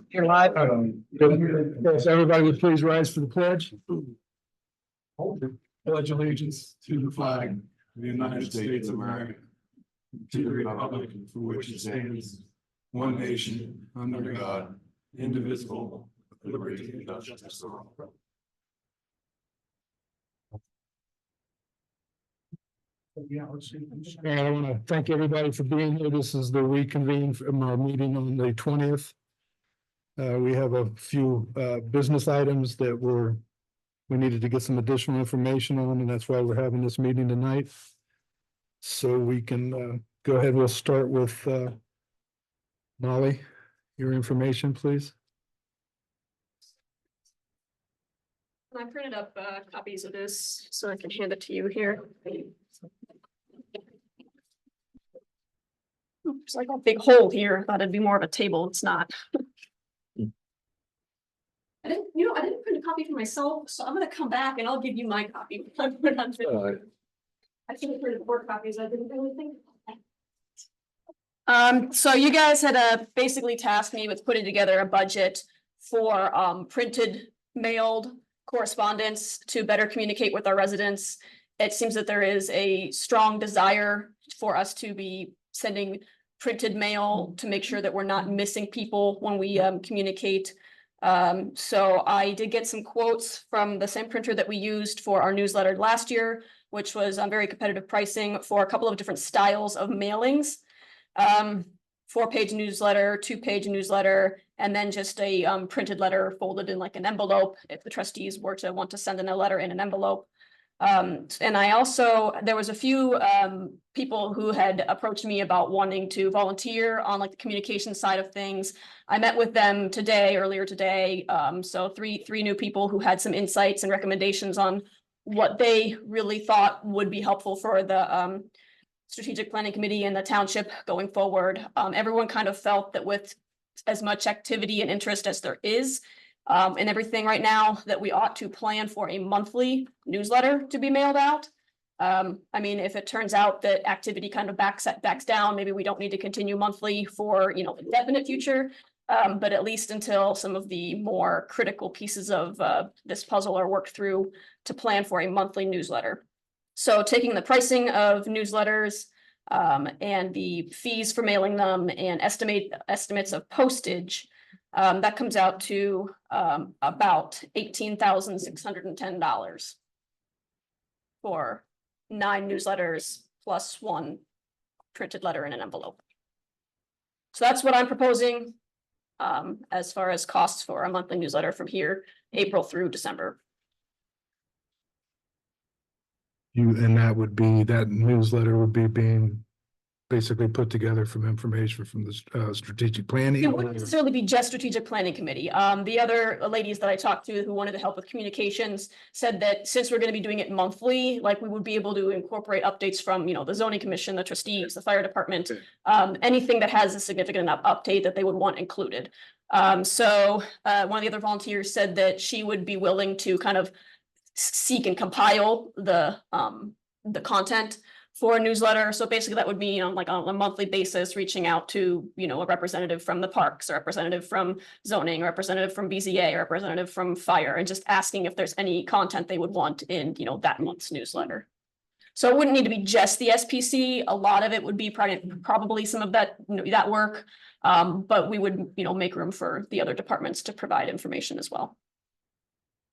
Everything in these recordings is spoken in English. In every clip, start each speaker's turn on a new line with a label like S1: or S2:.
S1: You're live.
S2: Yes, everybody would please rise for the pledge. Pledge allegiance to the flag of the United States of America, to the republic for which it stands, one nation, under God, indivisible, with liberty and justice for all. And I want to thank everybody for being here. This is the reconvene from our meeting on the 20th. We have a few business items that we needed to get some additional information on, and that's why we're having this meeting tonight. So we can go ahead. We'll start with Molly, your information, please.
S3: I printed up copies of this so I can hand it to you here. There's like a big hole here. I thought it'd be more of a table. It's not. I didn't print a copy for myself, so I'm gonna come back and I'll give you my copy. I should have printed 4 copies. I didn't really think. So you guys had basically tasked me with putting together a budget for printed, mailed correspondence to better communicate with our residents. It seems that there is a strong desire for us to be sending printed mail to make sure that we're not missing people when we communicate. So I did get some quotes from the same printer that we used for our newsletter last year, which was very competitive pricing for a couple of different styles of mailings. 4-page newsletter, 2-page newsletter, and then just a printed letter folded in like an envelope if the trustees were to want to send in a letter in an envelope. And I also, there was a few people who had approached me about wanting to volunteer on like the communication side of things. I met with them earlier today. So three new people who had some insights and recommendations on what they really thought would be helpful for the strategic planning committee and the township going forward. Everyone kind of felt that with as much activity and interest as there is and everything right now, that we ought to plan for a monthly newsletter to be mailed out. I mean, if it turns out that activity kind of backs down, maybe we don't need to continue monthly for, the definite future. But at least until some of the more critical pieces of this puzzle are worked through, to plan for a monthly newsletter. So taking the pricing of newsletters and the fees for mailing them and estimates of postage, that comes out to about $18,610 for 9 newsletters plus 1 printed letter in an envelope. So that's what I'm proposing as far as costs for a monthly newsletter from here, April through December.
S2: And that newsletter would be being basically put together from information from the strategic planning.
S3: It wouldn't necessarily be just strategic planning committee. The other ladies that I talked to who wanted to help with communications said that since we're going to be doing it monthly, like we would be able to incorporate updates from, the zoning commission, the trustees, the fire department, anything that has a significant enough update that they would want included. So one of the other volunteers said that she would be willing to kind of seek and compile the content for a newsletter. So basically that would be, like on a monthly basis, reaching out to, a representative from the parks, a representative from zoning, a representative from BZA, a representative from fire, and just asking if there's any content they would want in, that month's newsletter. So it wouldn't need to be just the SPC. A lot of it would be probably some of that, that work. But we would, make room for the other departments to provide information as well.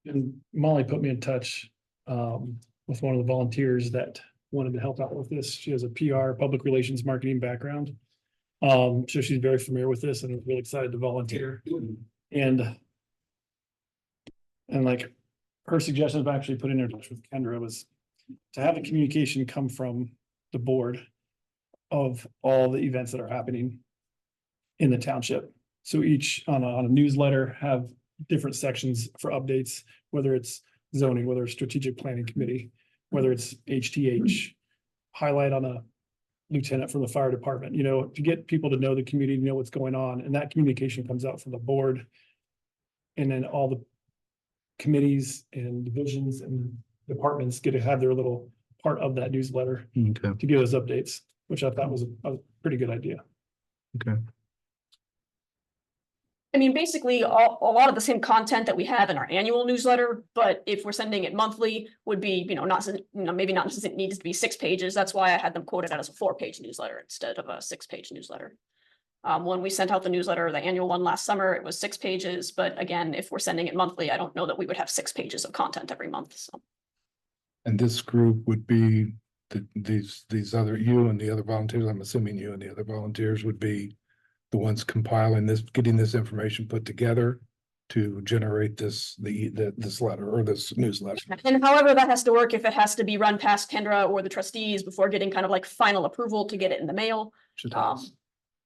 S4: And Molly put me in touch with one of the volunteers that wanted to help out with this. She has a PR, public relations, marketing background. So she's very familiar with this and is really excited to volunteer. And like her suggestion of actually putting her in touch with Kendra was to have a communication come from the board of all the events that are happening in the township. So each on a newsletter have different sections for updates, whether it's zoning, whether it's strategic planning committee, whether it's HTH, highlight on a lieutenant from the fire department, to get people to know the community, know what's going on. And that communication comes out from the board. And then all the committees and divisions and departments get to have their little part of that newsletter to give us updates, which I thought was a pretty good idea.
S2: Okay.
S3: I mean, basically, a lot of the same content that we have in our annual newsletter, but if we're sending it monthly, would be, maybe not necessarily needs to be 6 pages. That's why I had them quoted out as a 4-page newsletter instead of a 6-page newsletter. When we sent out the newsletter, the annual one last summer, it was 6 pages, but again, if we're sending it monthly, I don't know that we would have 6 pages of content every month, so.
S2: And this group would be these other, you and the other volunteers, I'm assuming you and the other volunteers would be the ones compiling this, getting this information put together to generate this letter or this newsletter.
S3: And however that has to work, if it has to be run past Kendra or the trustees before getting kind of like final approval to get it in the mail.
S2: Should have.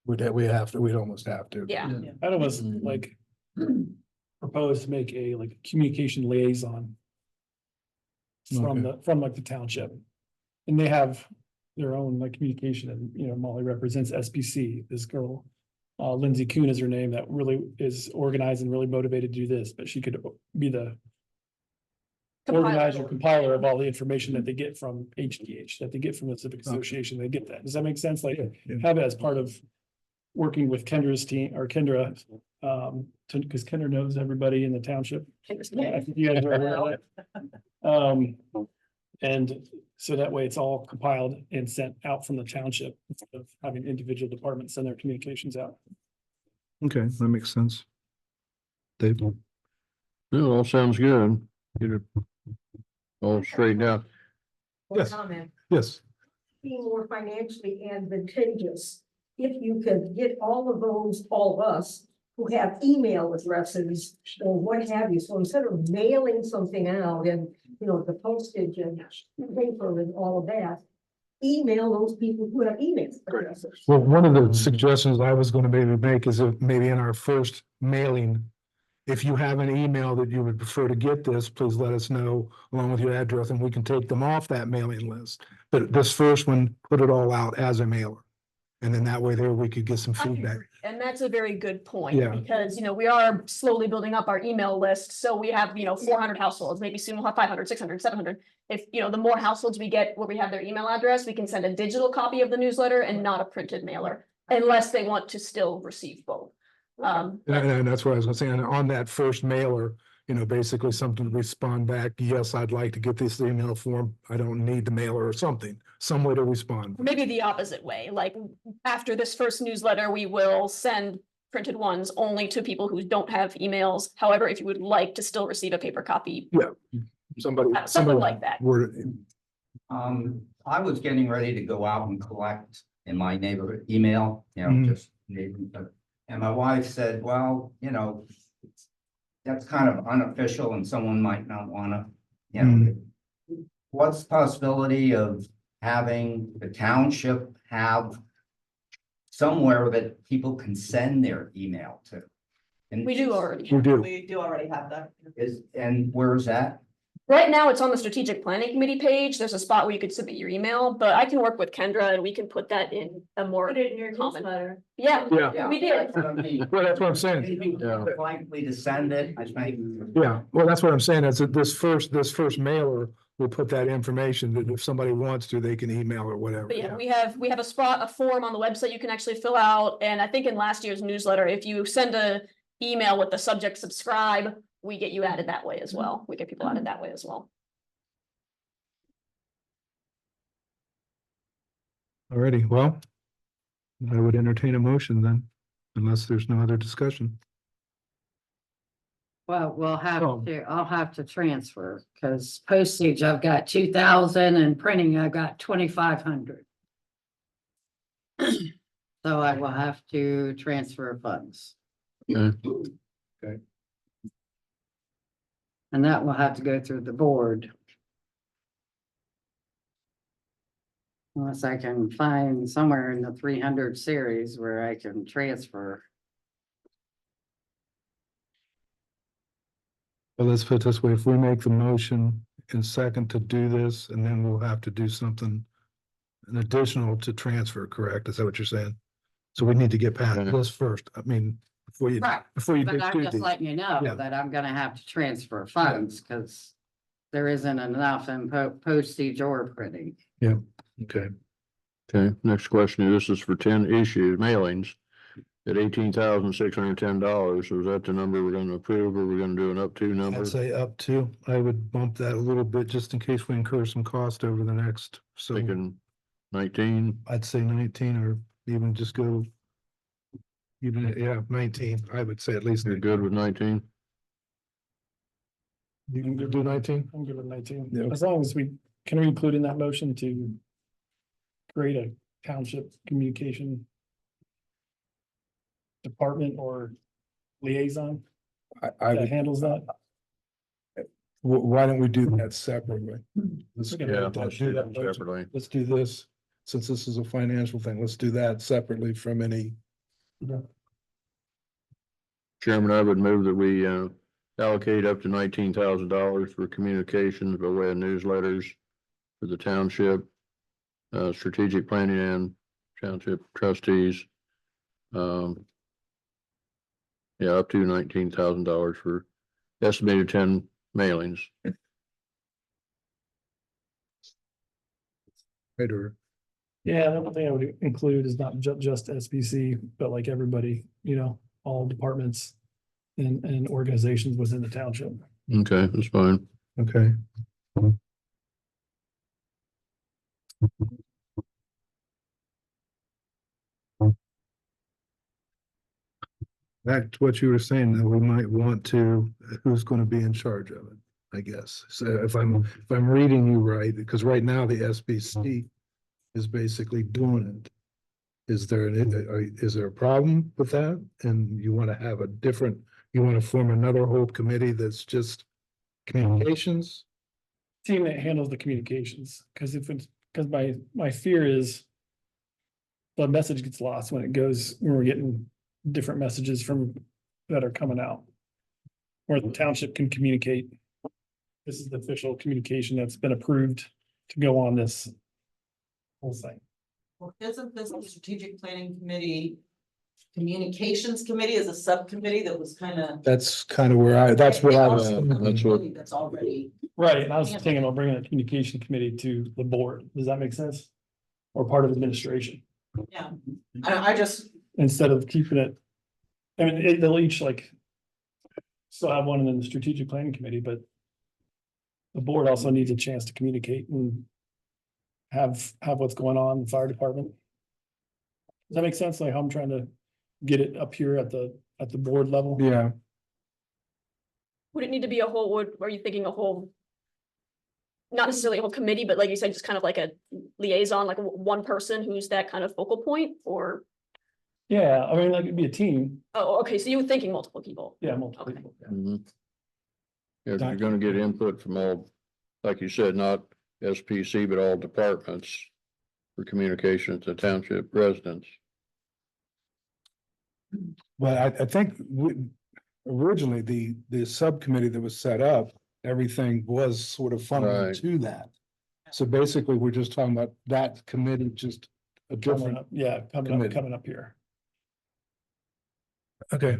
S2: We'd almost have to.
S3: Yeah.
S4: I'd almost like propose to make a like communication liaison from like the township. And they have their own like communication, and Molly represents SBC, this girl. Lindsay Kuhn is her name, that really is organized and really motivated to do this, but she could be the organizer, compiler of all the information that they get from HDH, that they get from the Civic Association. They get that. Does that make sense? Like have it as part of working with Kendra's team or Kendra, because Kendra knows everybody in the township. I think you guys are aware of that. And so that way it's all compiled and sent out from the township instead of having individual departments send their communications out.
S2: Okay, that makes sense. Dave?
S5: It all sounds good. Get it all straightened out.
S2: Yes.
S1: Comment.
S2: Yes.
S1: Be more financially advantageous if you could get all of us who have email addresses or what have you. So instead of mailing something out and, the postage and paper and all of that, email those people who have email addresses.
S2: Well, one of the suggestions I was going to maybe make is if maybe in our first mailing, if you have an email that you would prefer to get this, please let us know along with your address and we can take them off that mailing list. But this first one, put it all out as a mailer. And then that way there we could get some feedback.
S3: And that's a very good point,
S2: Yeah.
S3: because, we are slowly building up our email list. So we have, 400 households, maybe soon we'll have 500, 600, 700. If, the more households we get where we have their email address, we can send a digital copy of the newsletter and not a printed mailer, unless they want to still receive both.
S2: And that's what I was gonna say. And on that first mailer, basically something to respond back. Yes, I'd like to get this email form. I don't need the mailer or something, some way to respond.
S3: Maybe the opposite way, like after this first newsletter, we will send printed ones only to people who don't have emails. However, if you would like to still receive a paper copy.
S2: Something
S3: like that.
S6: I was getting ready to go out and collect in my neighborhood email, just neighborhood. And my wife said, well, that's kind of unofficial and someone might not want to, what's the possibility of having the township have somewhere that people can send their email to? And
S3: We do already.
S2: We do.
S1: We do already have that.
S6: and where's that?
S3: Right now, it's on the strategic planning committee page. There's a spot where you could submit your email, but I can work with Kendra and we can put that in a more
S1: Put it in your
S3: common.
S1: newsletter.
S3: Yeah,
S2: Yeah.
S3: we did.
S6: That's what I mean.
S2: Well, that's what I'm saying.
S6: Maybe
S5: Yeah.
S6: likely to send it, I think.
S2: Yeah, well, that's what I'm saying. Is that this first mailer will put that information that if somebody wants to, they can email or whatever.
S3: But yeah, we have a form on the website you can actually fill out. And I think in last year's newsletter, if you send a email with the subject subscribe, we get you added that way as well. We get people added that way as well.
S2: Alrighty, well, I would entertain a motion then, unless there's no other discussion.
S7: Well,
S2: Oh.
S7: I'll have to transfer, because postage, I've got 2,000 and printing, I've got 2,500. So I will have to transfer funds.
S2: Okay.
S7: And that will have to go through the board. Unless I can find somewhere in the 300 series where I can transfer.
S2: Well, let's put it this way, if we make the motion in second to do this, and then we'll have to do something an additional to transfer, correct? Is that what you're saying? So we need to get past
S5: Okay.
S2: this first. I mean, before you
S7: Right,
S2: do
S7: but I'm just
S2: these.
S7: letting you know
S2: Yeah.
S7: that I'm gonna have to transfer funds, because there isn't enough in postage or printing.
S2: Okay.
S5: Okay, next question. This is for 10 issued mailings. at $18,610. So is that the number we're gonna approve, or we're gonna do an up to number?
S2: I'd say up to, I would bump that a little bit just in case we incur some cost over the next, so
S5: Thinking 19,
S2: I'd say 19 or even just go. Even, yeah, 19, I would say at least.
S5: you're good with 19?
S2: You can do 19?
S4: I'm good with 19,
S2: Yeah.
S4: as long as can we include in that motion to create a township communication department or liaison
S2: I
S4: that
S2: would,
S4: handles that?
S2: why don't we do that separately? Let's
S4: Okay.
S5: Yeah,
S2: do
S5: let's do that
S2: that.
S5: separately.
S2: Let's do this, since this is a financial thing, let's do that separately from any.
S5: Chairman, I would move that we allocate up to $19,000 for communications by way of newsletters for the township, strategic planning and township trustees. Yeah, up to $19,000 for estimated 10 mailings.
S2: Right, or,
S4: Yeah, the one thing I would include is not just SBC, but like everybody, all departments and organizations within the township.
S5: Okay, that's fine.
S2: okay. Back to what you were saying, that we might want to, who's gonna be in charge of it, I guess. So if I'm reading you right, because right now the SBC is basically doing it. Is there a problem with that? And you want to have a different, you want to form another whole committee that's just communications?
S4: Team that handles the communications, because my fear is the message gets lost when we're getting different messages that are coming out. Where the township can communicate. This is the official communication that's been approved to go on this whole thing.
S8: Well, isn't this the strategic planning committee? Communications committee is a subcommittee that was kind of.
S2: That's kind of where that's what I was.
S5: That's what-
S8: That's already.
S4: Right, and I was thinking about bringing a communication committee to the board. Does that make sense? Or part of administration,
S8: Yeah, I just,
S4: instead of keeping it. I mean, they'll each still have one in the strategic planning committee, but. The board also needs a chance to communicate and. Have what's going on in the fire department. Does that make sense? Like how I'm trying to get it up here at the board level?
S2: Yeah,
S3: Would it need to be a whole, are you thinking a whole? Not necessarily a whole committee, but like you said, just kind of like a liaison, like one person who's that kind of focal point, or?
S4: Yeah, I mean, like it'd be a team.
S3: Oh, okay, so you were thinking multiple people.
S4: Yeah, multiple
S3: Okay.
S4: people. Yeah.
S5: Mhm. Yeah, 'cause you're gonna get input from all, like you said, not SPC, but all departments for communication to township residents.
S2: but I think originally the subcommittee that was set up, everything was sort of funneled
S5: Right.
S2: to that. So basically, we're just talking about that committee, just a
S4: Coming
S2: different,
S4: up, yeah,
S2: committee.
S4: coming up here.
S2: okay.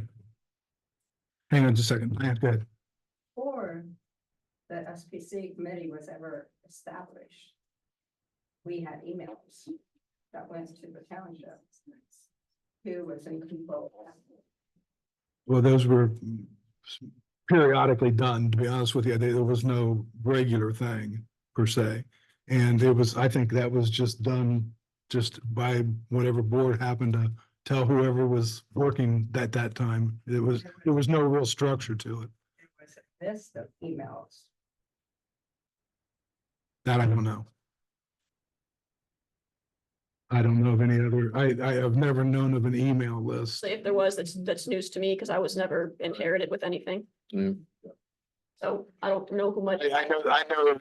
S2: Hang on just a second, go ahead.
S9: Before the SPC committee was ever established, we had emails that went to the township. Who was in control?
S2: Well, those were periodically done, to be honest with you. There was no regular thing per se. And it was, I think that was just done just by whatever board happened to tell whoever was working at that time. There was no real structure to it.
S9: It was a list of emails.
S2: That I don't know. I don't know of any other, I have never known of an email list.
S3: So if there was, that's news to me, because I was never inherited with anything,
S5: Yeah.
S3: so I don't know who much.
S2: I know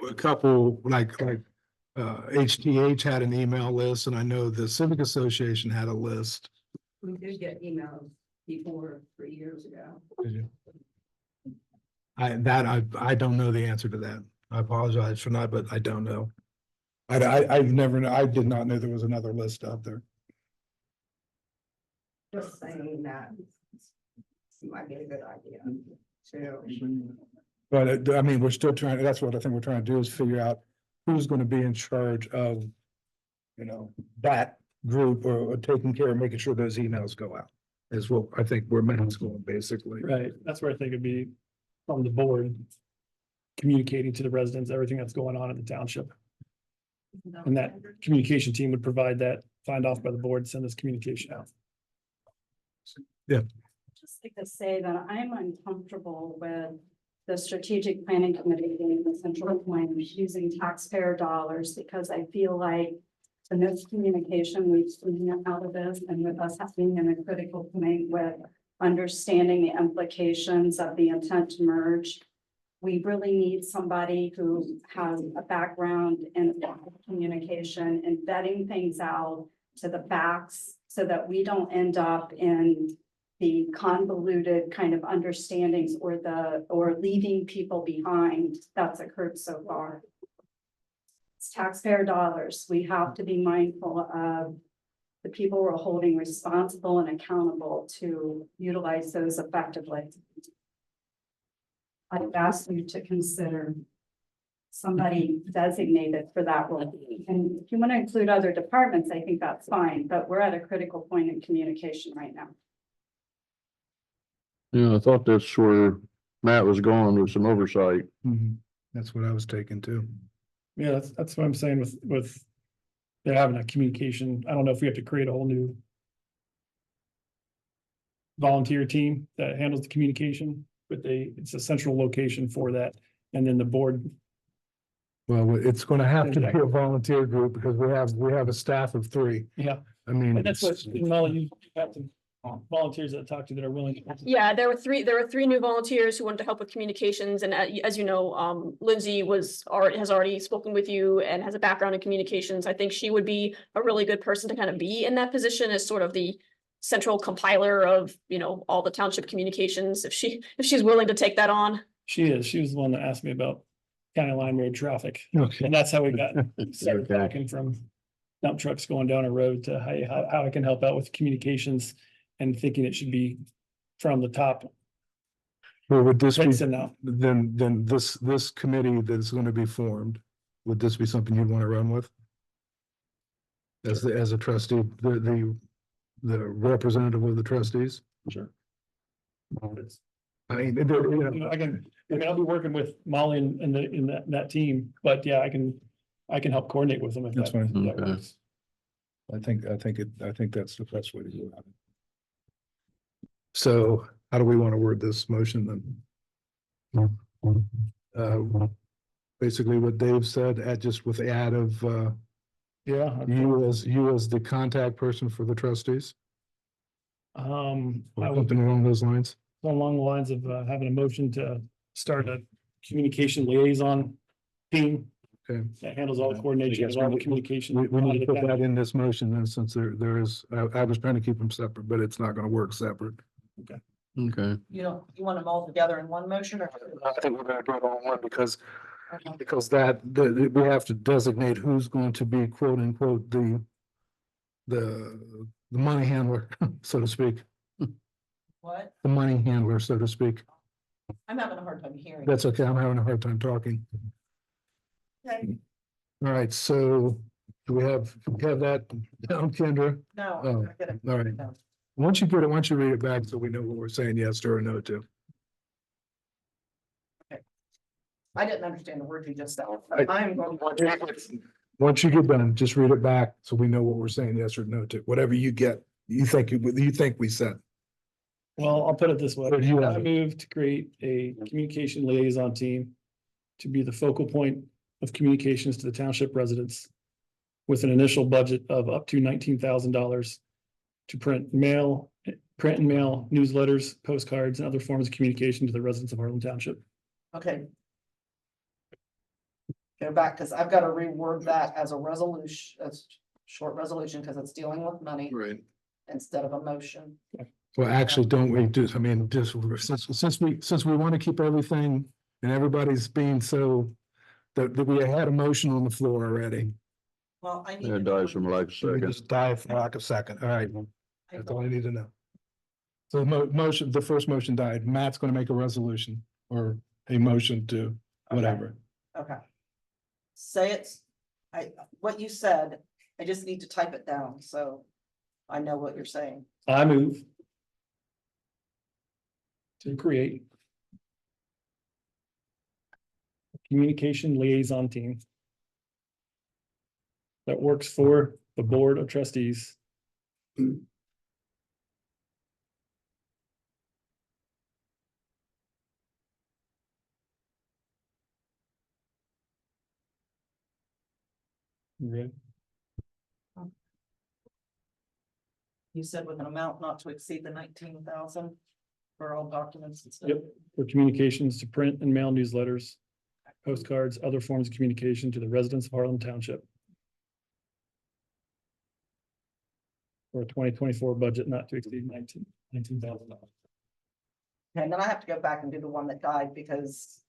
S2: a couple, like HTH had an email list, and I know the Civic Association had a list.
S9: We did get emails before 3 years ago.
S2: I don't know the answer to that. I apologize for not, but I don't know. I've never, I did not know there was another list out there.
S9: Just saying that might be a good idea too.
S2: But I mean, we're still trying, that's what I think we're trying to do, is figure out who's gonna be in charge of, that group, or taking care of making sure those emails go out. is what I think where Matt's going, basically.
S4: Right, that's where I think it'd be from the board. Communicating to the residents, everything that's going on in the township. And that communication team would provide that signed off by the board, send this communication out.
S7: Just like to say that I'm uncomfortable with the strategic planning committee being the central point using taxpayer dollars, because I feel like the miscommunication we've seen out of this, and with us being in a critical point with understanding the implications of the intent to merge. We really need somebody who has a background in communication and vetting things out to the facts, so that we don't end up in the convoluted kind of understandings or leaving people behind that's occurred so far. It's taxpayer dollars. We have to be mindful of the people we're holding responsible and accountable to utilize those effectively. I've asked you to consider somebody designated for that role. And if you want to include other departments, I think that's fine, but we're at a critical point in communication right now.
S5: Yeah, I thought that's where Matt was going with some oversight.
S2: Mhm. That's what I was taking too.
S4: Yeah, that's what I'm saying with. They're having a communication, I don't know if we have to create a whole new. Volunteer team that handles the communication, but it's a central location for that, and then the board.
S2: Well, it's gonna have to be a volunteer group because we have a staff of 3.
S4: Yeah.
S2: I mean.
S4: And that's what, Molly, you have some volunteers that I talked to that are willing. to
S3: Yeah, there were three new volunteers who wanted to help with communications, and as you know, Lindsay has already spoken with you and has a background in communications. I think she would be a really good person to kind of be in that position as sort of the central compiler of, all the township communications, if she's willing to take that on.
S4: She was the one that asked me about County Line Road traffic,
S2: Okay.
S4: and that's how we got started
S5: Okay.
S4: talking from dump trucks going down a road to how I can help out with communications, and thinking it should be from the top.
S2: Well, would this be,
S4: That's enough.
S2: then this committee that's gonna be formed, would this be something you'd wanna run with? As a trustee, the representative of the trustees?
S4: Sure.
S2: I mean,
S4: I'll be working with Molly in that team, but yeah, I can help coordinate with them if
S2: That's
S4: that
S2: fine.
S4: that
S5: Okay.
S4: works.
S2: I think that's the best way to do it. So how do we want to word this motion then? Basically what Dave said, just with the add of,
S4: Yeah.
S2: you as the contact person for the trustees,
S4: I
S2: or
S4: would
S2: something along those lines.
S4: go along the lines of having a motion to start a communication liaison team
S2: Okay.
S4: that handles all the coordination of all the communication.
S2: We need to put that in this motion then, since there is, I was trying to keep them separate, but it's not gonna work separate.
S5: Okay.
S8: You want them all together in one motion or?
S2: I think we're gonna do it all in one because we have to designate who's going to be quote unquote the money handler, so to speak,
S8: What?
S2: the money handler, so to speak.
S8: I'm having a hard time hearing.
S2: That's okay. I'm having a hard time talking.
S8: Okay.
S2: All right, so do we have that down, Kendra?
S8: No.
S2: Oh,
S8: I get it.
S2: all right. Once you get it, once you read it back, so we know what we're saying yes to or no to.
S8: I didn't understand the word you just said.
S2: I-
S8: I'm going.
S2: Once you get done, just read it back so we know what we're saying yes or no to, whatever you get, you think we said.
S4: Well, I'll put it this way.
S2: Or do you have
S4: I
S2: it?
S4: move to create a communication liaison team to be the focal point of communications to the township residents with an initial budget of up to $19,000 to print and mail newsletters, postcards, and other forms of communication to the residents of Harlan Township.
S8: Okay. Go back, because I've got to reword that as a resolution, as short resolution, because it's dealing with money
S2: Right.
S8: instead of a motion.
S2: Well, actually, don't we just, since we want to keep everything and everybody's being so, that we had a motion on the floor already.
S8: Well, I need.
S5: It
S8: to
S5: dies from like a
S2: So we
S5: second.
S2: just dive for like a second. All right,
S8: I
S2: that's all I need to know. So the first motion died. Matt's gonna make a resolution or a motion to whatever.
S8: Okay. Say it's, what you said, I just need to type it down, so I know what you're saying.
S4: I move to create a communication liaison team that works for the Board of Trustees. Okay.
S8: You said with an amount not to exceed the 19,000 for all documents and stuff.
S4: Yep, for communications to print and mail newsletters, postcards, other forms of communication to the residents of Harlem Township. For a 2024 budget not to exceed $19,000.
S8: Okay, and then I have to go back and do the one that died because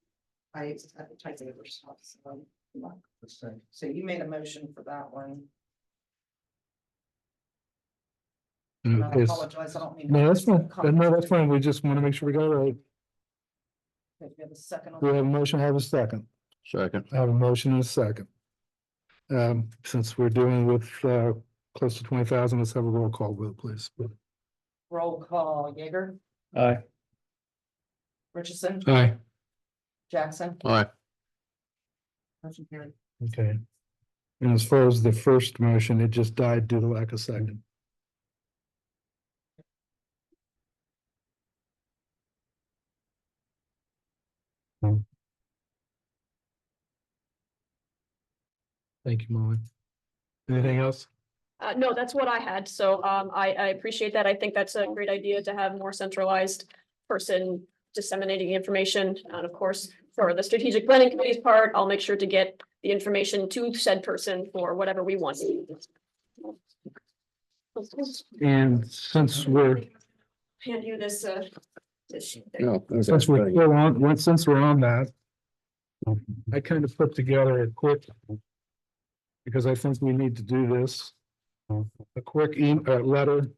S8: I had to type over stuff, so. So you made a motion for that one. And I
S2: It's-
S8: apologize, I don't mean.
S2: No, that's fine. No, that's fine. We just want to make sure we got it right.
S8: Okay, we have a second on
S2: We have a
S8: that.
S2: motion, have a second.
S5: Second.
S2: I have a motion and a second. Since we're dealing with, close to 20,000, let's have a roll call vote, please.
S8: Roll call, Jaeger,
S4: Aye.
S8: Richardson,
S2: Aye.
S8: Jackson.
S5: Aye.
S8: Motion carried.
S2: Okay. And as far as the first motion, it just died due to lack of second. Thank you, Molly. Anything else?
S3: No, that's what I had. So I appreciate that. I think that's a great idea to have more centralized person disseminating information. And of course, for the strategic planning committee's part, I'll make sure to get the information to said person for whatever we want.
S2: And since we're,
S3: Hand you this, this sheet. there.
S5: No, okay,
S2: since we're
S5: thank you.
S2: still on, since we're on that, I kind of put together a quick, because I think we need to do this, a quick letter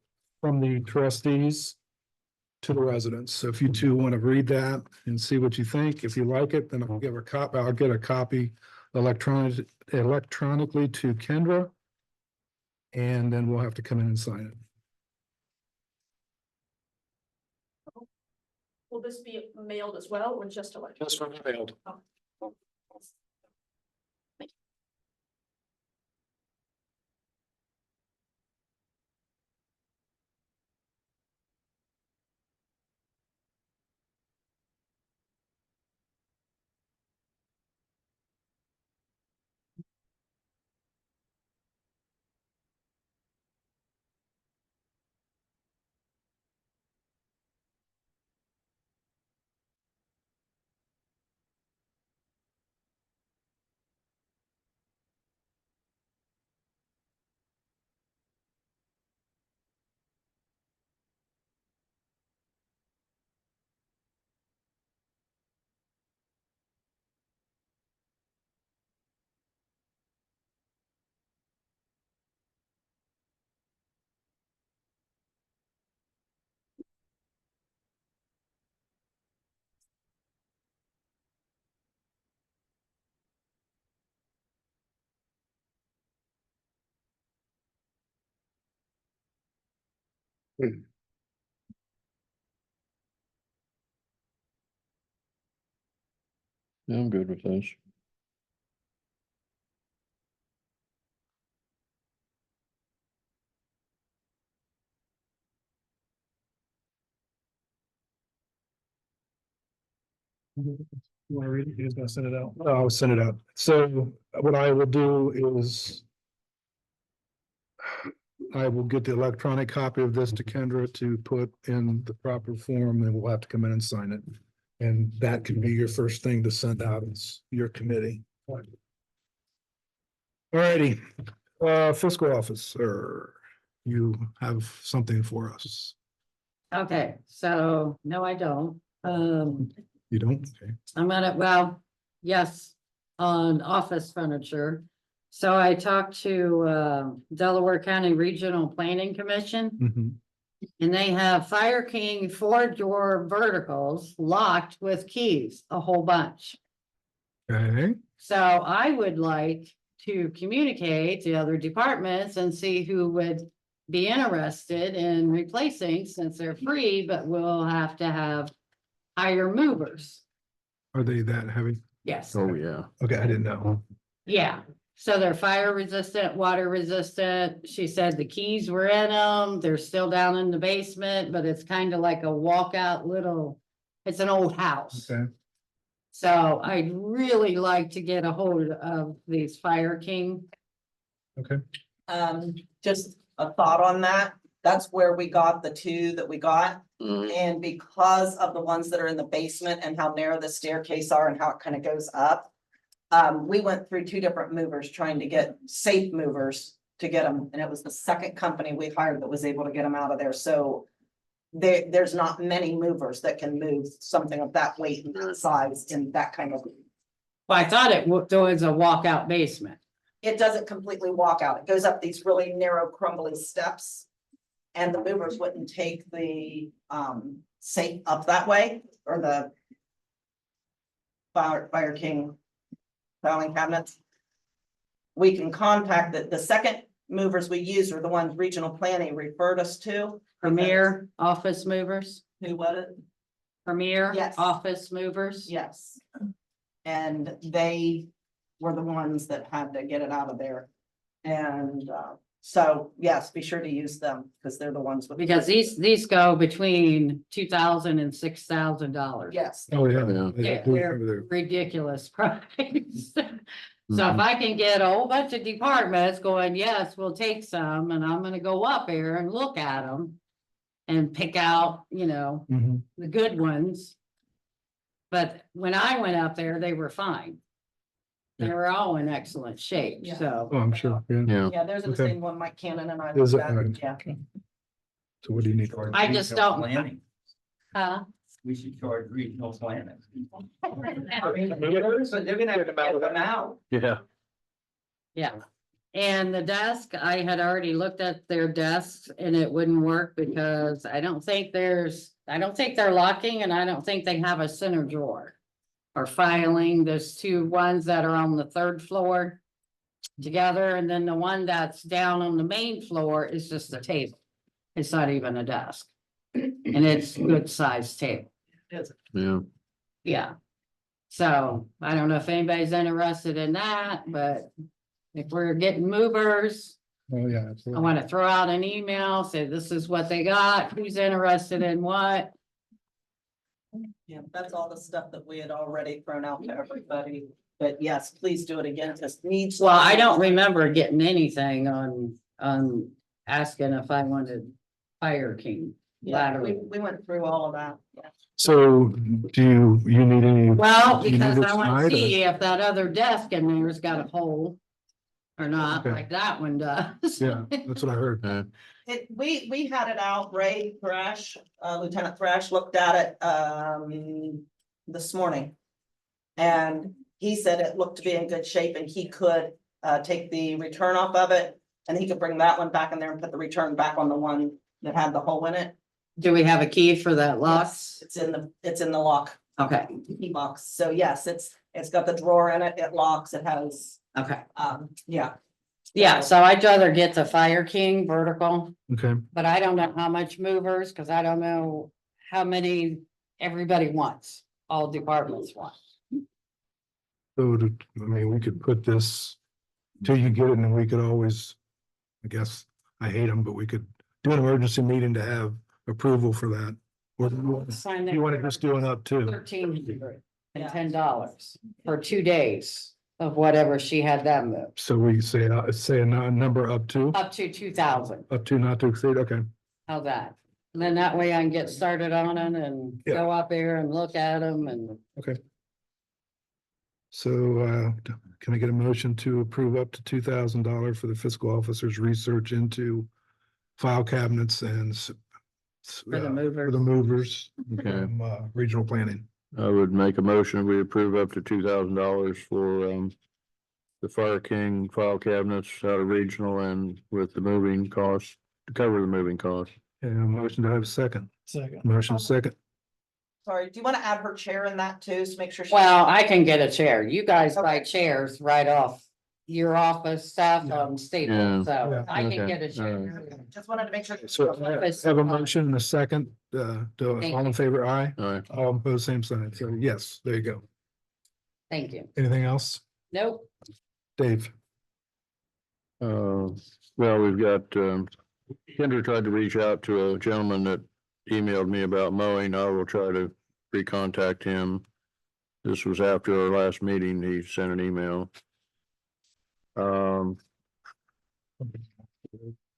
S2: from the trustees to the residents. So if you two want to read that and see what you think, if you like it, then I'll give a copy, I'll get a copy electronically to Kendra. And then we'll have to come in and sign it.
S3: Will this be mailed as well or just electronic?
S2: Just from mailed.
S5: Yeah, I'm good with this.
S4: You want to read it? You just gonna send it out?
S2: I'll send it out. So what I will do is I will get the electronic copy of this to Kendra to put in the proper form, and we'll have to come in and sign it. And that can be your first thing to send out as your committee. Alrighty, fiscal officer, you have something for us.
S10: Okay, so, no, I don't.
S2: You don't? Okay.
S10: I'm gonna, well, yes, on office furniture. So I talked to Delaware County Regional Planning Commission,
S2: Mhm.
S10: and they have Fire King 4-door verticals locked with keys, a whole bunch.
S2: Okay,
S10: So I would like to communicate to other departments and see who would be interested in replacing, since they're free, but we'll have to have hire movers.
S2: Are they that heavy?
S10: Yes.
S5: Oh, yeah.
S2: Okay, I didn't know.
S10: Yeah, so they're fire resistant, water resistant. She said the keys were in them. They're still down in the basement, but it's kind of like a walkout little, it's an old house.
S2: Okay,
S10: So I'd really like to get a hold of these Fire King.
S2: okay.
S8: Just a thought on that. That's where we got the two that we got.
S5: Mhm.
S8: And because of the ones that are in the basement and how narrow the staircase are and how it kind of goes up. We went through two different movers trying to get safe movers to get them, and it was the second company we hired that was able to get them out of there, so. There's not many movers that can move something of that weight and that size in that kind of.
S10: Well, I thought it was a walkout basement.
S8: It doesn't completely walk out. It goes up these really narrow crumbly steps. And the movers wouldn't take the safe up that way or the. Fire King filing cabinets. We can contact the second movers we use are the ones regional planning referred us to.
S10: Premier office movers,
S8: Who what it?
S10: premier
S8: Yes.
S10: office movers.
S8: Yes. And they were the ones that had to get it out of there. And so, yes, be sure to use them because they're the ones with.
S10: Because these go between $2,000 and $6,000.
S8: Yes.
S2: Oh, yeah.
S5: Yeah.
S10: Yeah,
S2: I do
S10: they're
S2: remember there.
S10: ridiculous price. So if
S5: Mhm.
S10: I can get a whole bunch of departments going, yes, we'll take some, and I'm gonna go up here and look at them. And pick out,
S2: Mhm.
S10: the good ones. But when I went up there, they were fine. They
S2: Yeah.
S10: were all in excellent shape,
S8: Yeah.
S10: so.
S2: Oh, I'm sure, yeah.
S5: Yeah.
S8: Yeah, those are the
S2: Okay.
S8: same one Mike Cannon and I.
S2: Is
S8: looked
S2: it?
S8: at. Yeah.
S2: So what do you need?
S10: I just don't-
S6: Planning. We should charge regional planning. I mean, they're gonna have to back them out.
S5: Yeah.
S10: Yeah, and the desk, I had already looked at their desks and it wouldn't work because I don't think they're locking and I don't think they have a center drawer. Or filing, there's two ones that are on the third floor together, and then the one that's down on the main floor is just a table. It's not even a desk. And it's a good sized table.
S5: Yeah.
S10: Yeah. So I don't know if anybody's interested in that, but if we're getting movers,
S2: Oh, yeah,
S10: I
S2: absolutely.
S10: want to throw out an email, say this is what they got, who's interested in what.
S8: Yeah, that's all the stuff that we had already thrown out to everybody. But yes, please do it again. Just needs.
S10: Well, I don't remember getting anything on asking if I wanted Fire King
S8: Yeah, we
S10: lateral.
S8: went through all of that. Yeah.
S2: So do you need any?
S10: Well,
S2: you need
S10: because
S2: it
S10: I want
S2: tonight,
S10: to
S2: or-
S10: see if that other desk in there's got a hole. Or not,
S2: Okay.
S10: like that one does.
S2: Yeah, that's what I heard.
S8: We had it out, Ray Thrash, Lieutenant Thrash looked at it, this morning. And he said it looked to be in good shape and he could, take the return off of it. And he could bring that one back in there and put the return back on the one that had the hole in it.
S10: Do we have a key for that lock?
S8: Yes, it's in the lock,
S10: Okay,
S8: key box. So yes, it's got the drawer in it, it locks, it has,
S10: okay.
S8: yeah.
S10: Yeah, so I'd rather get the Fire King vertical,
S2: Okay,
S10: but I don't know how much movers, because I don't know how many everybody wants, all departments want.
S2: so I mean, we could put this till you get it and then we could always, I guess, I hate them, but we could do an emergency meeting to have approval for that. Or
S10: Sign
S2: you want to just do it up to?
S10: $1,310 for 2 days of whatever she had that moved,
S2: So we say a number up to,
S10: up to 2,000.
S2: not to exceed, okay.
S10: How's that? And then that way I can get started on it and
S2: Yeah.
S10: go up there and look at them and
S2: So can I get a motion to approve up to $2,000 for the fiscal officer's research into file cabinets and
S10: for the
S2: for
S10: movers.
S2: the movers
S5: Okay.
S2: from regional planning?
S5: I would make a motion, we approve up to $2,000 for the Fire King file cabinets out of regional and with the moving costs, to cover the moving costs.
S2: And a motion to have a second.
S4: Second.
S2: Motion second.
S8: Sorry, do you want to add her chair in that too, to make sure? she-
S10: Well, I can get a chair. You guys buy
S8: Okay.
S10: chairs right off your office stuff
S2: Yeah.
S10: on
S5: Yeah.
S10: Staples, so
S2: Yeah.
S10: I can
S5: Okay.
S10: get a chair.
S8: Just wanted to make sure.
S2: So I have a motion and a second. all in favor, aye?
S5: All right.
S2: All opposed, same sign. So yes, there you go.
S10: Thank you.
S2: Anything else?
S10: Nope.
S2: Dave?
S5: Well, we've got, Kendra tried to reach out to a gentleman that emailed me about mowing. I will try to recontact him. This was after our last meeting. He sent an email.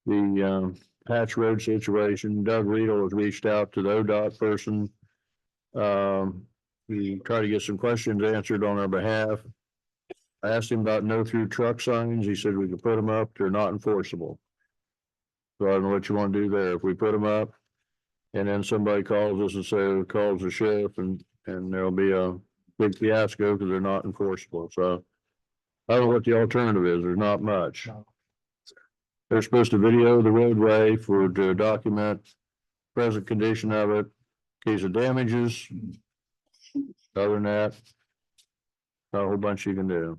S5: The patch road situation, Doug Riedel has reached out to the ODOT person. We try to get some questions answered on our behalf. I asked him about no through truck signs. He said we could put them up. They're not enforceable. So I don't know what you want to do there. If we put them up and then somebody calls us and say, calls the sheriff and there'll be a big fiasco because they're not enforceable. So I don't know what the alternative is. There's not much. They're supposed to video the roadway to document present condition of it, in case of damages. Other than that, not a whole bunch you can do.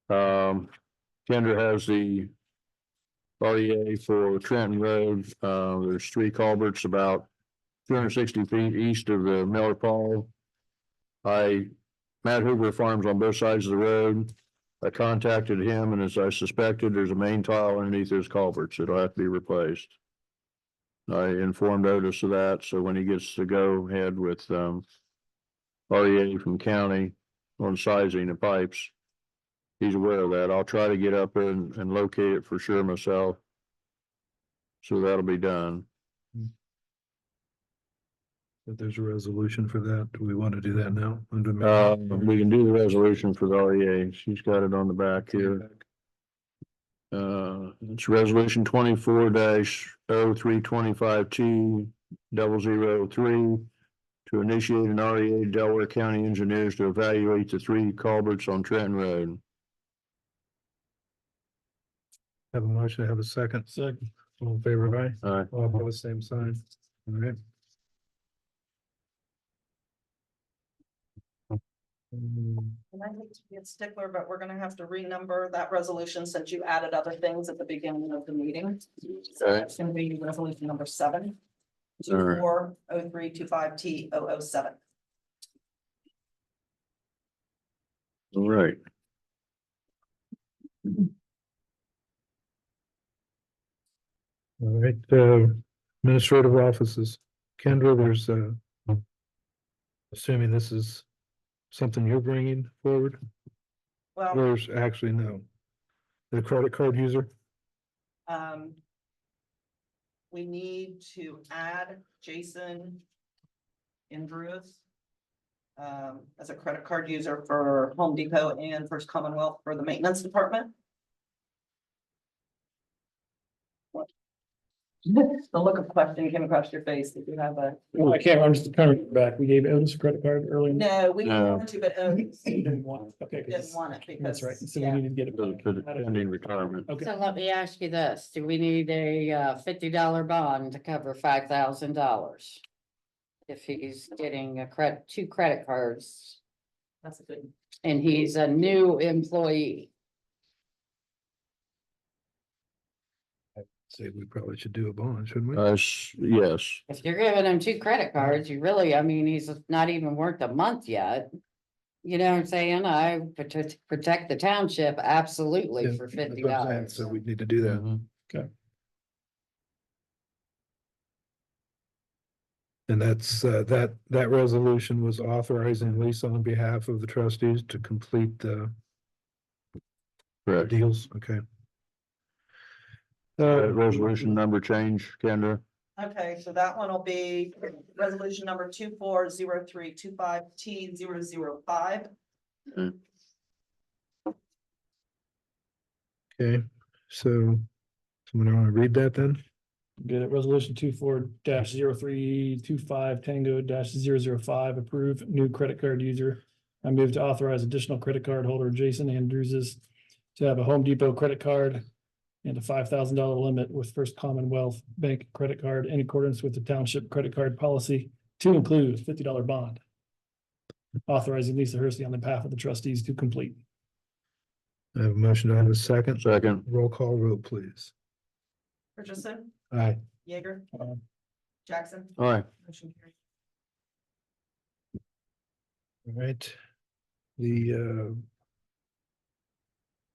S5: Kendra has the REA for Trenton Road. There's 3 culverts about 260 feet east of the Miller Paul. Matt Hoover farms on both sides of the road. I contacted him, and as I suspected, there's a main tile underneath those culverts. It'll have to be replaced. I informed Otis of that, so when he gets to go ahead with REA from county on sizing the pipes, he's aware of that. I'll try to get up there and locate it for sure myself. So that'll be done.
S2: If there's a resolution for that, do we want to do that now?
S5: We can do the resolution for the REA. She's got it on the back here. It's resolution 24-0325T0003 to initiate an REA Delaware County engineers to evaluate the 3 culverts on Trenton Road.
S2: Have a motion, have a second.
S4: Second.
S2: All in favor, aye?
S5: All right.
S2: All opposed, same sign. All right.
S8: And I hate to be a stickler, but we're gonna have to renumber that resolution since you added other things at the beginning of the meeting. So
S5: Okay.
S8: it's gonna be resolution number 7.
S5: All right.
S8: 240325T007.
S5: All right.
S2: All right, administrative offices. Kendra, there's assuming this is something you're bringing forward,
S8: Well,
S2: or is actually no? The credit card user?
S8: we need to add Jason Andrews as a credit card user for Home Depot and First Commonwealth for the maintenance department. The look of question came across your face if you have a.
S4: I can't, I'm just kind of back. We gave Otis a credit card earlier.
S8: No, we
S5: No.
S8: wanted to, but
S4: Didn't want it. Okay. 'cause
S8: didn't want it because.
S4: That's right. So we
S8: yeah.
S4: needed to get it.
S5: For the pending retirement.
S4: Okay.
S10: So let me ask you this, do we need a $50 bond to cover $5,000? If he's getting 2 credit cards
S8: That's a good.
S10: and he's a new employee?
S2: Say we probably should do a bond, shouldn't we?
S5: Yes.
S10: If you're giving him 2 credit cards, you really, I mean, he's not even worked a month yet. You know what I'm saying? I protect the township absolutely
S2: Yeah,
S10: for
S2: that's what I'm saying,
S10: $50.
S2: So we need to do that.
S5: Mhm.
S2: And that's, that resolution was authorizing Lisa on behalf of the trustees to complete the
S5: Correct.
S2: deals, okay.
S5: Resolution number change, Kendra.
S8: Okay, so that one will be resolution number 240325T005.
S2: Okay, so someone want to read that then?
S4: Get it, resolution 24-0325 Tango-005, approve new credit card user. I move to authorize additional credit card holder Jason Andrews to have a Home Depot credit card and a $5,000 limit with First Commonwealth Bank credit card in accordance with the township credit card policy to include $50 bond. Authorizing Lisa Hersey on the behalf of the trustees to complete.
S2: I have a motion, I have a second.
S5: Second.
S2: Roll call vote, please.
S8: Richardson,
S2: Aye.
S8: Jaeger, Jackson.
S5: All right,
S8: Motion carried.
S2: All right. The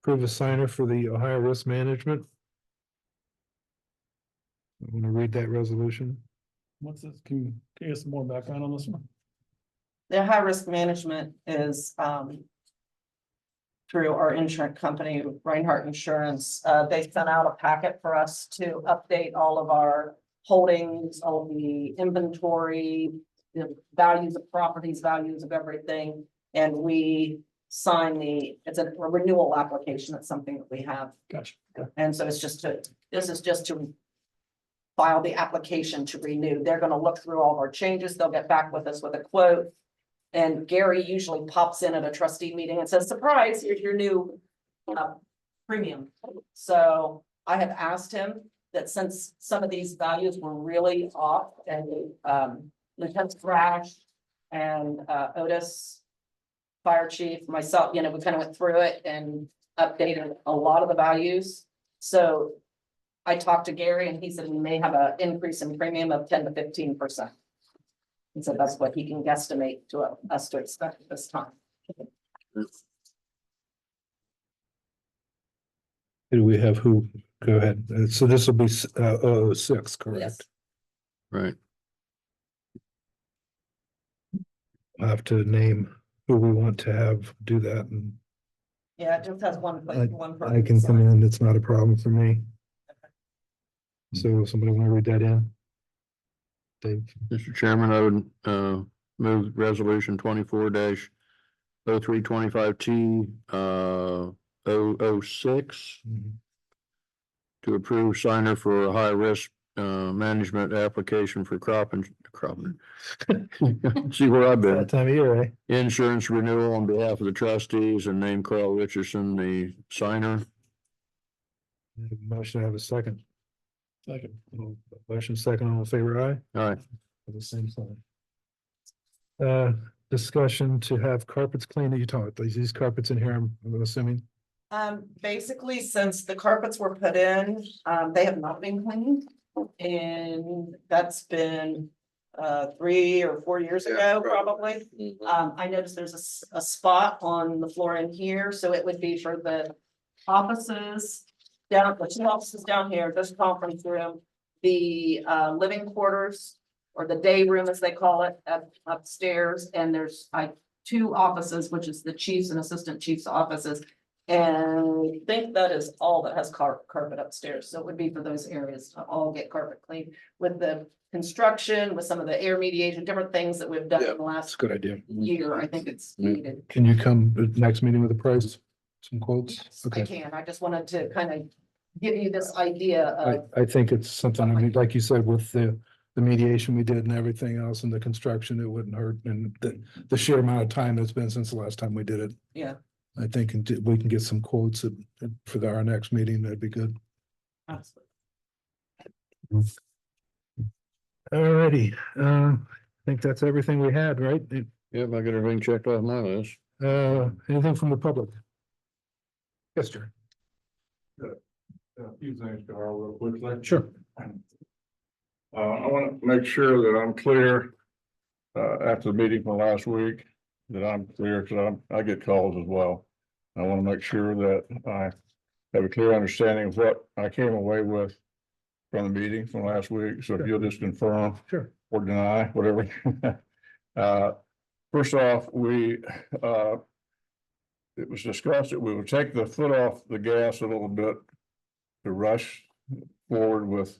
S2: approve a signer for the Ohio Risk Management. I want to read that resolution.
S4: What's this? Can you get some more background on this one?
S8: The high risk management is through our insurance company, Reinhardt Insurance. They sent out a packet for us to update all of our holdings, all of the inventory, the values of properties, values of everything. And we sign it's a renewal application. It's something that we have.
S4: Gotcha. Okay.
S8: And so this is just to file the application to renew. They're gonna look through all of our changes. They'll get back with us with a quote. And Gary usually pops in at a trustee meeting and says, surprise, here's your new premium. So I have asked him that since some of these values were really off and Lieutenant Thrash and Otis, fire chief, myself, we kind of went through it and updated a lot of the values. So I talked to Gary and he said we may have an increase in premium of 10 to 15%. And so that's what he can guesstimate to us to expect at this time.
S2: Do we have who? Go ahead. So this will be 06, correct?
S8: Yes.
S5: right.
S2: I'll have to name who we want to have do that, and
S8: Yeah, it just has one.
S2: I can come in. It's not a problem for me. So somebody want to read that in? Dave?
S5: Mr. Chairman, I would move resolution 24-0325 T 006
S2: Mhm.
S5: to approve signer for a high risk management application for crop. See where I've been.
S2: That time of year, eh?
S5: Insurance renewal on behalf of the trustees and name Carl Richardson, the signer.
S2: Motion to have a second.
S4: Second.
S2: Motion second, all in favor, aye?
S5: All right,
S2: For the same sign. Discussion to have carpets cleaned. You talked, these carpets in here, I'm assuming.
S8: Basically, since the carpets were put in, they have not been cleaned. And that's been 3 or 4 years ago, probably. I noticed there's a spot on the floor in here, so it would be for the offices. Down, the 2 offices down here, this conference room, the living quarters, or the day room as they call it, upstairs, and there's 2 offices, which is the chief's and assistant chief's offices. And I think that is all that has carpet upstairs, so it would be for those areas to all get carpet cleaned with the construction, with some of the air mediation, different things that we've done in the
S2: That's a
S8: last
S2: good idea.
S8: year. I think it's needed.
S2: Can you come to the next meeting with a price? Some quotes?
S8: I
S2: Okay.
S8: can, I just wanted to kind of give you this idea of.
S2: I think it's something, I mean, like you said, with the mediation we did and everything else and the construction, it wouldn't hurt. And the sheer amount of time it's been since the last time we did it.
S8: Yeah.
S2: I think we can get some quotes for our next meeting. That'd be good.
S8: Absolutely.
S2: Alrighty, I think that's everything we had, right?
S5: yep, I got everything checked off my list.
S2: Anything from the public? Yes, sir.
S11: A few things, Carl, real quickly.
S2: Sure.
S11: I want to make sure that I'm clear, after the meeting from last week, that I'm clear, because I get calls as well. I want to make sure that I have a clear understanding of what I came away with from the meeting from last week. So if you'll just confirm
S2: Sure.
S11: or deny, whatever. First off, it was discussed that we would take the foot off the gas a little bit to rush forward with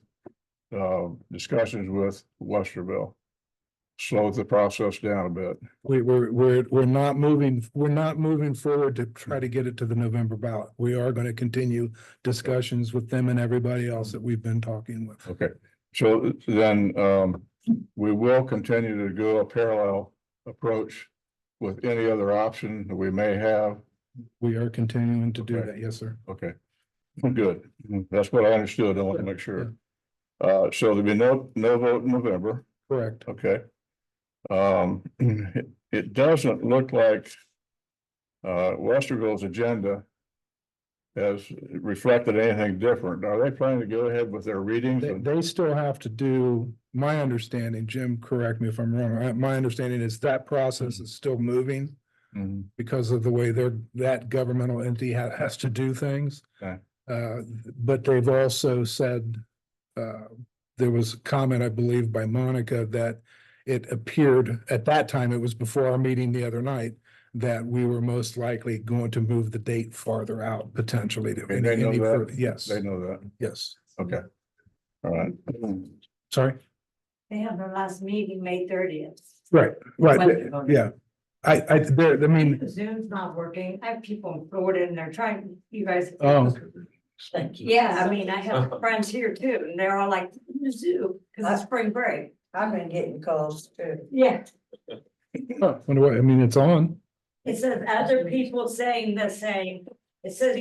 S11: discussions with Westerville. Slow the process down a bit.
S2: We're not moving forward to try to get it to the November ballot. We are going to continue discussions with them and everybody else that we've been talking with.
S11: Okay, so then we will continue to go a parallel approach with any other option that we may have.
S2: We are continuing to do
S11: Okay.
S2: that. Yes, sir.
S11: Okay, good. That's what I understood. I want to make sure. So there'll be no vote in November.
S2: Correct.
S11: Okay. It doesn't look like Westerville's agenda has reflected anything different. Are they planning to go ahead with their readings?
S2: They still have to do, my understanding, Jim, correct me if I'm wrong, my understanding is that process is still moving
S11: Mhm.
S2: because of the way that governmental entity has to do things.
S11: Okay.
S2: But they've also said, there was a comment, I believe, by Monica that it appeared at that time, it was before our meeting the other night, that we were most likely going to move the date farther out potentially. To
S11: And they know
S2: any
S11: that?
S2: further- Yes,
S11: They know that.
S2: yes.
S11: Okay. All right.
S2: Sorry?
S9: They have their last meeting May 30th.
S2: Right, yeah. I mean,
S9: Zoom's not working. I have people in Florida and they're trying, you guys.
S2: oh,
S9: Yeah, I mean, I have friends here too, and they're all like, Zoom, because it's spring break.
S8: I've been getting calls too.
S9: Yeah,
S2: wonder what, I mean, it's on.
S9: it says other people saying the same. It says,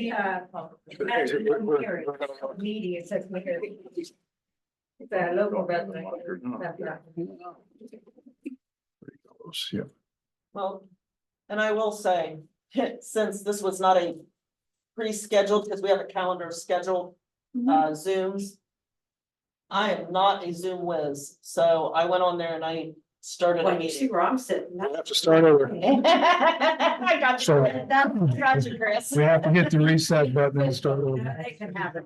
S9: meeting, it says. It's a local resident.
S2: Yeah.
S8: Well, and I will say, since this was not a pre-scheduled, because we have a calendar of scheduled Zooms. I am not a Zoom whiz, so I went on there and I started a
S9: Like, you see
S8: meeting.
S9: where I'm sitting.
S2: We have to start over.
S8: I got you,
S2: So-
S8: got you, Chris.
S2: We have to hit the reset button and start over.
S9: They can have it.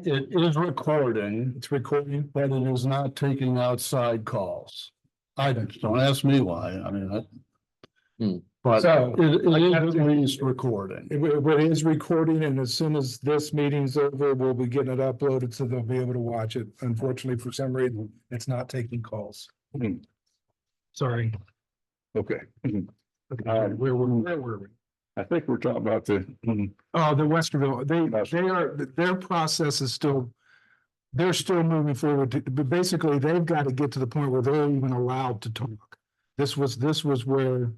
S12: It is recording,
S2: It's recording.
S12: but it is not taking outside calls. Don't ask me why, I mean, but
S2: So-
S12: it is at least recording.
S2: It is recording, and as soon as this meeting's over, we'll be getting it uploaded so they'll be able to watch it. Unfortunately, for some reason, it's not taking calls.
S11: Hmm.
S2: Sorry.
S11: Okay.
S2: Where were we?
S11: I think we're talking about the,
S2: Oh, the Westerville, their process is still, they're still moving forward, but basically, they've got to get to the point where they're even allowed to talk. This was where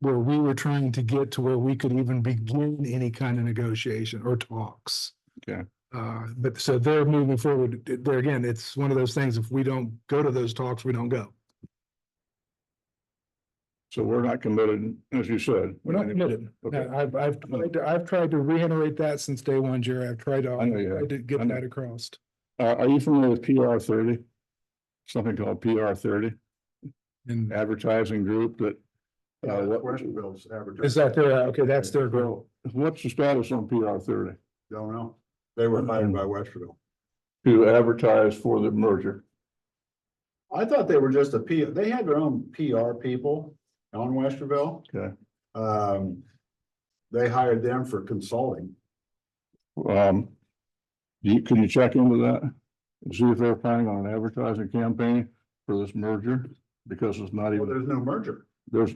S2: we were trying to get to where we could even begin any kind of negotiation or talks.
S11: Okay.
S2: But so they're moving forward. There again, it's one of those things, if we don't go to those talks, we don't go.
S11: so we're not committed, as you said.
S2: We're not committed.
S11: Okay.
S2: I've tried to reiterate that since day one, Jerry. I've tried
S11: I know you have.
S2: to get
S11: I know.
S2: that across.
S11: Are you familiar with PR 30? Something called PR 30,
S2: And
S11: advertising group that. What
S13: Westerville's advertising.
S2: is that their, okay, that's their goal.
S11: What's the status on PR 30?
S13: Don't know. They were hired by Westerville.
S11: To advertise for the merger?
S13: I thought they were just they had their own PR people on Westerville.
S11: Okay.
S13: They hired them for consulting.
S11: Can you check into that? And see if they're planning on an advertising campaign for this merger? Because it's not
S13: Well,
S11: even,
S13: there's no merger.
S11: there's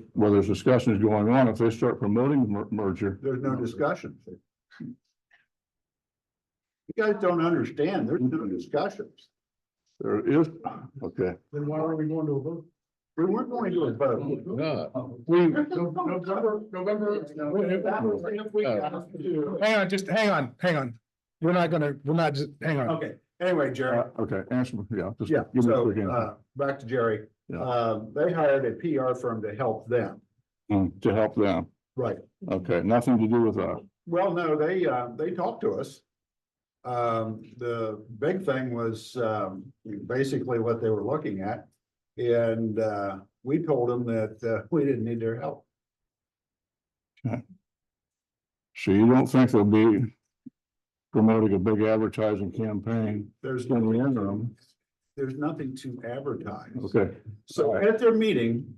S11: discussions going on. If they start promoting the merger.
S13: There's no discussion. You guys don't understand. There's no discussions.
S11: There is, okay.
S13: Then why are we going to a vote? We weren't going to a vote.
S2: Hang on. We're not just, hang on.
S13: Okay, anyway, Jerry.
S11: Okay, answer, yeah. just
S13: Yeah,
S11: give me a
S13: so,
S11: quick answer.
S13: back to Jerry.
S11: Yeah.
S13: They hired a PR firm to help them.
S11: To help them.
S13: Right.
S11: Okay, nothing to do with that.
S13: Well, no, they talked to us. The big thing was, basically what they were looking at. And, we told them that, we didn't need their help.
S11: So you don't think they'll be promoting a big advertising campaign
S13: There's
S11: in the interim?
S13: there's nothing to advertise.
S11: Okay,
S13: So at their meeting,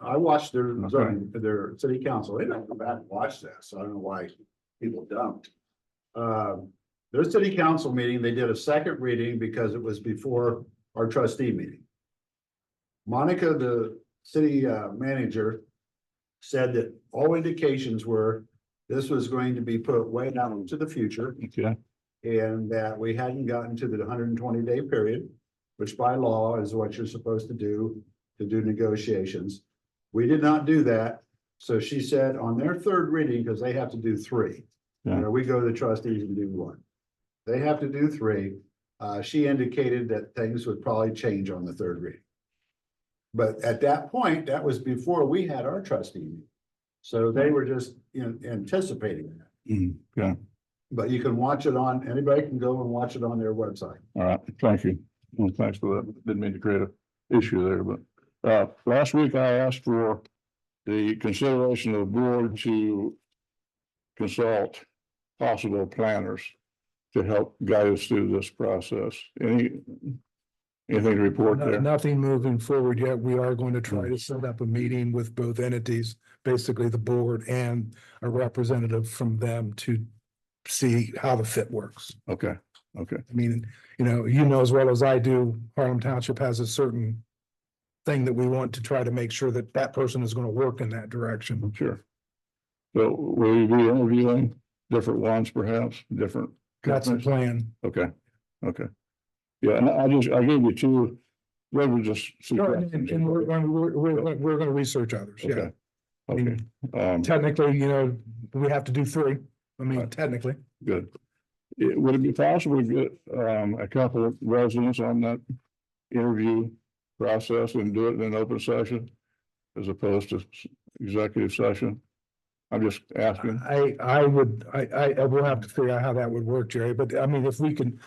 S13: I watched their
S11: Okay.
S13: zoning, their city council, they don't go back and watch this, I don't know why people don't. Their city council meeting, they did a second reading because it was before our trustee meeting. Monica, the city manager, said that all indications were this was going to be put way down into the future.
S11: okay,
S13: And that we hadn't gotten to the 120-day period, which by law is what you're supposed to do negotiations. We did not do that. So she said on their third reading, because they have to do three.
S11: Yeah.
S13: We go to the trustees and do one. They have to do three. She indicated that things would probably change on the third reading. But at that point, that was before we had our trustee meeting. So they were just anticipating that.
S11: Okay,
S13: But you can watch it on, anybody can go and watch it on their website.
S11: all right, thank you. Well, thanks for that. Didn't mean to create a issue there, but last week I asked for the consideration of the board to consult possible planners to help guide us through this process. Anything to report there?
S2: Nothing moving forward yet. We are going to try to set up a meeting with both entities, basically the board and a representative from them to see how the fit works.
S11: Okay, okay,
S2: I mean, you know as well as I do, Harlem Township has a certain thing that we want to try to make sure that that person is going to work in that direction.
S11: sure. So will you be interviewing different ones perhaps, different?
S2: That's the
S11: companies?
S2: plan.
S11: Okay, okay. Yeah, and I gave you two, they were just.
S2: And we're going to research others, yeah.
S11: Okay.
S2: I mean,
S11: Okay,
S2: technically, we have to do three. I mean, technically.
S11: good. Would it be possible to get a couple of residents on that interview process and do it in an open session as opposed to executive session? I'm just asking.
S2: I will have to figure out how that would work, Jerry, but I mean, if we can.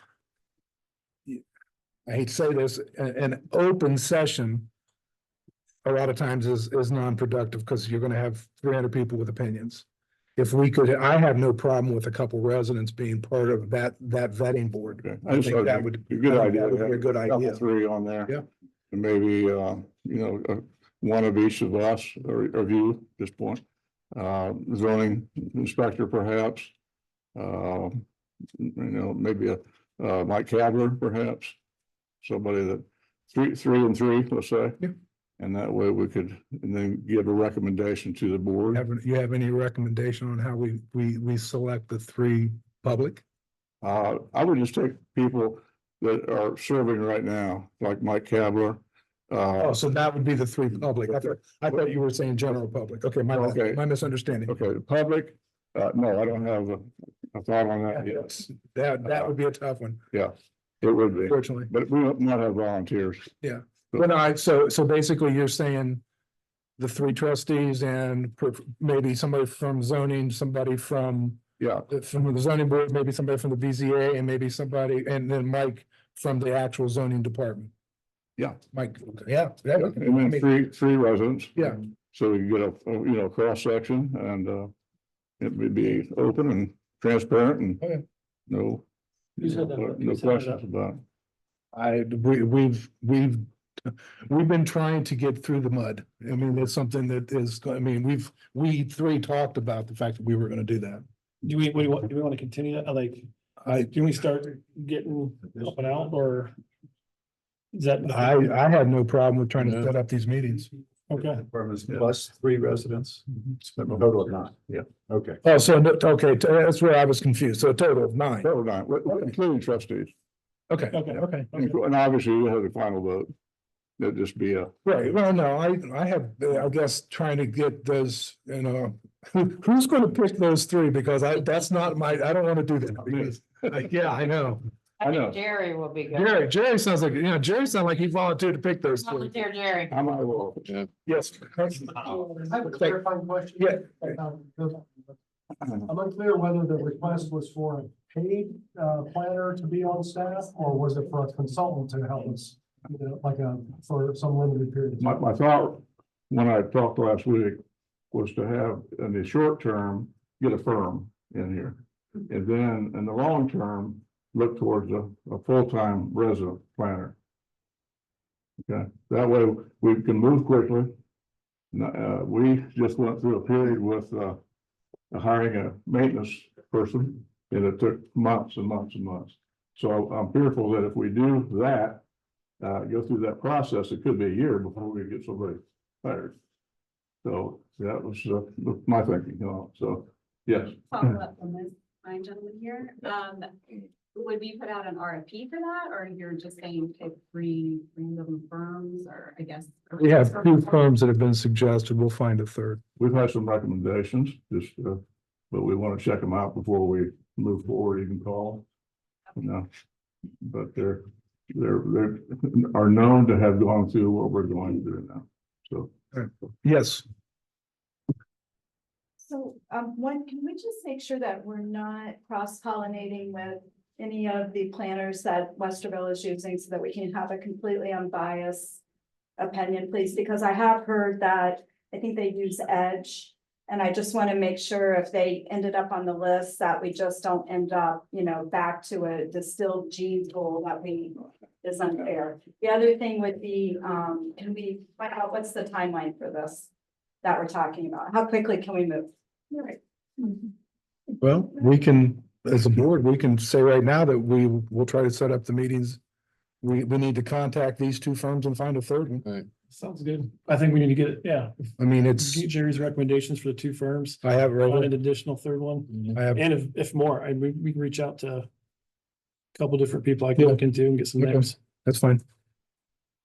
S2: I hate to say this, an open session. A lot of times is non-productive because you're gonna have 300 people with opinions. If we could, I have no problem with a couple residents being part of that vetting board.
S11: Okay.
S2: I think that would
S11: be a good idea.
S2: That would be a good
S11: Couple
S2: idea.
S11: three on there.
S2: Yeah.
S11: And maybe, one of each of us or you at this point, zoning inspector perhaps. Maybe Mike Cavler perhaps, somebody that three and three, let's say.
S2: Yeah.
S11: And that way we could, and then give a recommendation to the board.
S2: You have any recommendation on how we select the three public?
S11: I would just take people that are serving right now, like Mike Cavler.
S2: Oh, so that would be the three public. I thought you were saying general public. Okay,
S11: Okay.
S2: my misunderstanding.
S11: Okay, the public, no, I don't have a thought on that yet.
S2: Yes, that would be a tough one,
S11: Yeah, it would be,
S2: unfortunately.
S11: but we don't not have volunteers.
S2: Yeah. Well, no, so basically you're saying the three trustees and maybe somebody from zoning, somebody from
S11: Yeah,
S2: the zoning board, maybe somebody from the BZA and maybe somebody, and then Mike from the actual zoning department.
S11: yeah.
S2: Mike, yeah.
S11: And then three residents.
S2: Yeah.
S11: So we can get a cross section and it would be open and transparent and
S2: Okay.
S11: no.
S4: You said that.
S11: No questions about it.
S2: We've been trying to get through the mud. I mean, it's something that is, I mean, we three talked about the fact that we were gonna do that.
S4: Do we want to continue that? Like, can we start getting up and out or? Is that?
S2: I had no problem with trying to set up these meetings.
S4: Okay.
S13: Departments plus three residents, total of 9.
S11: Yeah.
S13: Okay.
S2: Oh, so, okay, that's where I was confused. So a total of 9.
S11: Total nine, including trustees.
S2: Okay,
S4: Okay.
S2: okay.
S11: And obviously you have the final vote. That'd just be a.
S2: Right, well, no, I have, I guess, trying to get those, who's gonna pick those three? Because that's not I don't wanna do that. Because, yeah, I know.
S10: I
S11: know.
S10: think Jerry will be good.
S2: Jerry sounds like, Jerry sounds like he volunteered to pick those three.
S10: Volunteer Jerry.
S11: I'm not will. Yeah.
S2: Yes.
S14: I have a clarifying question.
S2: Yeah.
S14: I'm unclear whether the request was for a paid planner to be on staff, or was it for a consultant to help us? For some limited period of time.
S11: My thought, when I talked last week, was to have in the short term, get a firm in here. And then in the long term, look towards a full-time resident planner. Okay, that way we can move quickly. We just went through a period with hiring a maintenance person, and it took months and months and months. So I'm fearful that if we do that, go through that process, it could be a year before we get somebody hired. So that was my thinking, so, yes.
S7: Follow up on this, fine gentleman here, would we put out an RFP for that, or you're just saying pick 3 random firms, or I guess?
S2: We have 2 firms that have been suggested. We'll find a third.
S11: We've had some recommendations, just, but we want to check them out before we move forward, even call. But they're are known to have gone through what we're going through now, so.
S2: Yes.
S9: So
S7: One, can we just make sure that we're not cross-pollinating with any of the planners that Westerville is using so that we can have a completely unbiased opinion, please? Because I have heard that, I think they use Edge. And I just want to make sure if they ended up on the list that we just don't end up, back to a distilled cheese bowl that is unfair. The other thing would be, can we find out what's the timeline for this that we're talking about? How quickly can we move?
S2: Well, we can, as a board, we can say right now that we will try to set up the meetings. We need to contact these two firms and find a third one.
S4: Sounds good. I think we need to get it, yeah.
S2: I mean, it's,
S4: Get Jerry's recommendations for the two firms,
S2: I have it right
S4: find
S2: here.
S4: an additional third one.
S2: I have,
S4: And if more, we can reach out to a couple different people I can
S2: Yeah.
S4: look into and get some
S2: Okay.
S4: names.
S2: that's fine.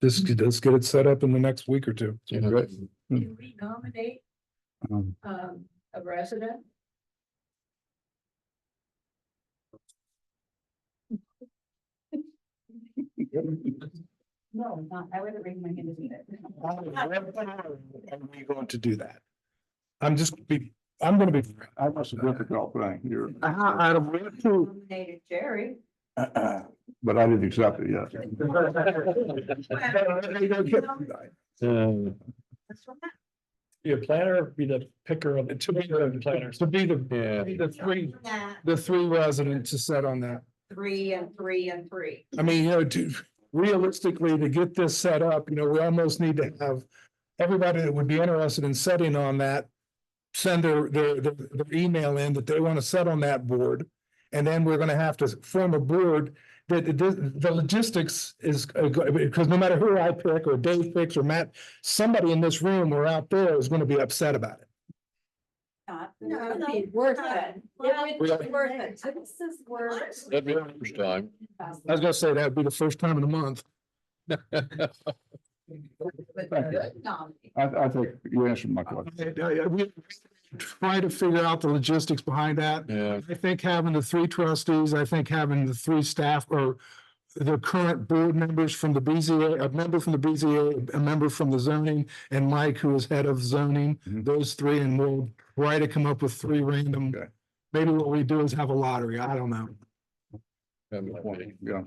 S2: Let's get it set up in the next week or two.
S5: Yeah.
S11: Great.
S1: Can we nominate,
S11: Um,
S1: a resident?
S7: No, not, I wouldn't bring my hand to do it.
S2: Are we going to do that? I'm gonna be.
S11: That's a difficult thing. You're,
S2: Out of where to?
S1: Nominated Jerry.
S11: but I didn't accept it yet.
S4: Be a planner, be the picker of, to be the planners.
S2: To be
S5: Yeah.
S2: the three residents to set on that.
S8: 3 and 3 and 3.
S2: I mean, realistically, to get this set up, we almost need to have everybody that would be interested in setting on that, send their email in that they want to set on that board. And then we're gonna have to form a board that the logistics is, because no matter who I pick or Dave picks or Matt, somebody in this room or out there is gonna be upset about it.
S7: No, it'd be worth it. It would be worth it. This is worth.
S5: That'd be the first time.
S2: I was gonna say that'd be the first time in a month.
S11: I think you answered my question.
S2: We try to figure out the logistics behind that.
S5: Yeah.
S2: I think having the three trustees, I think having the three staff or the current board members from the BZA, a member from the BZA, a member from the zoning, and Mike, who is head of zoning,
S11: Mhm.
S2: those three, and we'll try to come up with three random.
S11: Okay.
S2: Maybe what we do is have a lottery. I don't know.
S5: That'd be 20.
S11: Yeah.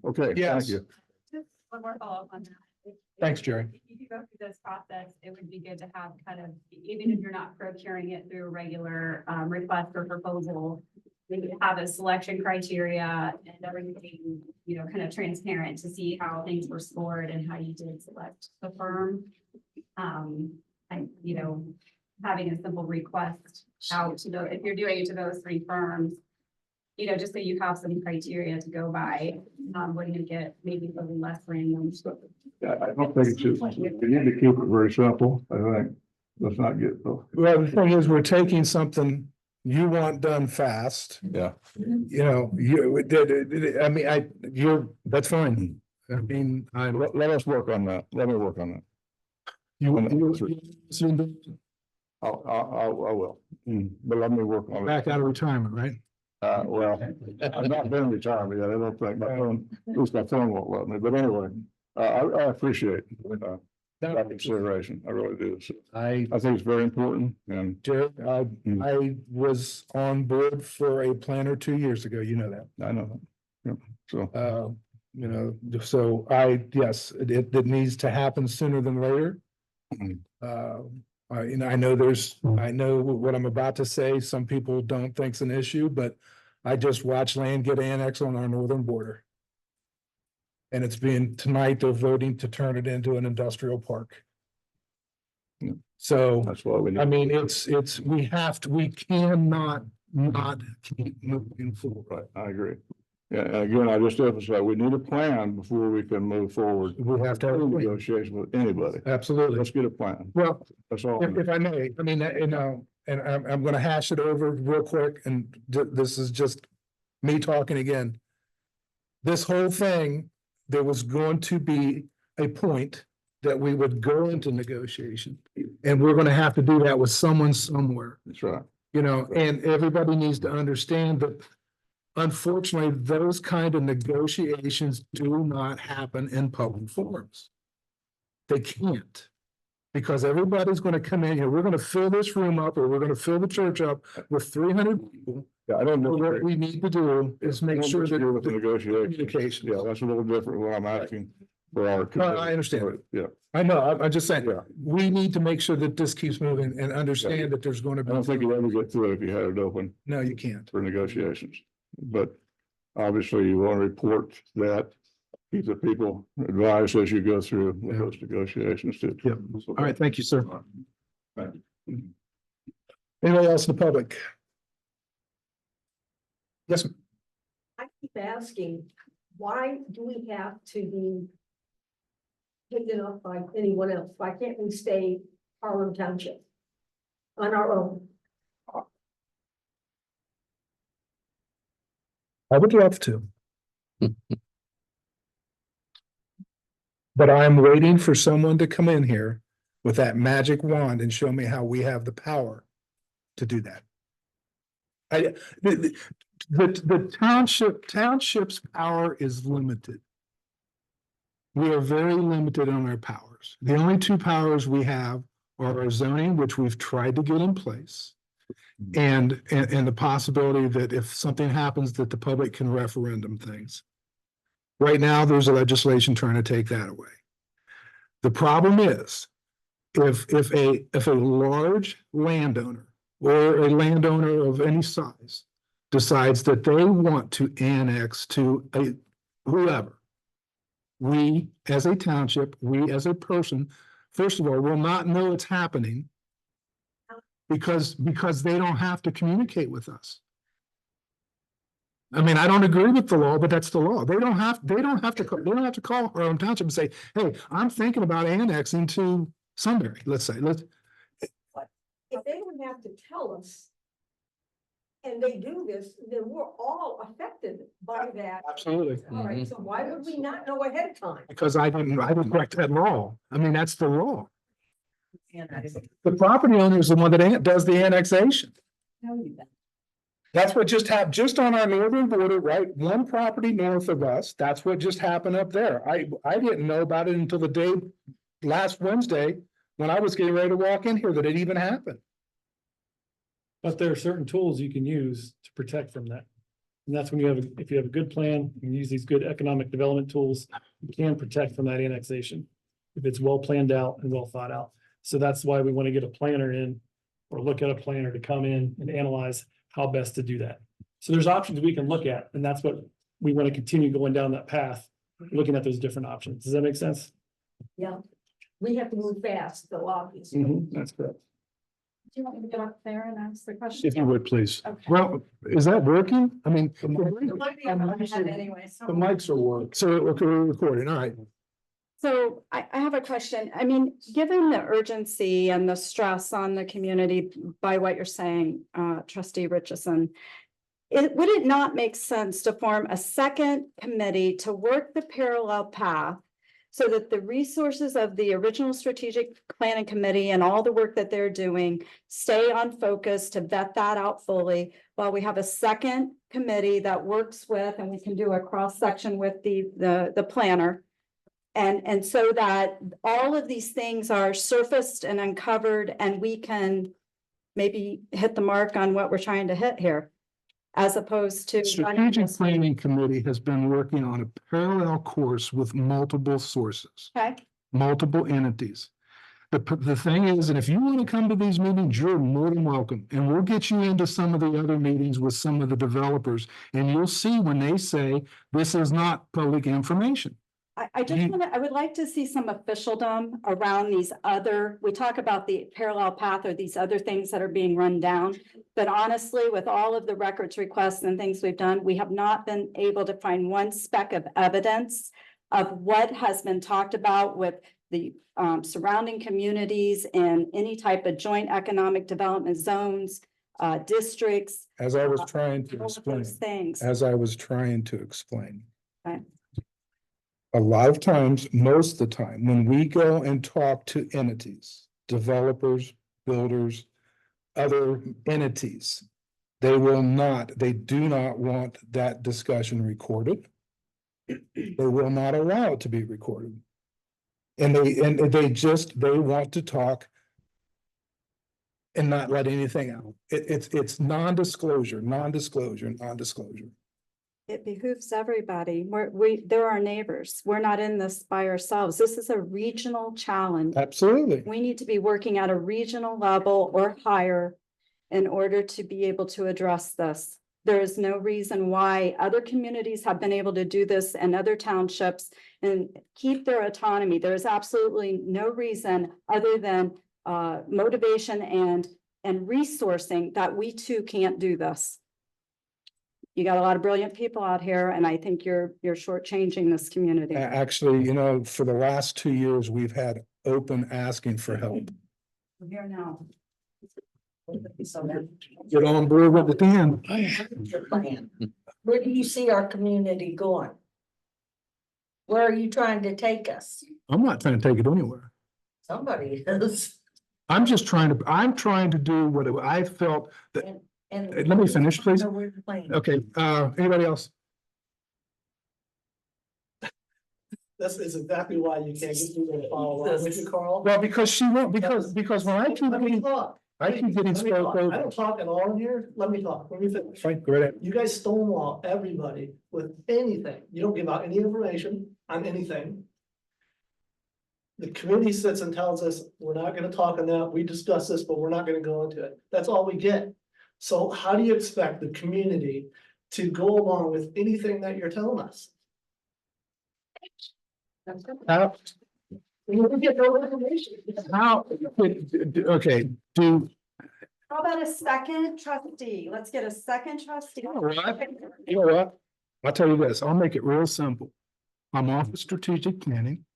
S11: Okay,
S2: Yes.
S11: thank you.
S9: Just one more follow-up on that.
S2: Thanks, Jerry.
S9: If you could go through this process, it would be good to have kind of, even if you're not procuring it through a regular request for proposal, maybe have a selection criteria and everything, kind of transparent to see how things were scored and how you did select the firm. Having a simple request out to if you're doing it to those three firms, just so you have some criteria to go by, when you get maybe a little less random.
S11: Yeah, I don't think it's just, we need to keep it very simple. I think, let's not get.
S2: Well, the thing is, we're taking something you want done fast.
S11: Yeah.
S2: That's fine. I mean,
S11: Let us work on that. Let me work on that. I will. But let me work on it.
S2: back out of retirement, right?
S11: Well, I've not been retired yet. I don't think my phone, at least my phone won't let me, but anyway, I appreciate that consideration. I really do. So
S2: I,
S11: I think it's very important and
S2: Jared, I was on board for a planner 2 years ago, you know that.
S11: I know. Yep. So,
S2: So yes, it needs to happen sooner than later.
S11: Mhm.
S2: I know what I'm about to say, some people don't think it's an issue, but I just watched land get annexed on our northern border. And tonight they're voting to turn it into an industrial park.
S11: Yeah.
S2: So,
S11: that's what we need.
S2: I mean, we cannot not keep moving forward.
S11: Right, I agree. Yeah, and again, I just emphasize, we need a plan before we can move forward.
S2: We have to have a plan.
S11: Negotiation with anybody.
S2: Absolutely.
S11: Let's get a plan.
S2: Well,
S11: That's all.
S2: if I may, I mean, and I'm gonna hash it over real quick, and this is just me talking again. This whole thing, there was going to be a point that we would go into negotiation, and we're gonna have to do that with someone somewhere,
S11: That's right.
S2: and everybody needs to understand that unfortunately, those kind of negotiations do not happen in public forums. They can't. Because everybody's gonna come in here, we're gonna fill this room up, or we're gonna fill the church up with 300 people.
S11: Yeah, I don't know.
S2: What we need to do is make sure that
S11: With the negotiation.
S2: communication.
S11: Yeah, that's a little different what I'm asking for our.
S2: No, I understand.
S11: Yeah,
S2: I know, I'm just saying,
S11: Yeah.
S2: we need to make sure that this keeps moving and understand that there's gonna
S11: I
S2: be.
S11: don't think you'd ever get through it if you had it open
S2: No, you can't.
S11: for negotiations, but obviously you want to report that. Keep the people advised as you go through with those negotiations too.
S2: Yep. All right, thank you, sir.
S11: Right.
S2: Anybody else in the public? Yes, ma'am.
S1: I keep asking, why do we have to be taken up by anyone else? Why can't we stay Harlem Township on our own?
S2: I would love to. But I'm waiting for someone to come in here with that magic wand and show me how we have the power to do that. The township's power is limited. We are very limited on our powers. The only two powers we have are our zoning, which we've tried to get in place. And the possibility that if something happens, that the public can referendum things. Right now, there's a legislation trying to take that away. The problem is, if a large landowner or a landowner of any size decides that they want to annex to a whoever, we as a township, we as a person, first of all, will not know it's happening because they don't have to communicate with us. I mean, I don't agree with the law, but that's the law. They don't have to call our own township and say, hey, I'm thinking about annexing to Sunbury, let's say,
S1: If they would have to tell us, and they do this, then we're all affected by that.
S2: Absolutely.
S1: All right, so why would we not know ahead of time?
S2: Because I didn't write that law. I mean, that's the law. The property owner is the one that does the annexation. That's what just happened, just on our northern border, right? One property north of us, that's what just happened up there. I didn't know about it until the day last Wednesday, when I was getting ready to walk in here, that it even happened.
S4: But there are certain tools you can use to protect from that. And that's when if you have a good plan, and use these good economic development tools, you can protect from that annexation. If it's well planned out and well thought out. So that's why we want to get a planner in, or look at a planner to come in and analyze how best to do that. So there's options we can look at, and that's what we want to continue going down that path, looking at those different options. Does that make sense?
S1: Yeah, we have to move fast, though, obviously.
S4: That's correct.
S7: Do you want me to get up there and ask the question?
S2: If you would, please.
S7: Okay.
S2: Well, is that working? I mean, the
S7: Anyway, so.
S2: mics are working. So we're recording, all right.
S7: So I have a question. I mean, given the urgency and the stress on the community by what you're saying, trustee Richardson, would it not make sense to form a second committee to work the parallel path so that the resources of the original strategic planning committee and all the work that they're doing stay on focus to vet that out fully, while we have a second committee that works with, and we can do a cross section with the planner. And so that all of these things are surfaced and uncovered, and we can maybe hit the mark on what we're trying to hit here, as opposed to.
S2: Strategic Planning Committee has been working on a parallel course with multiple sources,
S7: Okay,
S2: multiple entities. The thing is, and if you want to come to these meetings, you're more than welcome, and we'll get you into some of the other meetings with some of the developers, and you'll see when they say this is not public information.
S7: I would like to see some officialdom around these other, we talk about the parallel path or these other things that are being run down. But honestly, with all of the records requests and things we've done, we have not been able to find one speck of evidence of what has been talked about with the surrounding communities and any type of joint economic development zones, districts.
S2: As I was trying to
S7: all of
S2: explain,
S7: those things. Okay.
S2: A lot of times, most of the time, when we go and talk to entities, developers, builders, other entities, they do not want that discussion recorded. They will not allow it to be recorded. And they want to talk and not let anything out. It's non-disclosure.
S7: It behooves everybody. They're our neighbors. We're not in this by ourselves. This is a regional challenge.
S2: Absolutely.
S7: We need to be working at a regional level or higher in order to be able to address this. There is no reason why other communities have been able to do this and other townships and keep their autonomy. There is absolutely no reason other than motivation and resourcing that we too can't do this. You got a lot of brilliant people out here, and I think you're shortchanging this community.
S2: Actually, for the last 2 years, we've had open asking for help.
S7: We're here now.
S2: Get on board with the plan.
S1: Your plan. Where do you see our community going? Where are you trying to take us?
S2: I'm not trying to take it anywhere.
S1: Somebody is.
S2: I'm trying to do what I felt that,
S1: And
S2: let me finish, please.
S1: know where you're playing.
S2: Okay, anybody else?
S14: This is exactly why you can't get people to follow up with you, Carl.
S2: Well, because she won't, because when I keep
S14: Let me
S2: getting,
S14: talk.
S2: I keep getting
S14: Let me talk.
S2: spoke
S14: I
S2: over.
S14: don't talk at all in here. Let me talk. Let me finish.
S2: Right, go ahead.
S14: You guys stonewall everybody with anything. You don't give out any information on anything. The committee sits and tells us, we're not gonna talk on that. We discussed this, but we're not gonna go into it. That's all we get. So how do you expect the community to go along with anything that you're telling us?
S2: How,
S14: We get no information.
S2: okay,
S7: How about a second trustee? Let's get a second trustee.
S2: you know what? I'll tell you this, I'll make it real simple. I'm off of strategic planning.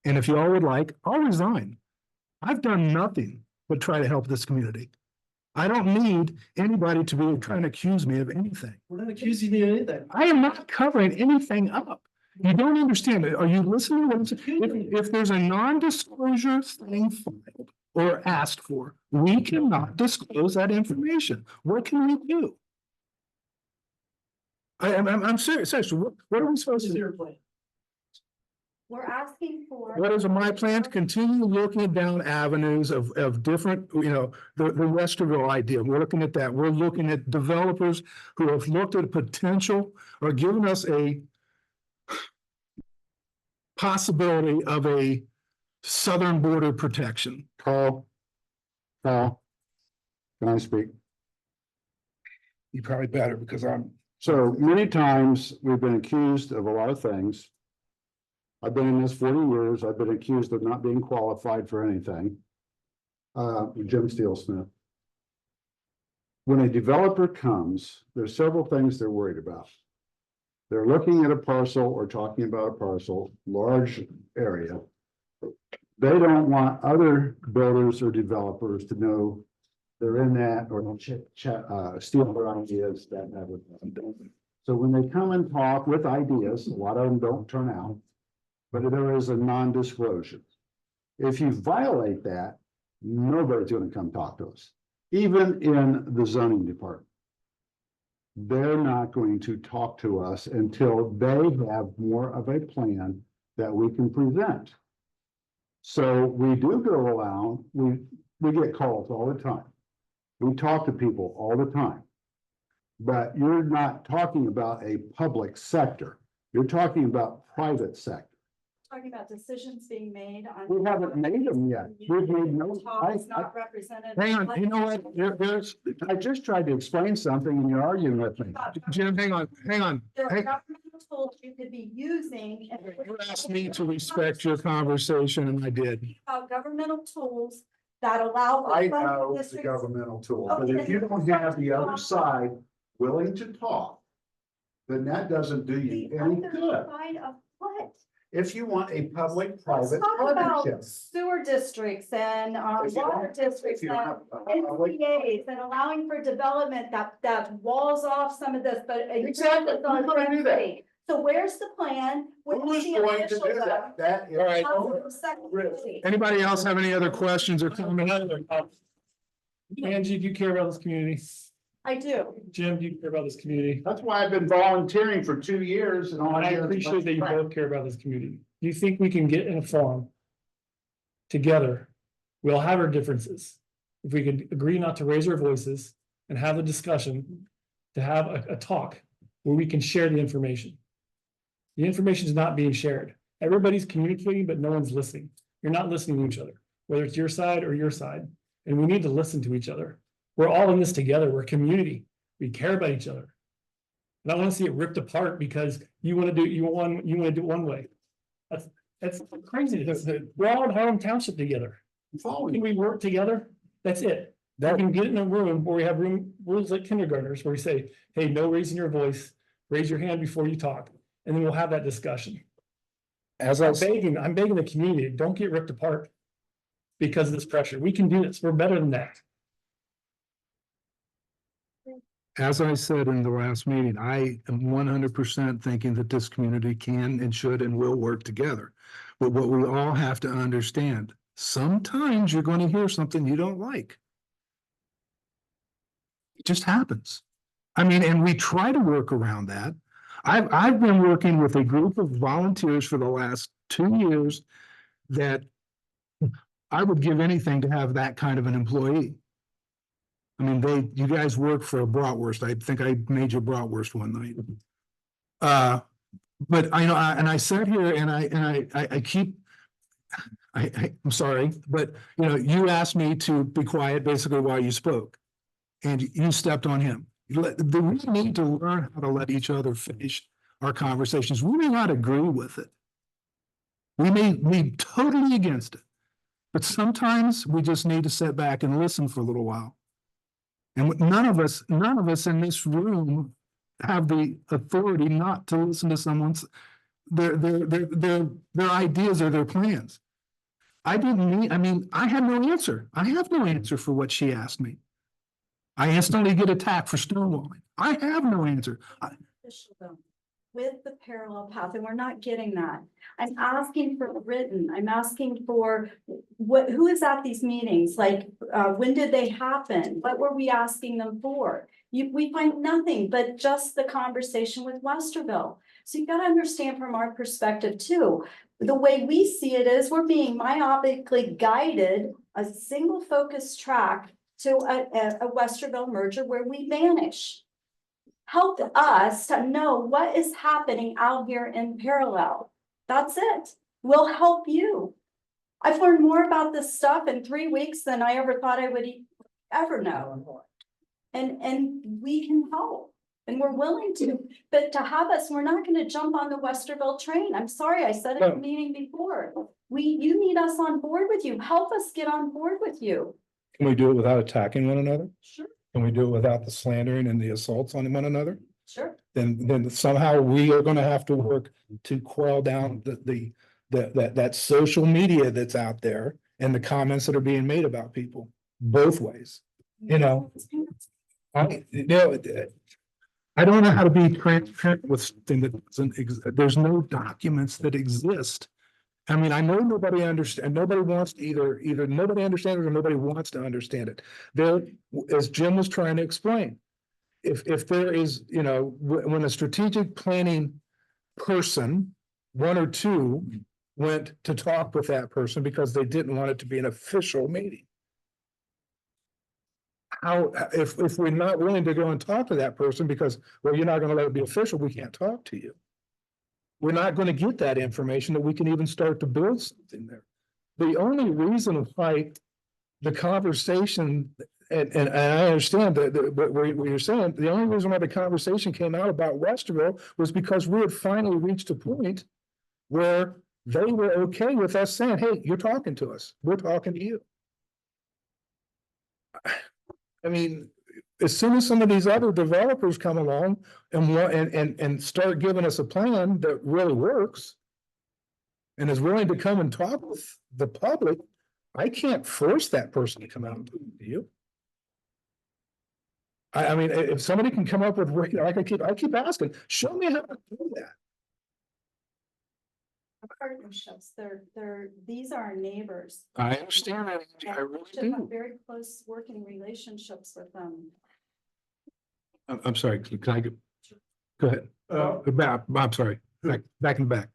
S2: And if y'all would like, I'll resign. I've done nothing but try to help this community. I don't need anybody to be trying to accuse me of anything.
S14: We're not accusing you of anything.
S2: I am not covering anything up. You don't understand it. Are you listening to what I'm saying? If there's a non-disclosure thing filed or asked for, we cannot disclose that information. What can we do? I'm serious. What are we supposed to do?
S14: Your plan.
S7: We're asking for.
S2: What is my plan? To continue looking down avenues of different, the Westerville idea. We're looking at that. We're looking at developers who have looked at potential or given us a possibility of a southern border protection.
S13: Carl, can I speak?
S2: You probably better because I'm.
S13: So many times we've been accused of a lot of things. I've been in this 40 years. I've been accused of not being qualified for anything. Jim Steele-Smith. When a developer comes, there's several things they're worried about. They're looking at a parcel or talking about a parcel, large area. They don't want other builders or developers to know they're in that or steal their ideas, that type of thing. So when they come and talk with ideas, a lot of them don't turn out, but there is a non-disclosure. If you violate that, nobody's going to come talk to us, even in the zoning department. They're not going to talk to us until they have more of a plan that we can present. So we do go around, we get calls all the time. We talk to people all the time. But you're not talking about a public sector. You're talking about private sector.
S7: Talking about decisions being made on.
S13: We haven't made them yet. We've made no.
S7: Talks not represented.
S2: Hang on, you know what?
S13: I just tried to explain something and you're arguing with me.
S2: Jim, hang on.
S7: There are
S2: Hey,
S7: governmental tools you could be using.
S2: you asked me to respect your conversation and I did.
S7: About governmental tools that allow. for
S13: I
S7: some
S13: know the
S7: districts-
S13: governmental tool, but if you don't have the other side willing to talk, then that doesn't do you
S7: The
S13: any
S7: other
S13: good.
S7: side of what?
S13: If you want a
S7: Let's
S13: public-private
S7: talk about
S13: partnership.
S7: sewer districts and
S13: If you
S7: water
S13: don't-
S7: districts
S13: if you don't
S7: and
S13: have a public-
S7: NCAs and allowing for development that walls off some of this, but.
S13: Exactly, who's gonna do that?
S7: So where's the plan? Where's
S13: Who's
S7: the
S13: going to
S7: official
S13: do that? That is.
S2: All right.
S7: Second.
S2: Anybody else have any other questions or comments?
S4: Angie, if you care about this community,
S7: I do.
S4: Jim, do you care about this community?
S13: That's why I've been volunteering for 2 years and all.
S4: I appreciate that you both care about this community. Do you think we can get in a forum together? We'll have our differences. If we could agree not to raise our voices and have a discussion, to have a talk where we can share the information. The information is not being shared. Everybody's communicating, but no one's listening. You're not listening to each other, whether it's your side or your side. And we need to listen to each other. We're all in this together. We're a community. We care about each other. And I want to see it ripped apart because you want to do it one way. That's crazy. We're all in Harlem Township together. Can we work together? That's it. That we can get in a room where we have rules like kindergartners where we say, hey, no raising your voice, raise your hand before you talk, and then we'll have that discussion. I'm begging the community, don't get ripped apart because of this pressure. We can do this. We're better than that.
S2: As I said in the last meeting, I am 100% thinking that this community can and should and will work together. But what we all have to understand, sometimes you're going to hear something you don't like. It just happens. I mean, and we try to work around that. I've been working with a group of volunteers for the last 2 years that I would give anything to have that kind of an employee. I mean, you guys work for a bratwurst. I think I made you bratwurst one night. But I know, and I sat here and I'm sorry, but you asked me to be quiet basically while you spoke. And you stepped on him. We need to learn how to let each other finish our conversations. We may not agree with it. We may be totally against it. But sometimes we just need to sit back and listen for a little while. And none of us in this room have the authority not to listen to someone's their ideas or their plans. I had no answer. I have no answer for what she asked me. I instantly get attacked for stonewalling. I have no answer.
S7: With the parallel path, and we're not getting that. I'm asking for written, I'm asking for who is at these meetings? Like, when did they happen? What were we asking them for? We find nothing but just the conversation with Westerville. So you gotta understand from our perspective too, the way we see it is we're being myopically guided, a single focus track to a Westerville merger where we vanish. Help us to know what is happening out here in parallel. That's it. We'll help you. I've learned more about this stuff in 3 weeks than I ever thought I would ever know. And we can help. And we're willing to, but to have us, we're not going to jump on the Westerville train. I'm sorry, I said it in the meeting before. You need us on board with you. Help us get on board with you.
S2: Can we do it without attacking one another?
S7: Sure.
S2: Can we do it without the slandering and the assaults on one another?
S7: Sure.
S2: Then somehow we are going to have to work to quell down that social media that's out there and the comments that are being made about people both ways. I don't know how to be transparent with something that doesn't exist. There's no documents that exist. I mean, I know nobody understands, nobody wants to either nobody understands it or nobody wants to understand it. There, as Jim was trying to explain, if there is, when a strategic planning person, one or two, went to talk with that person because they didn't want it to be an official meeting. If we're not willing to go and talk to that person because, well, you're not going to let it be official, we can't talk to you. We're not going to get that information that we can even start to build something there. The only reason why the conversation, and I understand what you're saying, the only reason why the conversation came out about Westerville was because we had finally reached a point where they were okay with us saying, hey, you're talking to us. We're talking to you. I mean, as soon as some of these other developers come along and start giving us a plan that really works and is willing to come and talk with the public, I can't force that person to come out and talk to you. I mean, if somebody can come up with, I keep asking, show me how to do that.
S7: Partnerships, these are our neighbors.
S2: I understand that. I really
S7: We should have
S2: do.
S7: very close working relationships with them.
S2: I'm sorry, can I go ahead? I'm sorry, back in the back.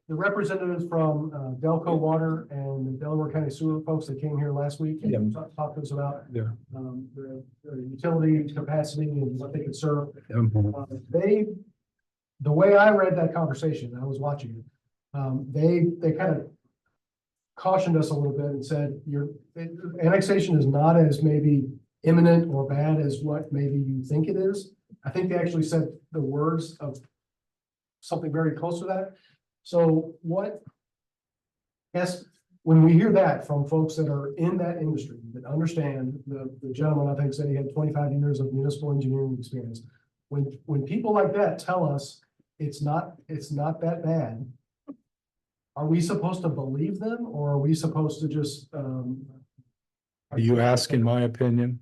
S14: The representatives from Delco Water and the Delaware County Sewer folks that came here last week
S2: Yeah.
S14: and talked to us about
S2: Yeah.
S14: the utility capacity and what they could serve. The way I read that conversation, I was watching it, they kind of cautioned us a little bit and said, annexation is not as maybe imminent or bad as what maybe you think it is. I think they actually said the words of something very close to that. So yes, when we hear that from folks that are in that industry, that understand, the gentleman, I think, said he had 25 years of municipal engineering experience. When people like that tell us it's not that bad, are we supposed to believe them, or are we supposed to just,
S2: Are you asking my opinion?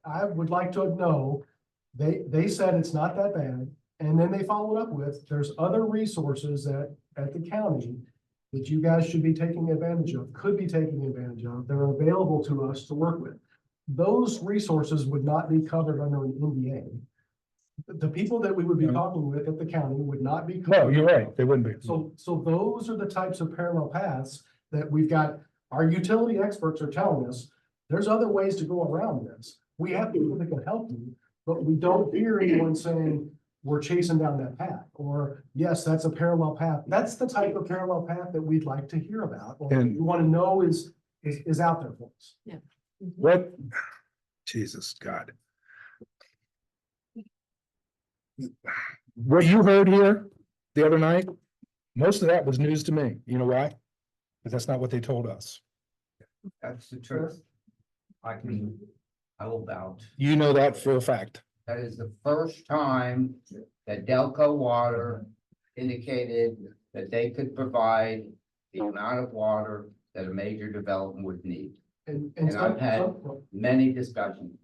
S14: I would like to know, they said it's not that bad, and then they followed up with, there's other resources at the county that you guys should be taking advantage of, could be taking advantage of, that are available to us to work with. Those resources would not be covered under an NDA. The people that we would be talking with at the county would not be.
S2: No, you're right, they wouldn't be.
S14: So those are the types of parallel paths that we've got. Our utility experts are telling us, there's other ways to go around this. We have people that can help you, but we don't hear anyone saying, we're chasing down that path, or yes, that's a parallel path. That's the type of parallel path that we'd like to hear about, or
S2: And-
S14: we want to know is out there for us.
S2: What? Jesus, God. What you heard here the other night, most of that was news to me. You know why? Because that's not what they told us.
S6: That's the truth. I will vouch.
S2: You know that for a fact.
S6: That is the first time that Delco Water indicated that they could provide the amount of water that a major development would need. And I've had many discussions.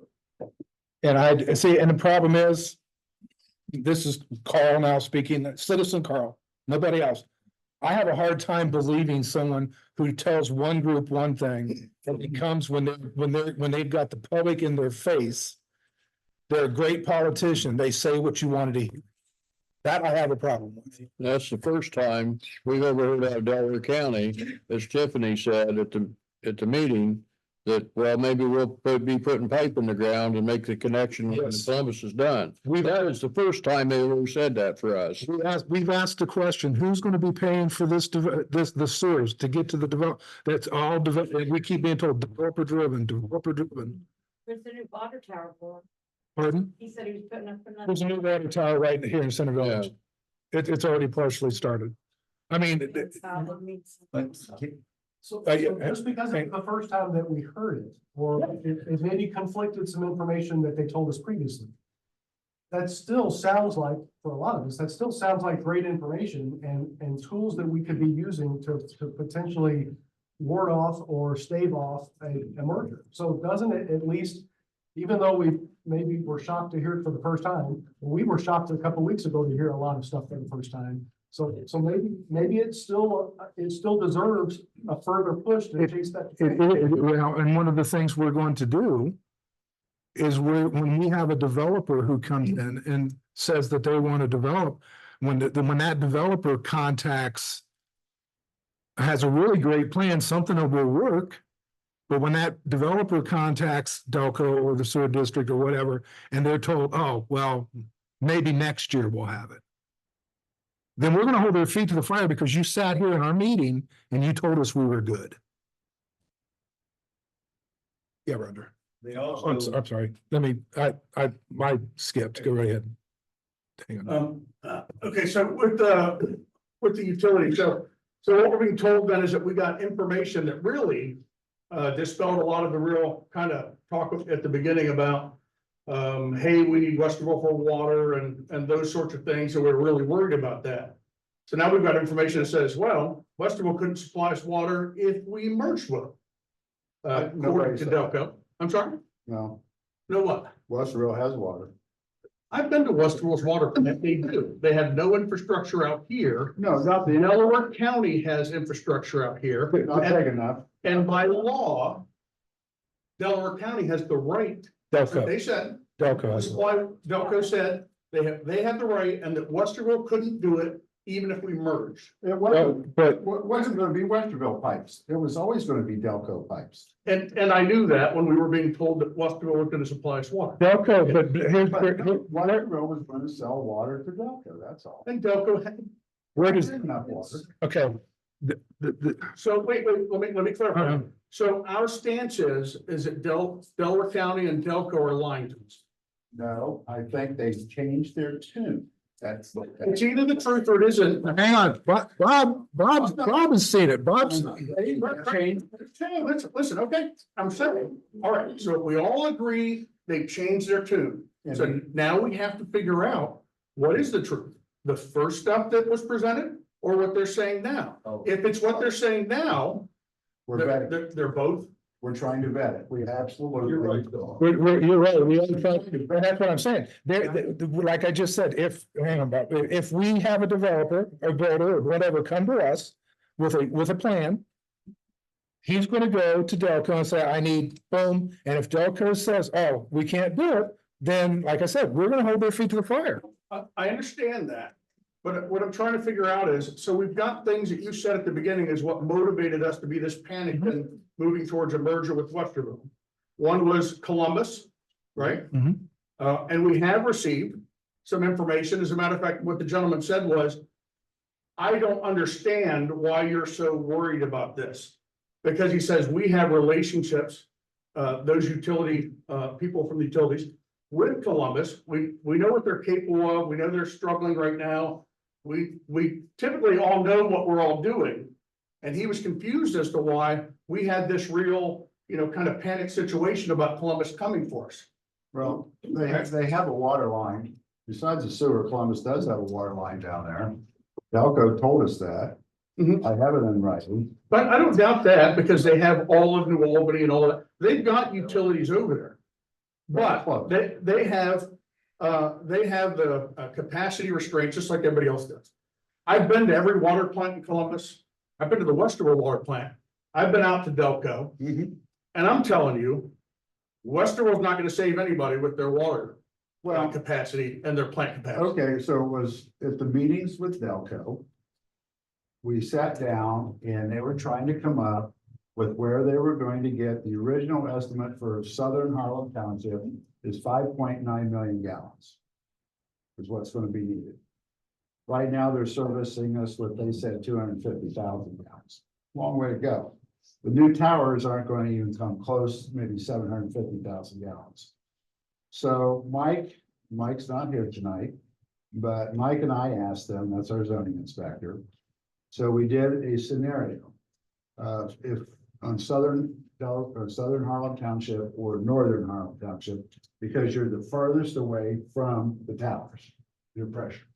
S2: And I see, and the problem is, this is Carl now speaking, citizen Carl, nobody else. I have a hard time believing someone who tells one group one thing, and it comes when they've got the public in their face. They're a great politician. They say what you wanted to hear. That I have a problem with.
S5: That's the first time we've ever heard out of Delaware County, as Tiffany said at the meeting, that, well, maybe we'll be putting pipe in the ground and make the connection when
S2: Yes.
S5: Columbus is done. That is the first time they ever said that for us.
S2: We've asked the question, who's going to be paying for the sewers to get to the develop? That's all develop. We keep being told developer driven.
S9: Where's the new water tower for?
S2: Pardon?
S9: He said he was putting up another.
S2: There's a new water tower right here in Center Village. It's already partially started. I mean,
S6: But
S14: So
S2: Yeah.
S14: just because it's the first time that we heard it, or it maybe conflicted some information that they told us previously. That still sounds like, for a lot of us, that still sounds like great information and tools that we could be using to potentially ward off or stave off a merger. So doesn't it at least, even though maybe we're shocked to hear it for the first time, we were shocked a couple of weeks ago to hear a lot of stuff for the first time. So maybe it still deserves a further push to chase that.
S2: Well, and one of the things we're going to do is when we have a developer who comes in and says that they want to develop, when that developer has a really great plan, something that will work. But when that developer contacts Delco or the sewer district or whatever, and they're told, oh, well, maybe next year we'll have it. Then we're gonna hold their feet to the fire because you sat here in our meeting and you told us we were good. Yeah, Roger.
S13: They
S2: I'm sorry. I skipped. Go right ahead. Hang on.
S15: Okay, so with the utility, so what we're being told then is that we got information that really dispelled a lot of the real kind of talk at the beginning about hey, we need Westerville for water and those sorts of things, and we're really worried about that. So now we've got information that says, well, Westerville couldn't supply us water if we merged with them. According to Delco. I'm sorry?
S13: No,
S15: No what?
S13: Westerville has water.
S15: I've been to Westerville's water plant. They do. They have no infrastructure out here.
S13: No, not the,
S15: Delaware County has infrastructure out here.
S13: not big enough.
S15: And by law, Delaware County has the right, that's what
S2: Delco.
S15: they said,
S2: Delco.
S15: This is why Delco said they have the right and that Westerville couldn't do it even if we merged.
S13: It wasn't,
S2: But
S13: wasn't gonna be Westerville pipes. It was always gonna be Delco pipes.
S15: And I knew that when we were being told that Westerville was gonna supply us water.
S2: Delco, but here's,
S13: But Westerville was gonna sell water to Delco, that's all.
S15: And Delco had,
S2: where does,
S13: Enough water.
S2: okay.
S15: so wait, let me clarify.
S2: Uh-huh.
S15: So our stance is that Delaware County and Delco are lying to us.
S13: No, I think they changed their tune. That's.
S15: It's either the truth or it isn't.
S2: Hang on, Bob has seen it. Bob's.
S13: They changed their tune.
S15: Listen, okay, I'm saying, all right, so if we all agree they've changed their tune. So now we have to figure out what is the truth? The first stuff that was presented or what they're saying now?
S13: Oh.
S15: If it's what they're saying now,
S13: We're vetting.
S15: they're both.
S13: We're trying to vet it. We absolutely.
S15: You're right.
S2: You're right. We only try, that's what I'm saying. Like I just said, hang on, Bob, if we have a developer, a builder, or whatever, come to us with a plan. He's gonna go to Delco and say, I need boom, and if Delco says, oh, we can't do it, then, like I said, we're gonna hold their feet to the fire.
S15: I understand that, but what I'm trying to figure out is, so we've got things that you said at the beginning is what motivated us to be this panicked and moving towards a merger with Westerville. One was Columbus, right?
S2: Mhm.
S15: And we have received some information. As a matter of fact, what the gentleman said was, I don't understand why you're so worried about this. Because he says we have relationships, those utility, people from the utilities with Columbus. We know what they're capable of. We know they're struggling right now. We typically all know what we're all doing. And he was confused as to why we had this real, kind of panic situation about Columbus coming for us.
S13: Well, they have a water line. Besides the sewer, Columbus does have a water line down there. Delco told us that.
S15: Mhm.
S13: I have it in writing.
S15: But I don't doubt that because they have all of New Albany and all that. They've got utilities over there. But they have the capacity restraints just like everybody else does. I've been to every water plant in Columbus. I've been to the Westerville water plant. I've been out to Delco. And I'm telling you, Westerville's not gonna save anybody with their water capacity and their plant capacity.
S13: Okay, so it was at the meetings with Delco. We sat down and they were trying to come up with where they were going to get the original estimate for Southern Harlem Township is 5.9 million gallons. Is what's going to be needed. Right now, they're servicing us what they said 250,000 gallons. Long way to go. The new towers aren't going to even come close, maybe 750,000 gallons. So Mike's not here tonight, but Mike and I asked them, that's our zoning inspector. So we did a scenario. If on Southern Harlem Township or Northern Harlem Township, because you're the farthest away from the towers, your pressure.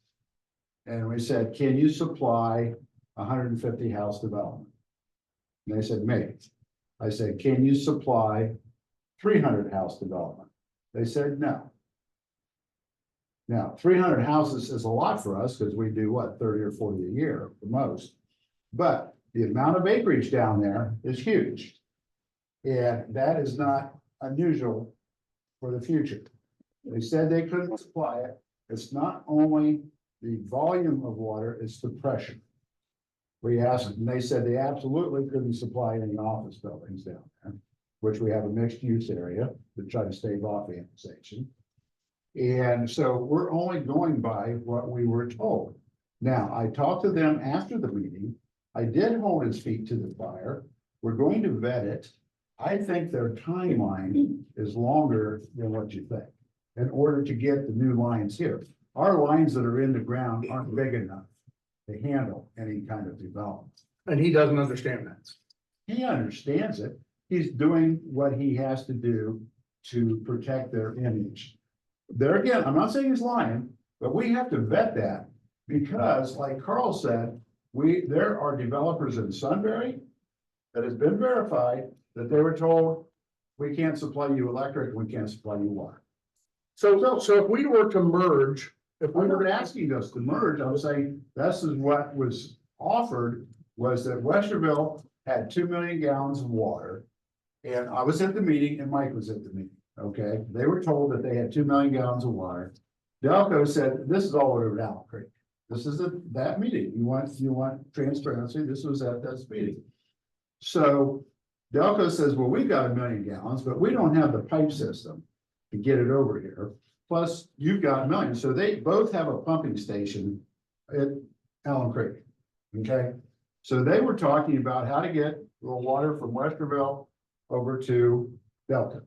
S13: And we said, can you supply 150 house development? And they said, maybe. I said, can you supply 300 house development? They said, no. Now, 300 houses is a lot for us because we do what, 30 or 40 a year, the most. But the amount of acreage down there is huge. And that is not unusual for the future. They said they couldn't supply it. It's not only the volume of water, it's the pressure. We asked, and they said they absolutely couldn't supply any office buildings down there, which we have a mixed use area to try to stave off annexation. And so we're only going by what we were told. Now, I talked to them after the meeting. I did hold his feet to the fire. We're going to vet it. I think their timeline is longer than what you think in order to get the new lines here. Our lines that are in the ground aren't big enough to handle any kind of development.
S15: And he doesn't understand that.
S13: He understands it. He's doing what he has to do to protect their image. There again, I'm not saying he's lying, but we have to vet that because like Carl said, there are developers in Sunbury that has been verified that they were told, we can't supply you electric, we can't supply you water.
S15: So if we were to merge, if we
S13: I'm
S15: were
S13: not asking us to merge, I'm saying this is what was offered was that Westerville had 2 million gallons of water. And I was at the meeting and Mike was at the meeting. Okay, they were told that they had 2 million gallons of water. Delco said, this is all over Allen Creek. This is that meeting. You want transparency. This was at that meeting. So Delco says, well, we've got 1 million gallons, but we don't have the pipe system to get it over here. Plus, you've got 1 million. So they both have a pumping station at Allen Creek. Okay, so they were talking about how to get the water from Westerville over to Delta.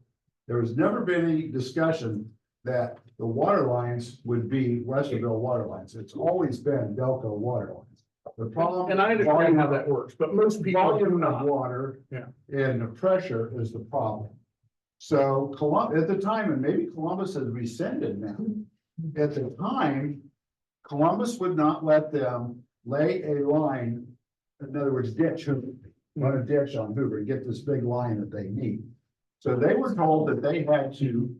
S13: There was never been any discussion that the water lines would be Westerville water lines. It's always been Delco water lines. The problem.
S15: And I understand how that works, but most people do
S13: Volume of
S15: not.
S13: water.
S15: Yeah.
S13: And the pressure is the problem. So at the time, and maybe Columbus has rescinded now. At the time, Columbus would not let them lay a line, in other words, run a ditch on Hoover, get this big line that they need. So they were told that they had to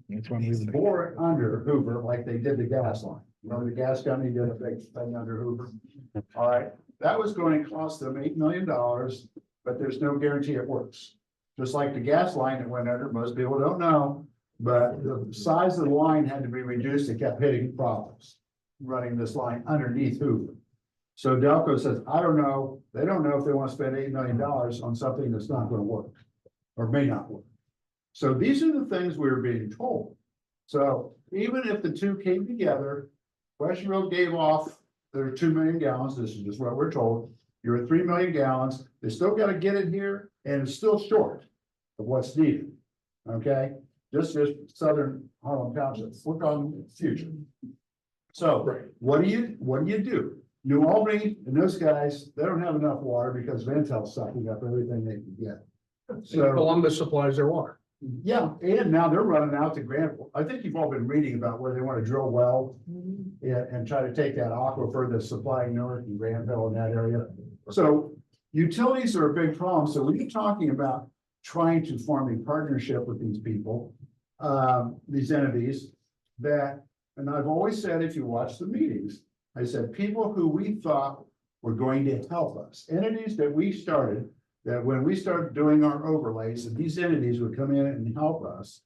S13: bore it under Hoover like they did the gas line. Remember the gas company did a big thing under Hoover? All right, that was going to cost them $8 million, but there's no guarantee it works. Just like the gas line that went under, most people don't know, but the size of the line had to be reduced. It kept hitting problems running this line underneath Hoover. So Delco says, I don't know. They don't know if they want to spend $8 million on something that's not going to work or may not work. So these are the things we were being told. So even if the two came together, Westerville gave off their 2 million gallons. This is just what we're told. You're at 3 million gallons. They still got to get it here and it's still short of what's needed. Okay, just southern Harlem Township. We're on the future. So what do you do? New Albany and those guys, they don't have enough water because Vantel's sucking up everything they can get. So
S15: Columbus supplies their water.
S13: yeah, and now they're running out to Grand. I think you've all been reading about where they want to drill well and try to take that aquifer that's supplying Newark and Granville in that area. So utilities are a big problem. So when you're talking about trying to form a partnership with these people, these entities that, and I've always said, if you watch the meetings, I said, people who we thought were going to help us, entities that we started, that when we started doing our overlays, and these entities would come in and help us,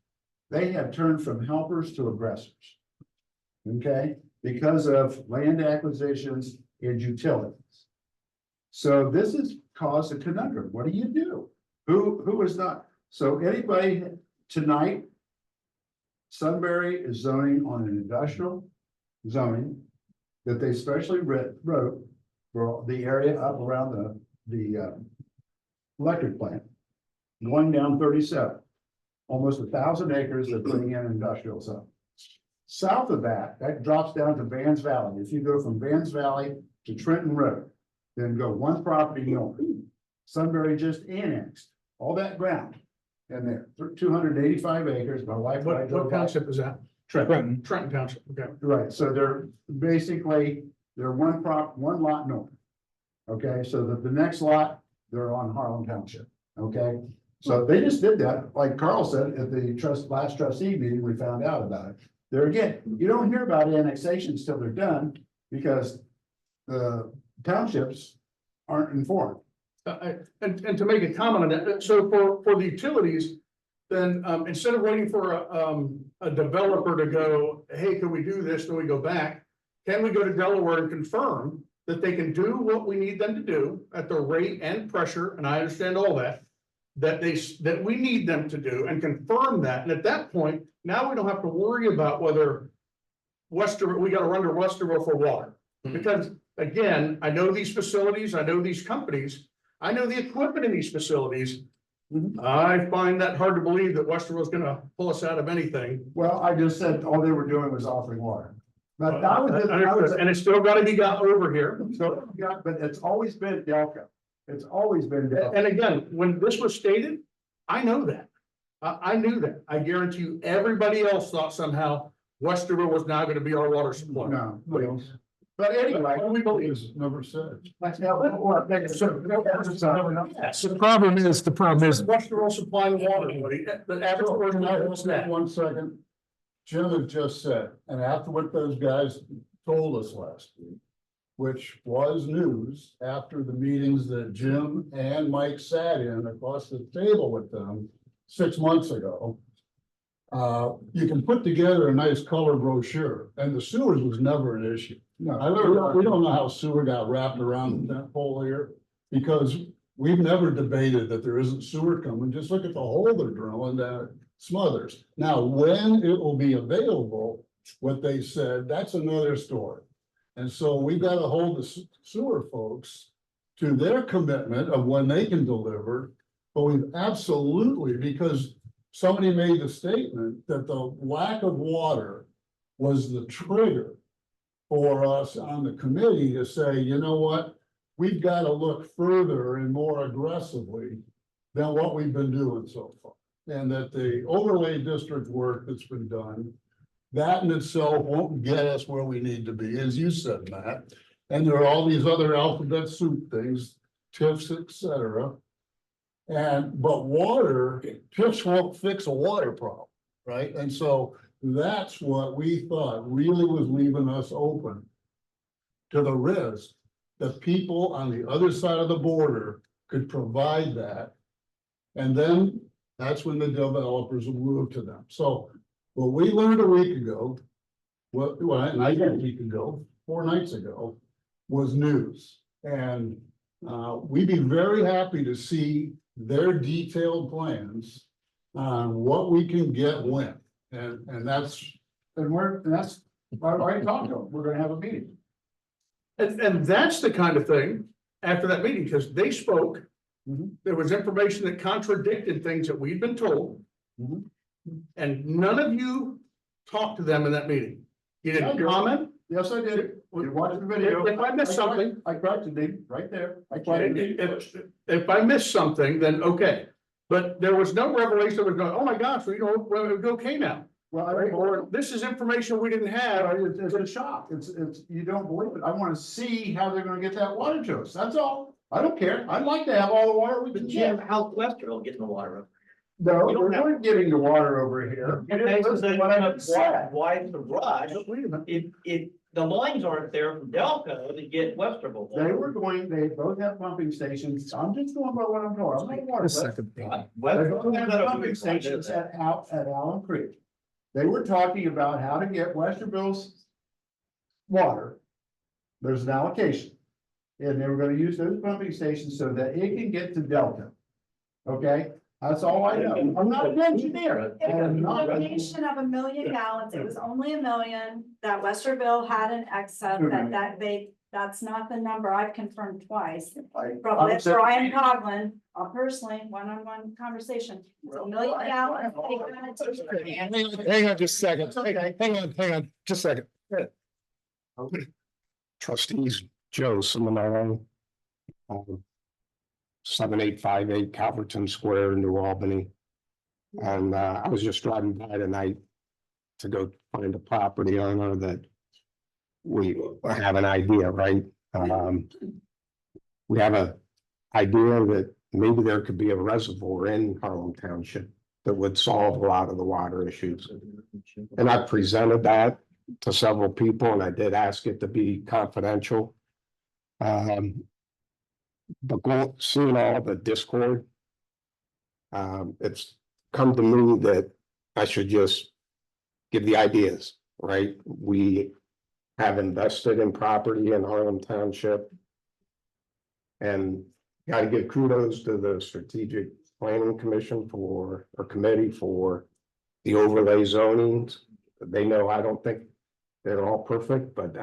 S13: they have turned from helpers to aggressors. Okay, because of land acquisitions and utilities. So this has caused a conundrum. What do? Who is not? So anybody tonight, Sunbury is zoning on an industrial zoning that they specially wrote for the area up around the electric plant, going down 37, almost 1,000 acres they're putting in industrial zone. South of that drops down to Vans Valley. If you go from Vans Valley to Trenton Road, then go one property north. Sunbury just annexed all that ground in there, 285 acres. My wife.
S15: What township is that?
S13: Trenton.
S15: Trenton Township, okay.
S13: Right, so they're basically, they're one lot north. Okay, so the next lot, they're on Harlem Township, okay? So they just did that, like Carl said, at the last trustee meeting, we found out about it. There again, you don't hear about annexations till they're done, because the townships aren't informed.
S15: And to make a comment on that, so for the utilities, then instead of waiting for a developer to go, hey, can we do this? Then we go back. Can we go to Delaware and confirm that they can do what we need them to do at the rate and pressure? And I understand all that we need them to do, and confirm that. And at that point, now we don't have to worry about whether we got to run to Westerville for water. Because again, I know these facilities, I know these companies, I know the equipment in these facilities. I find that hard to believe that Westerville is gonna pull us out of anything.
S13: Well, I just said all they were doing was offering water. But that was
S15: And it's still gotta be got over here.
S13: so, yeah, but it's always been Delco. It's always been Delco.
S15: And again, when this was stated, I know that. I knew that. I guarantee you, everybody else thought somehow Westerville was now gonna be our water supply.
S13: No, please. But anyway,
S15: We believe.
S12: It's never said.
S2: So the problem is,
S15: Westerville supplying water, buddy. The average person knows that.
S12: 1 second. Jim had just said, and after what those guys told us last week, which was news after the meetings that Jim and Mike sat in across the table with them 6 months ago. you can put together a nice color brochure, and the sewers was never an issue.
S13: No,
S12: We don't know how sewer got wrapped around that pole here, because we've never debated that there isn't sewer coming. Just look at the hole they're drilling down at Smothers. Now, when it will be available, what they said, that's another story. And so we got to hold the sewer folks to their commitment of when they can deliver. But we've absolutely, because somebody made the statement that the lack of water was the trigger for us on the committee to say, you know what? We've got to look further and more aggressively than what we've been doing so far. And that the overlay district work that's been done, that in itself won't get us where we need to be, as you said, Matt. And there are all these other alphabet soup things, TIFs, et cetera. But water, TIFs won't fix a water problem, right? And so that's what we thought really was leaving us open to the risk that people on the other side of the border could provide that. And then that's when the developers will move to them. So what we learned a week ago, and I got a week ago, 4 nights ago, was news. And we'd be very happy to see their detailed plans on what we can get when. And that's
S15: I already talked to them, we're gonna have a meeting. And that's the kind of thing after that meeting, because they spoke. There was information that contradicted things that we'd been told. And none of you talked to them in that meeting. You didn't comment?
S13: Yes, I did. You watched the video.
S15: If I missed something.
S13: I corrected him right there.
S15: If I missed something, then okay. But there was no revelation that was going, oh my gosh, well, it's okay now.
S13: Well,
S15: Or this is information we didn't have.
S13: it's a shock. It's, you don't believe it. I want to see how they're gonna get that water to us. That's all. I don't care. I'd like to have all the water we can get.
S14: How Westerville getting the water up?
S13: No, we're not getting the water over here.
S14: Okay, so then
S13: What I said.
S14: why the rush?
S15: Wait a minute.
S14: If the lines aren't there from Delco to get Westerville.
S13: They both have pumping stations. I'm just going by what I'm told. I'm not water.
S2: A second.
S13: They both have pumping stations at Allen Creek. They were talking about how to get Westerville's water. There's an allocation. And they were gonna use those pumping stations so that it can get to Delta. Okay, that's all I know. I'm not an engineer.
S7: It was
S13: I'm
S7: a
S13: not-
S7: allocation of 1 million gallons. It was only 1 million that Westerville had an excess that's not the number. I've confirmed twice. From
S13: I'm saying-
S7: Brian Coughlin, personally, one-on-one conversation. It's 1 million gallons.
S2: Hang on just a second. Hang on, just a second.
S16: Trustees, Joe Seminaro. 7858 Calverton Square, New Albany. And I was just driving by tonight to go find a property owner that we have an idea, right? We have an idea that maybe there could be a reservoir in Harlem Township that would solve a lot of the water issues. And I presented that to several people, and I did ask it to be confidential. But seeing all the discord, it's come to me that I should just give the ideas, right? We have invested in property in Harlem Township. And got to give kudos to the Strategic Planning Commission or committee for the overlay zonings. They know I don't think they're all perfect, but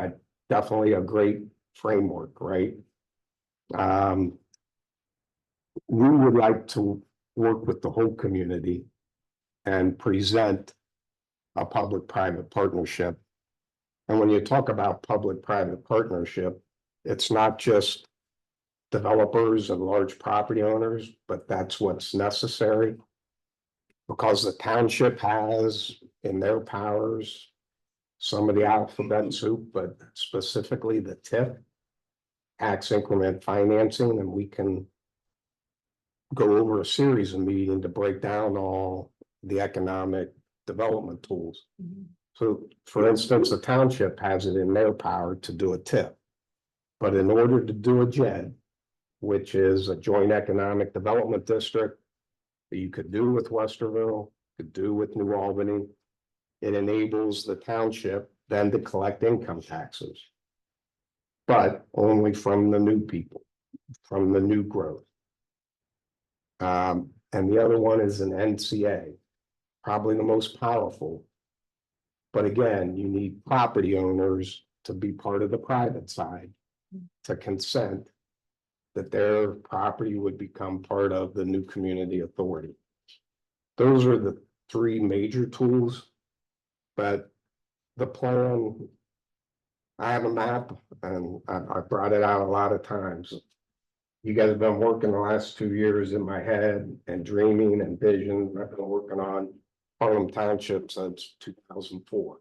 S16: definitely a great framework, right? We would like to work with the whole community and present a public-private partnership. And when you talk about public-private partnership, it's not just developers and large property owners, but that's what's necessary. Because the township has in their powers some of the alphabet soup, but specifically the TIF, tax increment financing, and we can go over a series of meetings to break down all the economic development tools. So for instance, the township has it in their power to do a TIF. But in order to do a JED, which is a joint economic development district that you could do with Westerville, could do with New Albany. It enables the township then to collect income taxes. But only from the new people, from the new growth. And the other one is an NCA, probably the most powerful. But again, you need property owners to be part of the private side to consent that their property would become part of the new community authority. Those are the three major tools. But the plan, I have a map and I brought it out a lot of times. You guys have been working the last 2 years in my head and dreaming and vision. I've been working on Harlem Township since 2004.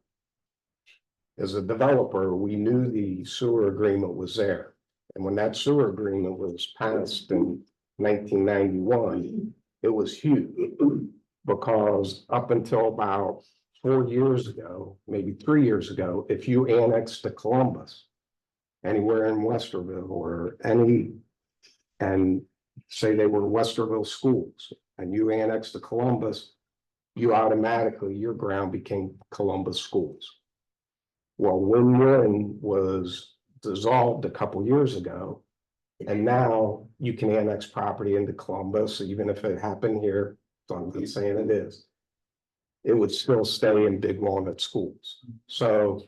S16: As a developer, we knew the sewer agreement was there. And when that sewer agreement was passed in 1991, it was huge. Because up until about 4 years ago, maybe 3 years ago, if you annexed to Columbus, anywhere in Westerville or any, and say they were Westerville schools, and you annexed to Columbus, you automatically, your ground became Columbus schools. Well, Win-Win was dissolved a couple years ago, and now you can annex property into Columbus, even if it happened here, so I'm not saying it is. It would still stay in Big Walnut schools. So,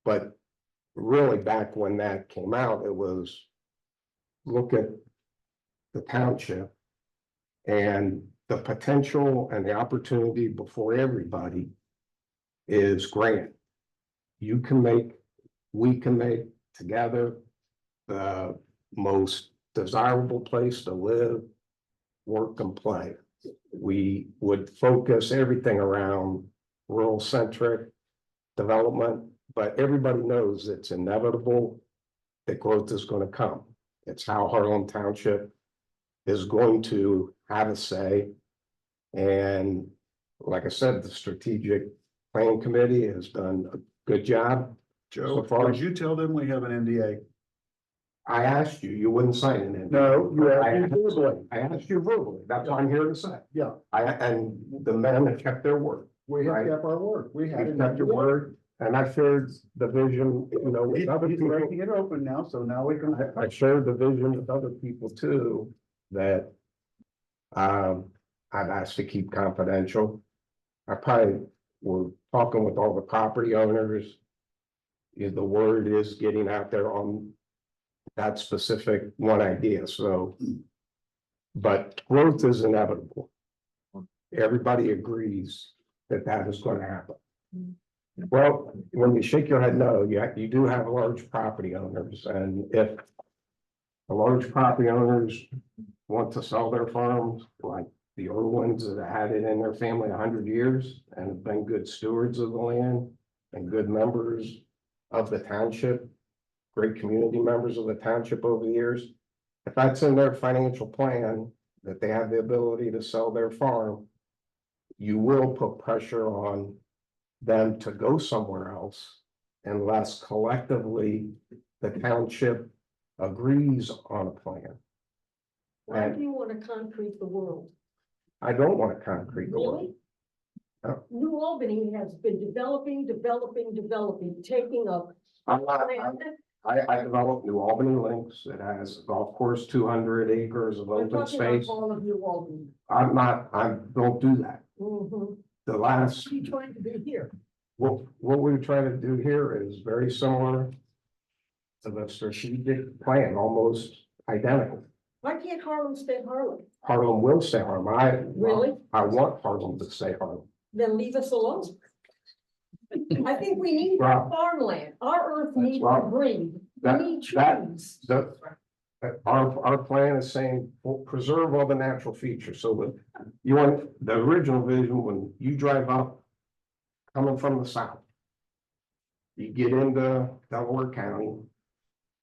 S16: but really back when that came out, it was look at the township and the potential and the opportunity before everybody is grand. You can make, we can make together the most desirable place to live, work and play. We would focus everything around rural centric development, but everybody knows it's inevitable that growth is going to come. It's how Harlem Township is going to have a say. And like I said, the strategic planning committee has done a good job.
S13: Joe,
S16: So far.
S13: did you tell them we have an NDA?
S16: I asked you, you wouldn't sign it. in.
S13: No, you
S16: I
S13: asked me verbally.
S16: I asked you verbally. That's what I'm here to say.
S13: Yeah,
S16: And the men have kept their word.
S13: we have
S16: Right.
S13: kept our word. We had
S16: You've
S13: an
S16: kept your
S13: NDA.
S16: word, and I shared the vision, you know, with other
S13: He's
S16: people.
S13: breaking it open now, so now we can.
S16: I shared the vision with other people too, that I've asked to keep confidential. I probably were talking with all the property owners. The word is getting out there on that specific one idea, so. But growth is inevitable. Everybody agrees that that is going to happen. Well, when you shake your head no, you do have large property owners, and if the large property owners want to sell their farms, like the Irwins that had it in their family 100 years and have been good stewards of the land and good members of the township, great community members of the township over the years. If that's in their financial plan, that they have the ability to sell their farm, you will put pressure on them to go somewhere else unless collectively the township agrees on a plan.
S1: Why do you want to concrete the world?
S16: I don't want to concrete the world.
S1: Really?
S16: No.
S1: New Albany has been developing, taking up.
S16: I developed New Albany Links. It has a golf course, 200 acres of
S1: I'm
S16: open
S1: talking about
S16: space.
S1: all of New Albany.
S16: I don't do that.
S1: Mhm.
S16: The last,
S1: What are you trying to do here?
S16: what we're trying to do here is very similar to the strategic plan, almost identical.
S1: Why can't Harlem stay Harlem?
S16: Harlem will stay Harlem.
S1: Really?
S16: I want Harlem to stay Harlem.
S1: Then leave us alone. I think we need
S16: Well,
S1: farmland. Our earth needs to
S16: well,
S1: breathe. We
S16: that-
S1: need
S16: that-
S1: trees.
S16: Our plan is saying, we'll preserve all the natural features, so that you want the original vision, when you drive up, coming from the south. You get into Delaware County,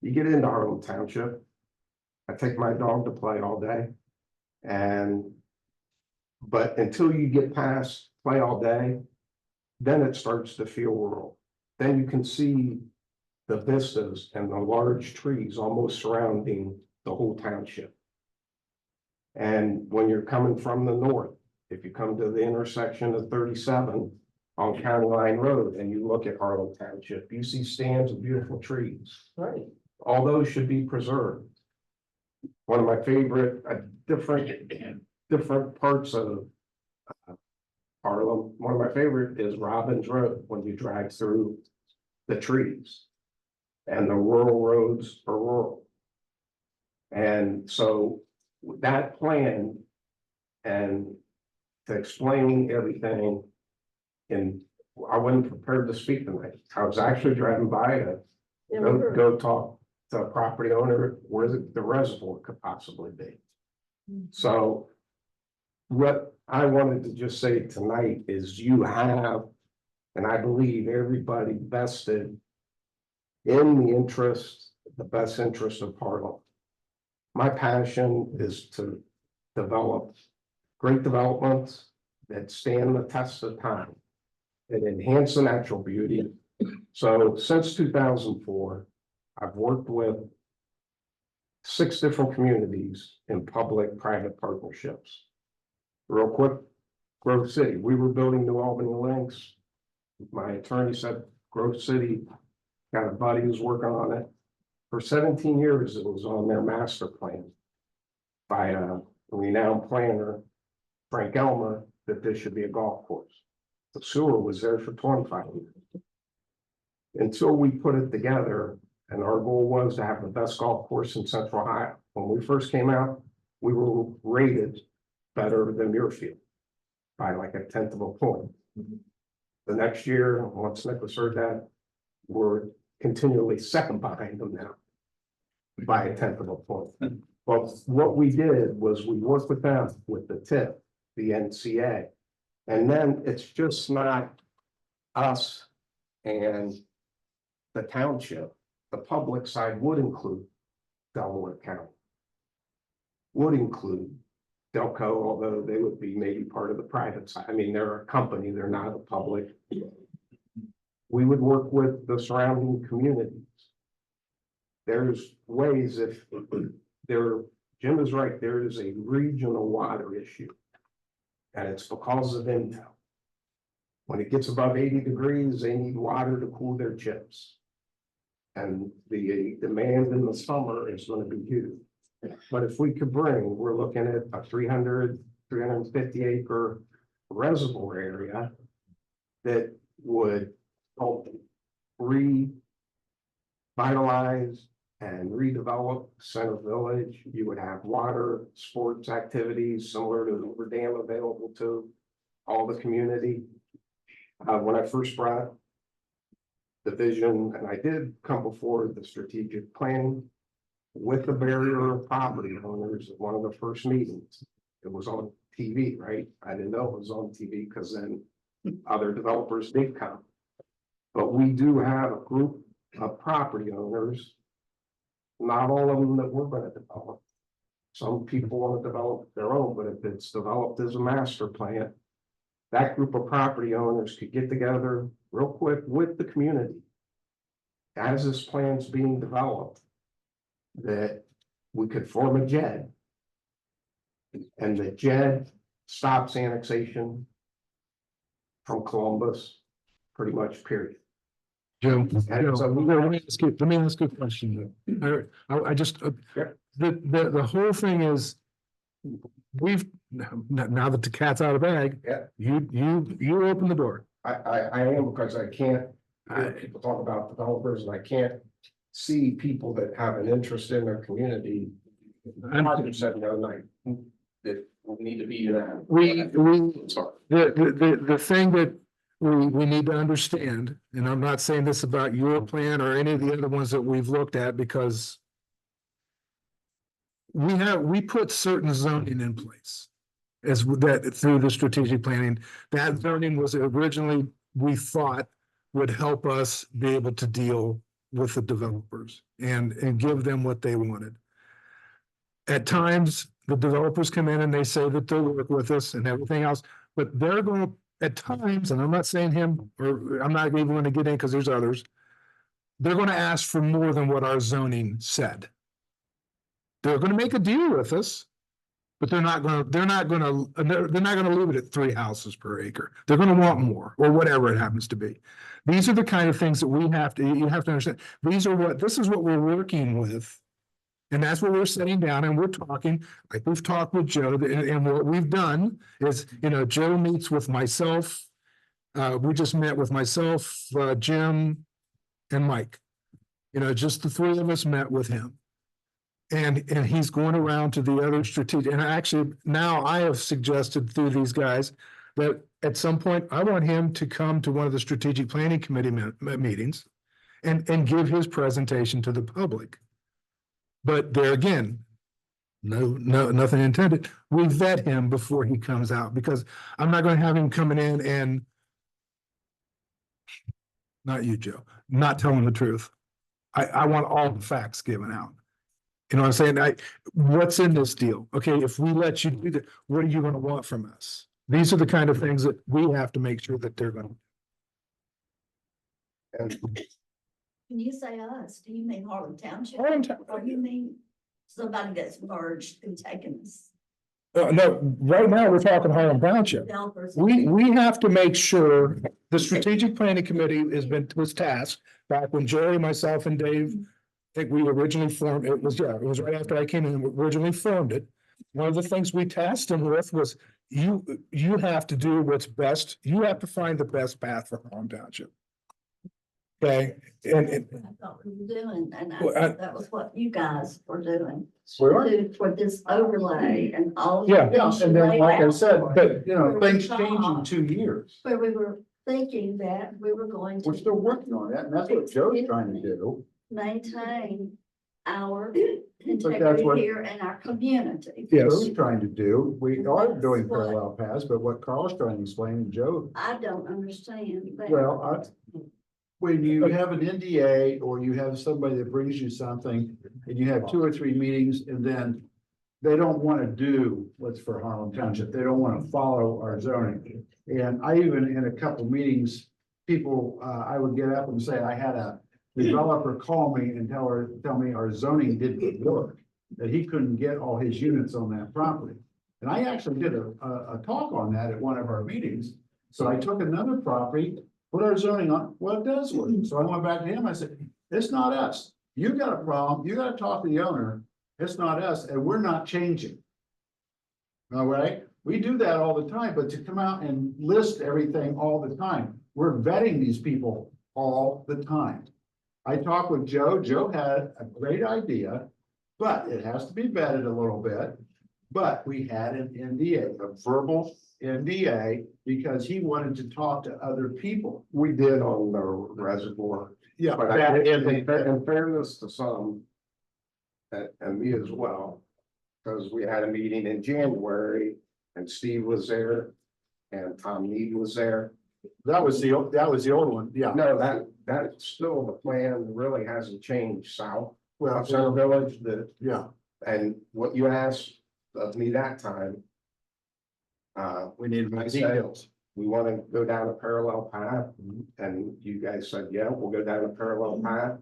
S16: you get into Harlem Township. I take my dog to play all day. But until you get past play all day, then it starts to feel rural. Then you can see the vistas and the large trees almost surrounding the whole township. And when you're coming from the north, if you come to the intersection of 37 on County Line Road and you look at Harlem Township, you see stands of beautiful trees.
S14: Right.
S16: All those should be preserved. One of my favorite, different parts of Harlem, one of my favorite is Robbins Road, when you drive through the trees. And the rural roads are rural. And so that plan and to explain everything, and I wasn't prepared to speak tonight. I was actually driving by to go talk to a property owner where the reservoir could possibly be. So what I wanted to just say tonight is you have, and I believe everybody vested in the interest, the best interest of Harlem. My passion is to develop great developments that stand the test of time, that enhance the natural beauty. So since 2004, I've worked with 6 different communities in public-private partnerships. Real quick, Grove City, we were building New Albany Links. My attorney said Grove City, got a buddy who's working on it. For 17 years, it was on their master plan by a renowned planner, Frank Elmer, that there should be a golf course. The sewer was there for 25 years. Until we put it together, and our goal was to have the best golf course in Central Ohio. When we first came out, we were rated better than Muirfield by like a 1/10 of a point. The next year, once Nicholas heard that, we're continually second behind them now by a 1/10 of a point. But what we did was we worked with them with the TIP, the NCA, and then it's just not us and the township. The public side would include Delaware County, would include Delco, although they would be maybe part of the private side. I mean, they're a company, they're not a public. We would work with the surrounding communities. There's ways if there, Jim is right, there is a regional water issue. And it's because of Intel. When it gets above 80 degrees, they need water to cool their chips. And the demand in the summer is going to be huge. But if we could bring, we're looking at a 350 acre reservoir area that would help revitalize and redevelop Center Village. You would have water, sports activities similar to the Hoover Dam available to all the community. When I first brought the vision, and I did come before the strategic planning with the barrier of property owners at one of the first meetings. It was on TV, right? I didn't know it was on TV because then other developers did come. But we do have a group of property owners, not all of them that we're going to develop. Some people want to develop their own, but if it's developed as a master plan, that group of property owners could get together real quick with the community as this plan's being developed, that we could form a JED. And the JED stops annexation from Columbus, pretty much, period.
S2: Joe,
S16: And so we-
S2: let me ask you a question. I just, the whole thing is, we've, now that the cat's out of the bag,
S16: Yeah.
S2: you open the door.
S16: I am, because I can't, people talk about developers and I can't see people that have an interest in their community. Martin said the other night that we need to be that. Sorry.
S2: The thing that we need to understand, and I'm not saying this about your plan or any of the other ones that we've looked at, because we put certain zoning in place as that through the strategic planning. That zoning was originally, we thought, would help us be able to deal with the developers and give them what they wanted. At times, the developers come in and they say that they'll work with us and everything else, but they're going to, at times, and I'm not saying him, or I'm not even going to get in because there's others, they're going to ask for more than what our zoning said. They're going to make a deal with us, But they're not gonna leave it at 3 houses per acre. They're gonna want more, or whatever it happens to be. These are the kind of things that you have to understand. This is what we're working with. And that's what we're sitting down and we're talking, like we've talked with Joe, and what we've done is, Joe meets with myself. We just met with myself, Jim, and Mike. Just the 3 of us met with him. And he's going around to the other strategic, and actually now I have suggested through these guys that at some point I want him to come to one of the strategic planning committee meetings and give his presentation to the public. But there again, nothing intended. We vet him before he comes out, because I'm not going to have him coming in and, not you, Joe, not telling the truth. I want all the facts given out. You know what I'm saying? What's in this deal? Okay, if we let you do that, what are you going to want from us? These are the kind of things that we have to make sure that they're going to.
S17: When you say us, do you mean Harlem Township?
S2: Harlem Town-
S17: Or you mean somebody that's merged and taken us?
S2: No, right now we're talking Harlem Township.
S17: Developers?
S2: We have to make sure the strategic planning committee was tasked back when Jerry, myself, and Dave, I think we originally formed, it was right after I came in, we originally formed it. One of the things we tasked him with was, you have to do what's best, you have to find the best path for Harlem Township. Okay, and
S17: I thought we were doing, and I
S2: Well,
S17: thought that was what you guys were doing.
S13: We are.
S17: For this overlay and all. the
S2: Yeah,
S17: things you
S13: And then,
S17: laid
S13: like I
S17: out
S13: said,
S17: for us.
S13: but, things change in 2 years.
S17: Where we were thinking that we were going
S13: We're
S17: to
S13: still working on that, and that's what Joe's trying to do.
S17: maintain our
S13: that's
S17: integrity
S13: what-
S17: here in our community.
S2: yes.
S13: Joe's trying to do. We are doing
S17: That's what-
S13: parallel paths, but what Carl's trying to explain, Joe,
S17: I don't understand that.
S13: well, when you have an NDA or you have somebody that brings you something and you have 2 or 3 meetings and then they don't want to do what's for Harlem Township. They don't want to follow our zoning. And I even, in a couple meetings, people, I would get up and say, I had a developer call me and tell me our zoning didn't work, that he couldn't get all his units on that property. And I actually did a talk on that at one of our meetings. So I took another property, put our zoning on, well, it does work. So I went back to him, I said, it's not us. You got a problem, you gotta talk to the owner. It's not us, and we're not changing. All right, we do that all the time, but to come out and list everything all the time, we're vetting these people all the time. I talked with Joe. Joe had a great idea, but it has to be vetted a little bit. But we had an NDA, a verbal NDA, because he wanted to talk to other people.
S16: We did on the reservoir.
S13: Yeah.
S16: But I did, in fairness to some, and me as well, because we had a meeting in January and Steve was there and Tom Need was there.
S13: That was the old one, yeah.
S16: No, that's still the plan, really hasn't changed, Sal.
S13: Well,
S16: Center Village,
S13: yeah,
S16: and what you asked of me that time.
S13: we need more
S16: I said,
S13: details.
S16: we want to go down a parallel path, and you guys said, yeah, we'll go down a parallel path.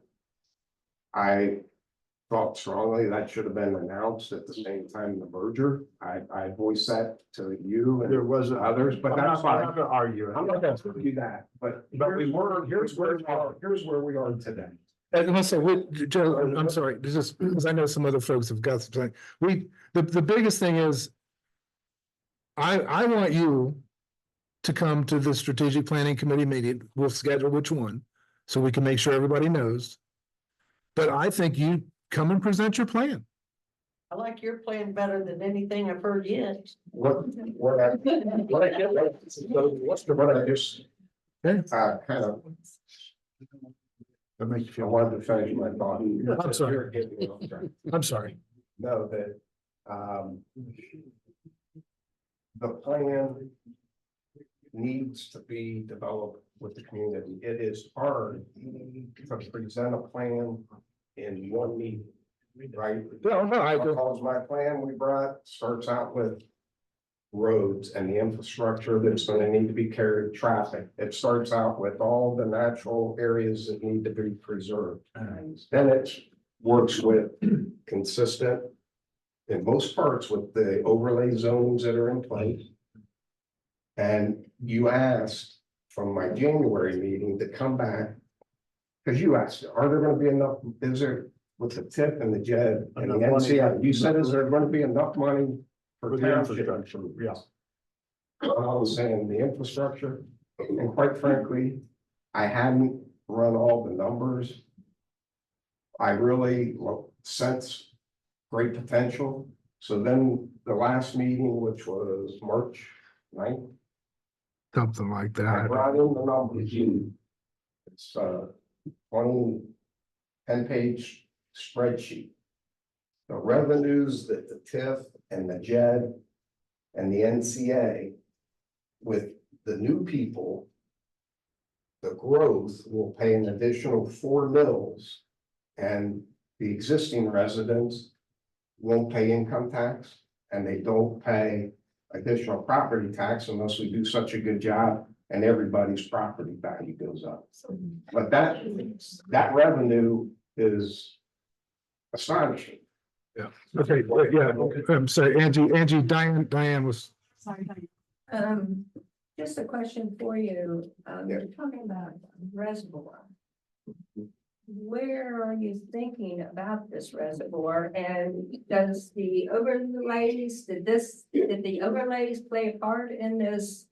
S16: I thought strongly that should have been announced at the same time the merger. I voiced that to you and
S13: There wasn't
S16: others, but that's
S13: I'm
S16: fine.
S13: not gonna argue.
S16: I'm not gonna do that, but we were, here's where we are today.
S2: And let's say, Joe, I'm sorry, this is, because I know some other folks have got something. The biggest thing is, I want you to come to the strategic planning committee meeting. We'll schedule which one, so we can make sure everybody knows. But I think you come and present your plan.
S8: I like your plan better than anything I've heard yet.
S16: What I just, kind of,
S13: That makes you
S16: I
S13: feel.
S16: wanted to finish my thought.
S2: I'm sorry. I'm sorry.
S16: Know that, the plan needs to be developed with the community. It is hard to present a plan in one meeting, right?
S2: No, I agree.
S16: Because my plan we brought starts out with roads and the infrastructure that's gonna need to be carried, traffic. It starts out with all the natural areas that need to be preserved. Then it works with consistent in most parts with the overlay zones that are in place. And you asked from my January meeting to come back. Because you asked, are there gonna be enough, is there with the tip and the JED and the
S11: Enough money.
S16: NCI? You said, is there gonna be enough money for
S11: For the
S16: township?
S11: infrastructure, yeah.
S16: I was saying the infrastructure, and quite frankly, I hadn't run all the numbers. I really sense great potential. So then the last meeting, which was March 9th,
S2: Something like
S16: I
S2: that.
S16: brought in the numbers. It's 10-page spreadsheet. The revenues that the TIF and the JED and the NCA with the new people, the growth will pay an additional 4 mils, and the existing residents won't pay income tax, and they don't pay additional property tax unless we do such a good job and everybody's property value goes up. But that revenue is astonishing.
S2: Yeah. Okay, yeah, I'm sorry, Angie, Diane was,
S1: Just a question for you.
S16: Yeah.
S1: You're talking about reservoir. Where are you thinking about this reservoir, and does the overlays, did the overlays play a part in this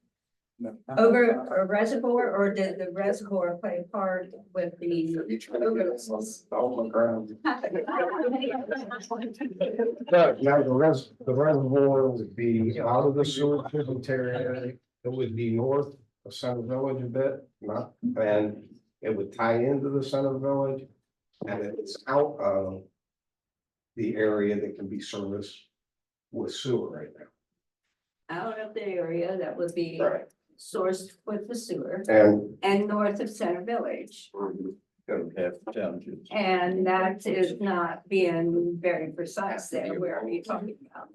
S1: over a reservoir, or did the reservoir play a part with the overlays?
S16: On the ground. But now the reservoir would be out of the sewer tributary. It would be north of Center Village a bit, and it would tie into the Center Village. And it's out of the area that can be serviced with sewer right now.
S1: Out of the area that would be
S16: Right.
S1: sourced with the sewer
S16: And
S1: north of Center Village.
S11: Township.
S1: And that is not being very precise there. Where are you talking about?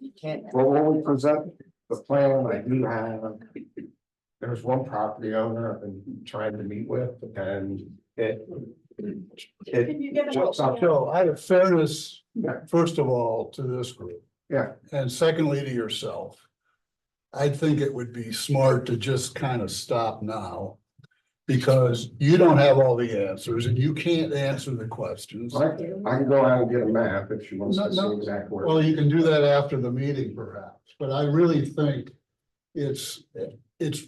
S16: well, when we present the plan, I do have, there's one property owner I've been trying to meet with, and
S7: Can you give us?
S16: what's up?
S12: So out of fairness, first of all, to this group,
S16: Yeah,
S12: and secondly to yourself. I think it would be smart to just kind of stop now. Because you don't have all the answers and you can't answer the questions.
S16: I can go out and get a map if she wants to see exactly where.
S12: Well, you can do that after the meeting perhaps, but I really think it's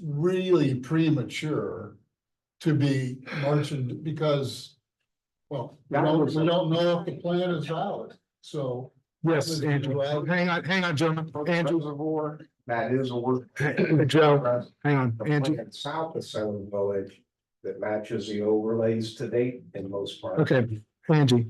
S12: really premature to be marching because, well, we don't know if the plan is valid, so.
S2: yes, Andrew, hang on, gentlemen, Andrew,
S16: Reservoir, that is a work.
S2: Joe, hang on,
S16: The
S2: Andrew.
S16: plan south of Center Village that matches the overlays to date in most parts.
S2: Okay, Angie,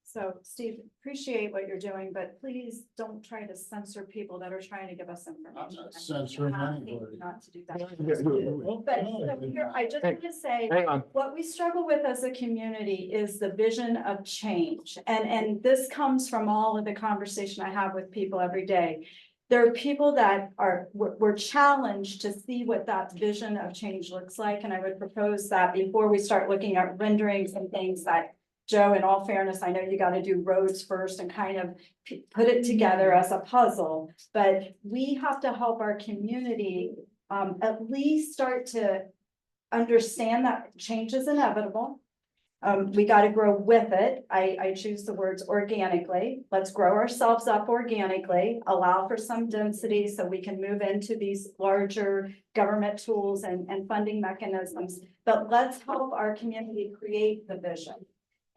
S7: So Steve, appreciate what you're doing, but please don't try to censor people that are trying to give us information.
S12: I'm not censoring
S7: I
S12: anybody.
S7: think Not to do that.
S12: Well,
S7: But
S12: no,
S7: so here, I just want to say,
S2: hang on.
S7: what we struggle with as a community is the vision of change. And this comes from all of the conversation I have with people every day. There are people that we're challenged to see what that vision of change looks like. And I would propose that before we start looking at renderings and things that, Joe, in all fairness, I know you got to do roads first and kind of put it together as a puzzle. But we have to help our community at least start to understand that change is inevitable. We got to grow with it. I choose the words organically. Let's grow ourselves up organically, allow for some density so we can move into these larger government tools and funding mechanisms. But let's help our community create the vision.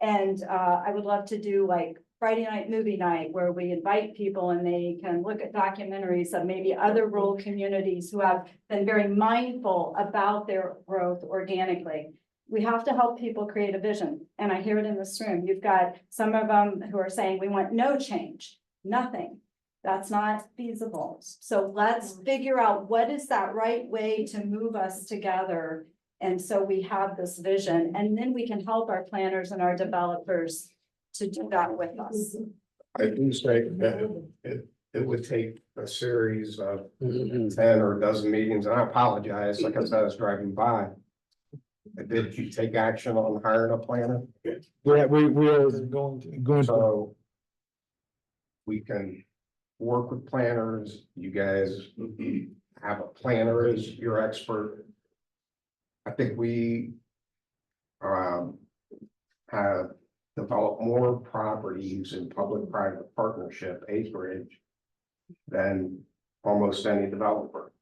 S7: And I would love to do like Friday night movie night where we invite people and they can look at documentaries of maybe other rural communities who have been very mindful about their growth organically. We have to help people create a vision. And I hear it in this room. You've got some of them who are saying we want no change, nothing. That's not feasible. So let's figure out what is that right way to move us together. And so we have this vision, and then we can help our planners and our developers to do that with us.
S16: I do say that it would take a series of 10 or a dozen meetings, and I apologize, like I said, I was driving by. Did you take action on hiring a planner?
S2: Yeah, we are going to,
S16: So we can work with planners. You guys have a planner as your expert. I think we have developed more properties in public-private partnership acreage than almost any developer.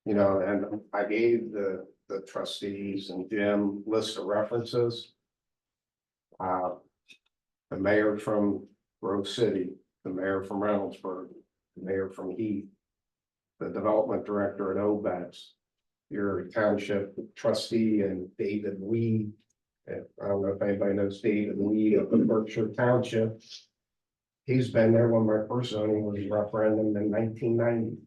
S16: You know, and I gave the trustees and Jim list of references. The mayor from Grove City, the mayor from Reynoldsburg, the mayor from Heath, the development director at Obetz, your township trustee, and David Weed. I don't know if anybody knows David Weed of the Berkshire Township. He's been there when my first zoning was referendum in 1990.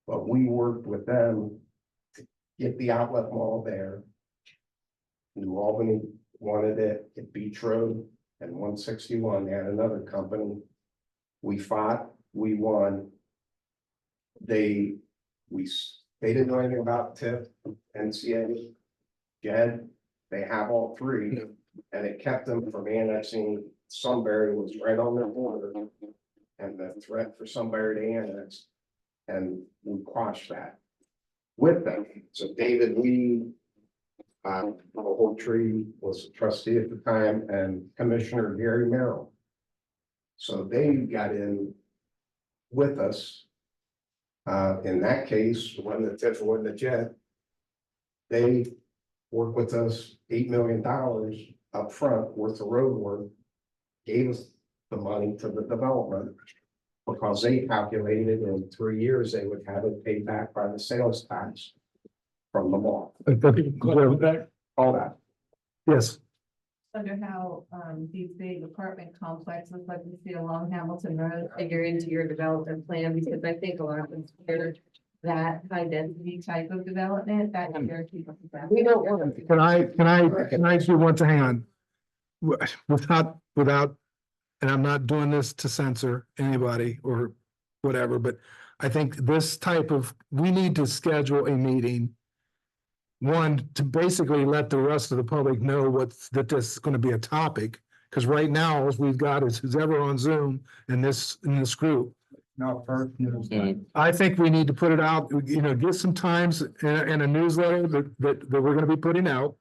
S16: But we worked with them to get the outlet mall there. New Albany wanted it at Beach Road and 161. They had another company. We fought, we won. They didn't know anything about TIF, NCA, JED. They have all three, and it kept them from annexing. Sunbury was right on their border, and the threat for Sunbury to annex, and we quashed that with them. So David Lee, Tree was a trustee at the time, and Commissioner Gary Merrill. So they got in with us. In that case, when the TIF wasn't a jet, they worked with us $8 million up front worth of road work, gave us the money to the development because they calculated in 3 years they would have it paid back by the sales tax from the mall. All that.
S2: Yes.
S9: Wonder how, these big apartment complexes like we see along Hamilton Road figure into your development plan, because I think a lot of them consider that high density type of development that you're keeping.
S2: We don't want to. Can I do one thing? Hang on. Without, and I'm not doing this to censor anybody or whatever, but I think this type of, we need to schedule a meeting. One, to basically let the rest of the public know that this is going to be a topic, because right now, all we've got is who's ever on Zoom in this group.
S6: No, first news.
S2: I think we need to put it out, get some times in a newsletter that we're gonna be putting out.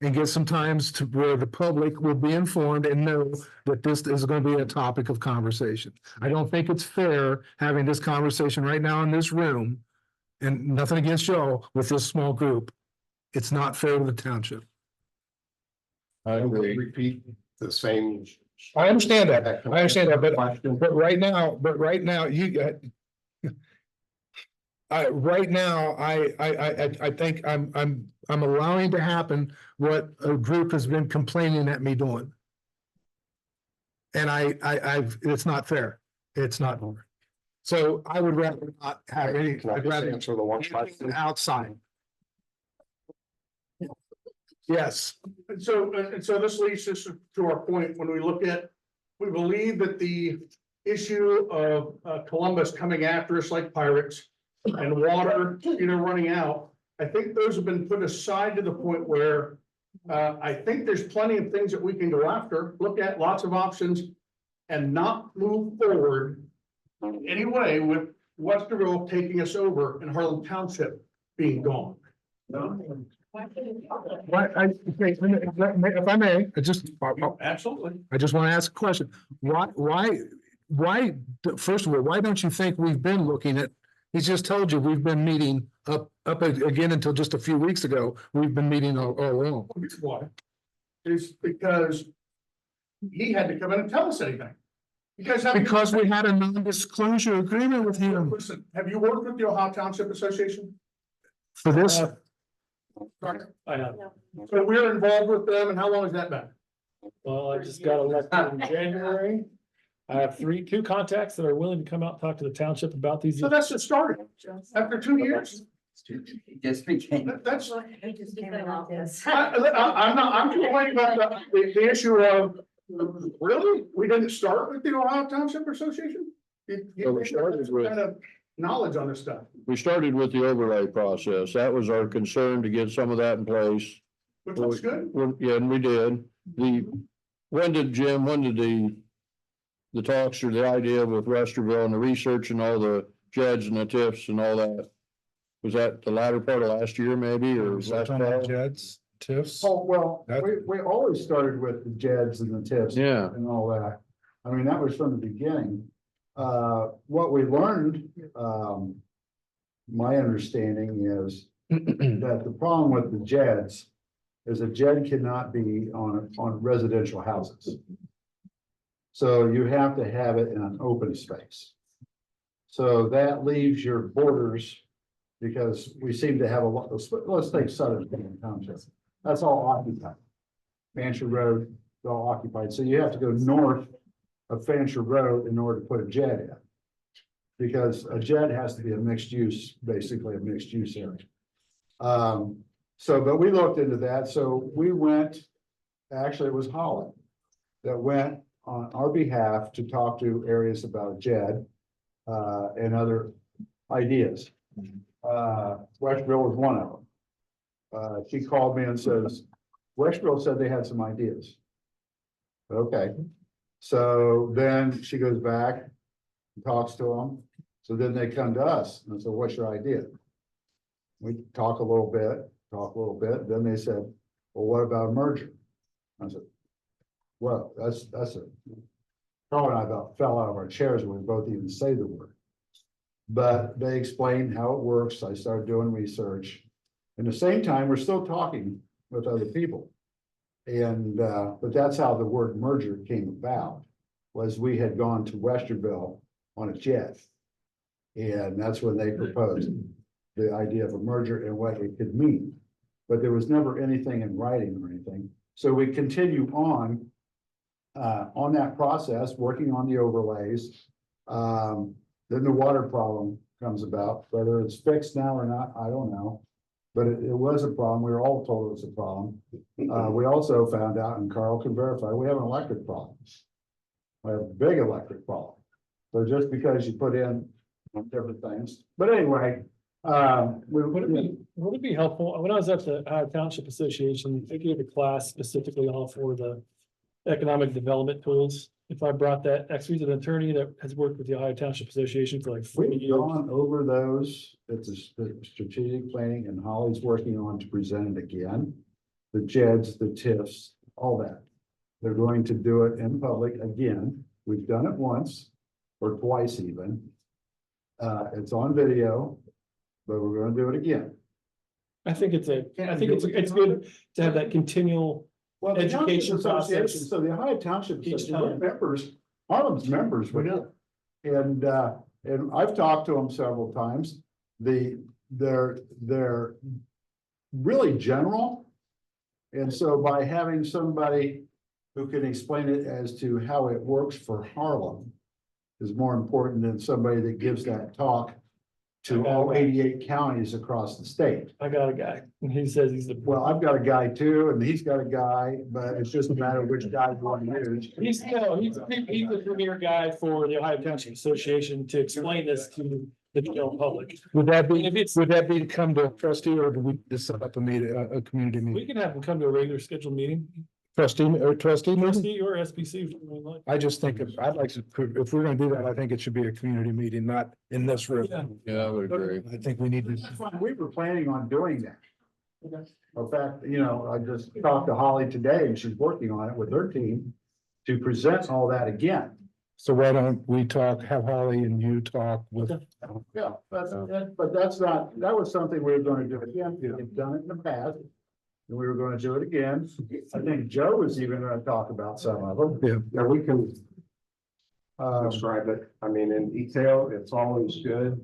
S2: And get some times to where the public will be informed and know that this is gonna be a topic of conversation. I don't think it's fair having this conversation right now in this room. And nothing against y'all with this small group. It's not fair to the township.
S5: I agree.
S16: Repeat the same.
S2: I understand that, but right now, you got. I think I'm allowing to happen what a group has been complaining at me doing. And it's not fair. It's not fair. So I would rather not have any, I'd rather
S16: answer the one question
S2: outside. Yes.
S15: And so this leads us to our point, when we look at, we believe that the issue of Columbus coming after us like pirates and water, running out, I think those have been put aside to the point where I think there's plenty of things that we can go after, look at lots of options and not move forward anyway with Westerville taking us over and Harlem Township being gone.
S2: If I may,
S15: Absolutely.
S2: I just want to ask a question. Why, first of all, why don't you think we've been looking at, he's just told you we've been meeting up again until just a few weeks ago. We've been meeting all along.
S15: Why? Is because he had to come in and tell us anything.
S2: Because we had a non-disclosure agreement with him.
S15: Listen, have you worked with the Ohio Township Association?
S2: For this?
S15: I have. So we're involved with them, and how long has that been?
S4: Well, I just got elected in January. I have two contacts that are willing to come out and talk to the township about these.
S15: So that's just started. After 2 years?
S6: Just became.
S15: That's.
S9: I just came in office.
S15: I'm complaining about the issue of, really? We didn't start with the Ohio Township Association?
S5: Well, we started with-
S15: Kind of knowledge on this stuff.
S5: We started with the overlay process. That was our concern, to get some of that in place.
S15: Which looks good.
S5: Yeah, and we did. When did the the talks or the idea with Westerville and the research and all the JEDs and the TIFs and all that? Was that the latter part of last year maybe, or last fall?
S2: Jets, TIFs.
S13: Oh, well,
S2: That's-
S13: we always started with the JEDs and the TIFs.
S5: Yeah.
S13: And all that. I mean, that was from the beginning. What we learned, my understanding is that the problem with the JEDs is a JED cannot be on residential houses. So you have to have it in an open space. So that leaves your borders, because we seem to have a lot, let's take Southern Township. That's all occupied. Fancher Road, all occupied. So you have to go north of Fancher Road in order to put a JED in. Because a JED has to be a mixed use, basically a mixed use area. But we looked into that, so we went, actually it was Holland that went on our behalf to talk to areas about JED and other ideas. Westville was one of them. She called me and says, Westville said they had some ideas. Okay, so then she goes back, and talks to them. So then they come to us and said, what's your idea? We talk a little bit, then they said, well, what about a merger? I said, well, that's a, Carl and I about fell out of our chairs when we both even say the word. But they explained how it works. I started doing research. At the same time, we're still talking with other people. And, but that's how the word merger came about, was we had gone to Westerville on a jet. And that's when they proposed the idea of a merger and what it could mean. But there was never anything in writing or anything. So we continue on that process, working on the overlays. Then the water problem comes about, whether it's fixed now or not, I don't know. But it was a problem. We were all told it was a problem. We also found out, and Carl can verify, we have an electric problem. We have a big electric problem. So just because you put in different things, but anyway,
S4: Would it be helpful, when I was at the Township Association, they gave a class specifically all for the economic development tools. If I brought that, actually, he's an attorney that has worked with the Ohio Township Association for like 40
S13: we've
S4: years.
S13: gone over those. It's the strategic planning, and Holly's working on to present it again. The JEDs, the TIFs, all that. They're going to do it in public again. We've done it once or twice even. It's on video, but we're gonna do it again.
S4: I think it's good to have that continual
S13: Well, the Township
S4: education
S13: Association,
S4: process.
S13: so the Ohio Township,
S4: Each
S13: Association, we're
S4: time.
S13: members, Harlem's members with it. And I've talked to them several times. They're really general. And so by having somebody who can explain it as to how it works for Harlem is more important than somebody that gives that talk to all 88 counties across the state.
S4: I got a guy, and he says he's the.
S13: Well, I've got a guy too, and he's got a guy, but it's just a matter of which guy you want to use.
S4: He's the premier guy for the Ohio Township Association to explain this to the general public.
S2: Would that be to come to a trustee, or do we just set up a meeting, a community
S4: We
S2: meeting?
S4: can have them come to a regular scheduled meeting,
S2: Trustee meeting?
S4: trustee or SBC.
S2: I just think I'd like to, if we're gonna do that, I think it should be a community meeting, not in this room.
S4: Yeah.
S5: Yeah, I would agree.
S2: I think we need to.
S13: That's fine. We were planning on doing that. In fact, I just talked to Holly today and she's working on it with her team to present all that again.
S2: So why don't we have Holly and you talk with.
S13: Yeah, but that's not, that was something we were going to do again. We've done it in the past. And we were going to do it again. I think Joe was even going to talk about some of them.
S2: Yeah.
S16: Yeah, we can describe it. I mean, in detail, it's always good.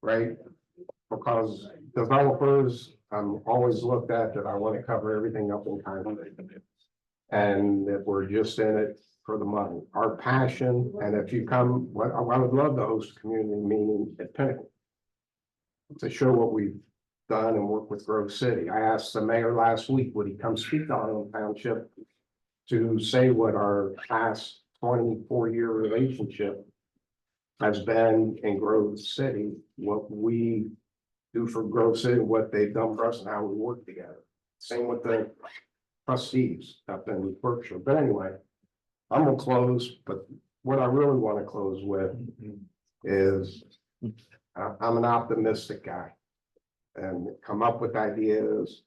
S16: Right? Because developers, I'm always looked at that I want to cover everything up in kind of. And that we're just in it for the money, our passion. And if you come, I would love to host a community meeting at Pinnacle to show what we've done and work with Grove City. I asked the mayor last week, would he come speak on Township to say what our past 24-year relationship has been in Grove City, what we do for Grove City, what they've done for us and how we work together. Same with the trustees up in Berkshire. But anyway, I'm gonna close, but what I really want to close with is I'm an optimistic guy and come up with ideas,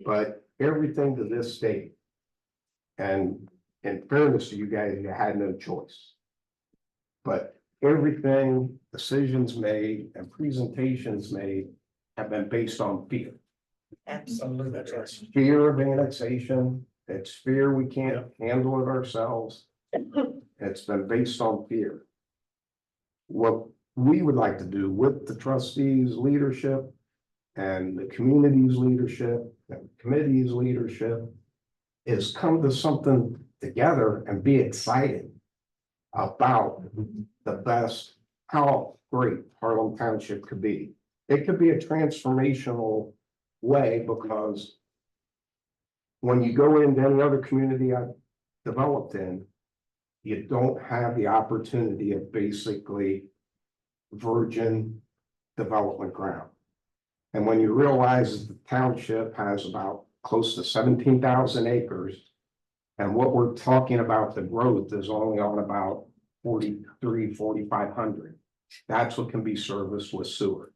S16: but everything to this state. And in fairness to you guys, you had no choice. But everything, decisions made and presentations made have been based on fear.
S8: Absolutely.
S15: That's right.
S16: Fear of annexation, it's fear we can't handle it ourselves. It's been based on fear. What we would like to do with the trustees' leadership and the community's leadership, and the committee's leadership, is come to something together and be excited about the best, how great Harlem Township could be. It could be a transformational way, because when you go into any other community I've developed in, you don't have the opportunity of basically virgin development ground. And when you realize the township has about close to 17,000 acres, and what we're talking about, the growth is only on about 4,500. That's what can be serviced with sewer.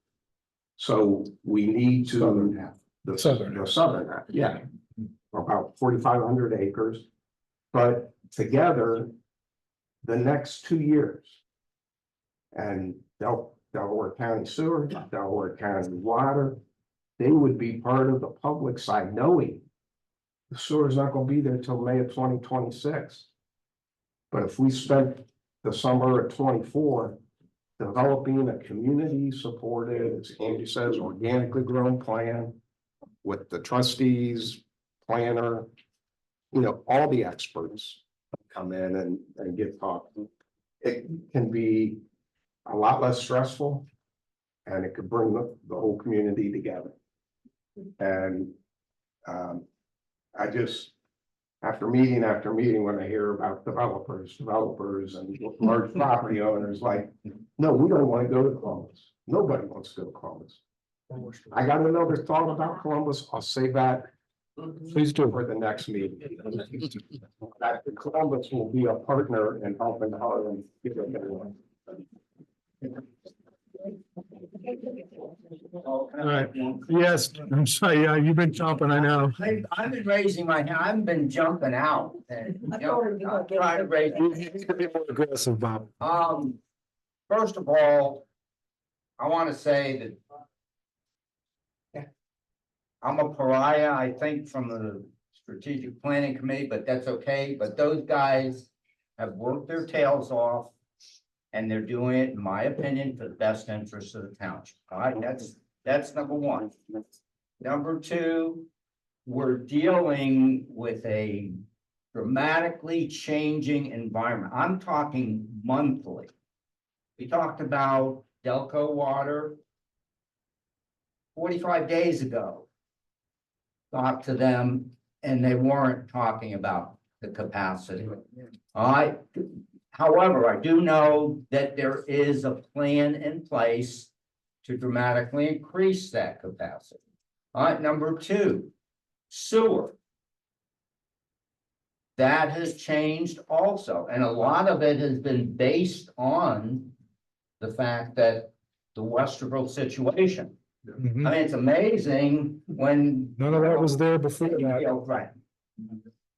S16: So we need to.
S2: Southern half.
S16: The
S2: Southern
S16: half, yeah, about 4,500 acres. But together, the next 2 years, and Delaware County Sewer, Delaware County Water, they would be part of the public side, knowing the sewer is not going to be there till May of 2026. But if we spent the summer of 24 developing a community supported, as Andy says, organically grown plan with the trustees, planner, all the experts come in and get talked. It can be a lot less stressful, and it could bring the whole community together. And I just, after meeting, when I hear about developers and large property owners, like, no, we don't want to go to Columbus. Nobody wants to go to Columbus. I got another thought about Columbus. I'll save that. Please do for the next meeting. That Columbus will be a partner in helping Harlem get it going.
S2: All right, yes, I'm sorry, yeah, you've been chomping, I know.
S6: I've been raising my hand, I've been jumping out and, I'm trying to raise.
S2: You need to be more aggressive, Bob.
S6: First of all, I want to say that I'm a pariah, I think, from the strategic planning committee, but that's okay. But those guys have worked their tails off, and they're doing it, in my opinion, for the best interest of the township. All right, that's number one. Number two, we're dealing with a dramatically changing environment. I'm talking monthly. We talked about Delco Water 45 days ago. Talked to them, and they weren't talking about the capacity. All right. However, I do know that there is a plan in place to dramatically increase that capacity. All right, number two, sewer. That has changed also, and a lot of it has been based on the fact that the Westerville situation.
S2: Mhm.
S6: I mean, it's amazing when.
S2: None of that was there before that.
S6: Yeah, right.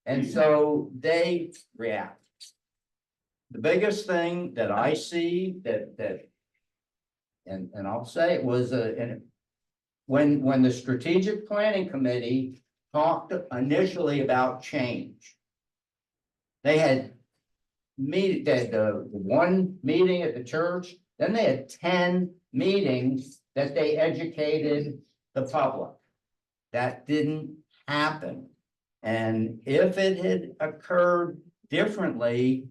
S6: And so they react. The biggest thing that I see and I'll say it was when the strategic planning committee talked initially about change. They had the one meeting at the church, then they had 10 meetings that they educated the public. That didn't happen. And if it had occurred differently,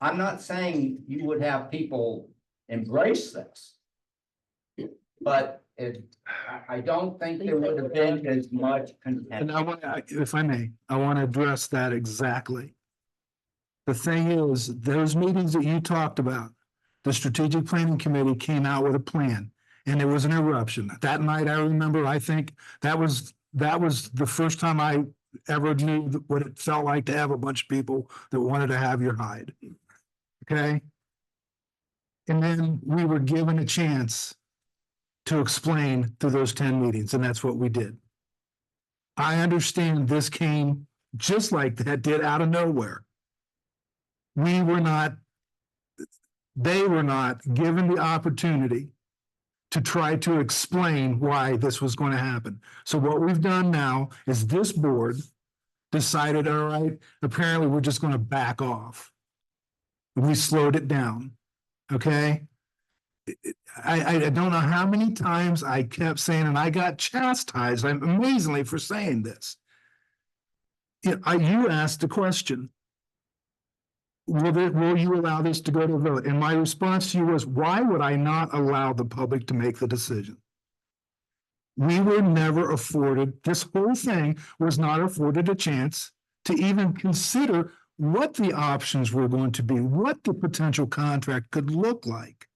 S6: I'm not saying you would have people embrace this. But I don't think there would have been as much
S2: And
S6: contention.
S2: I want, if I may, I want to address that exactly. The thing is, those meetings that you talked about, the strategic planning committee came out with a plan, and there was an eruption. That night, I remember, I think that was the first time I ever knew what it felt like to have a bunch of people that wanted to have your hide. Okay? And then we were given a chance to explain through those 10 meetings, and that's what we did. I understand this came just like that did out of nowhere. We were not, they were not given the opportunity to try to explain why this was going to happen. So what we've done now is this board decided, all right, apparently we're just going to back off. We slowed it down, okay? I don't know how many times I kept saying, and I got chastised amazingly for saying this. You asked the question, will you allow this to go to a vote? And my response to you was, why would I not allow the public to make the decision? We were never afforded, this whole thing was not afforded a chance to even consider what the options were going to be, what the potential contract could look like.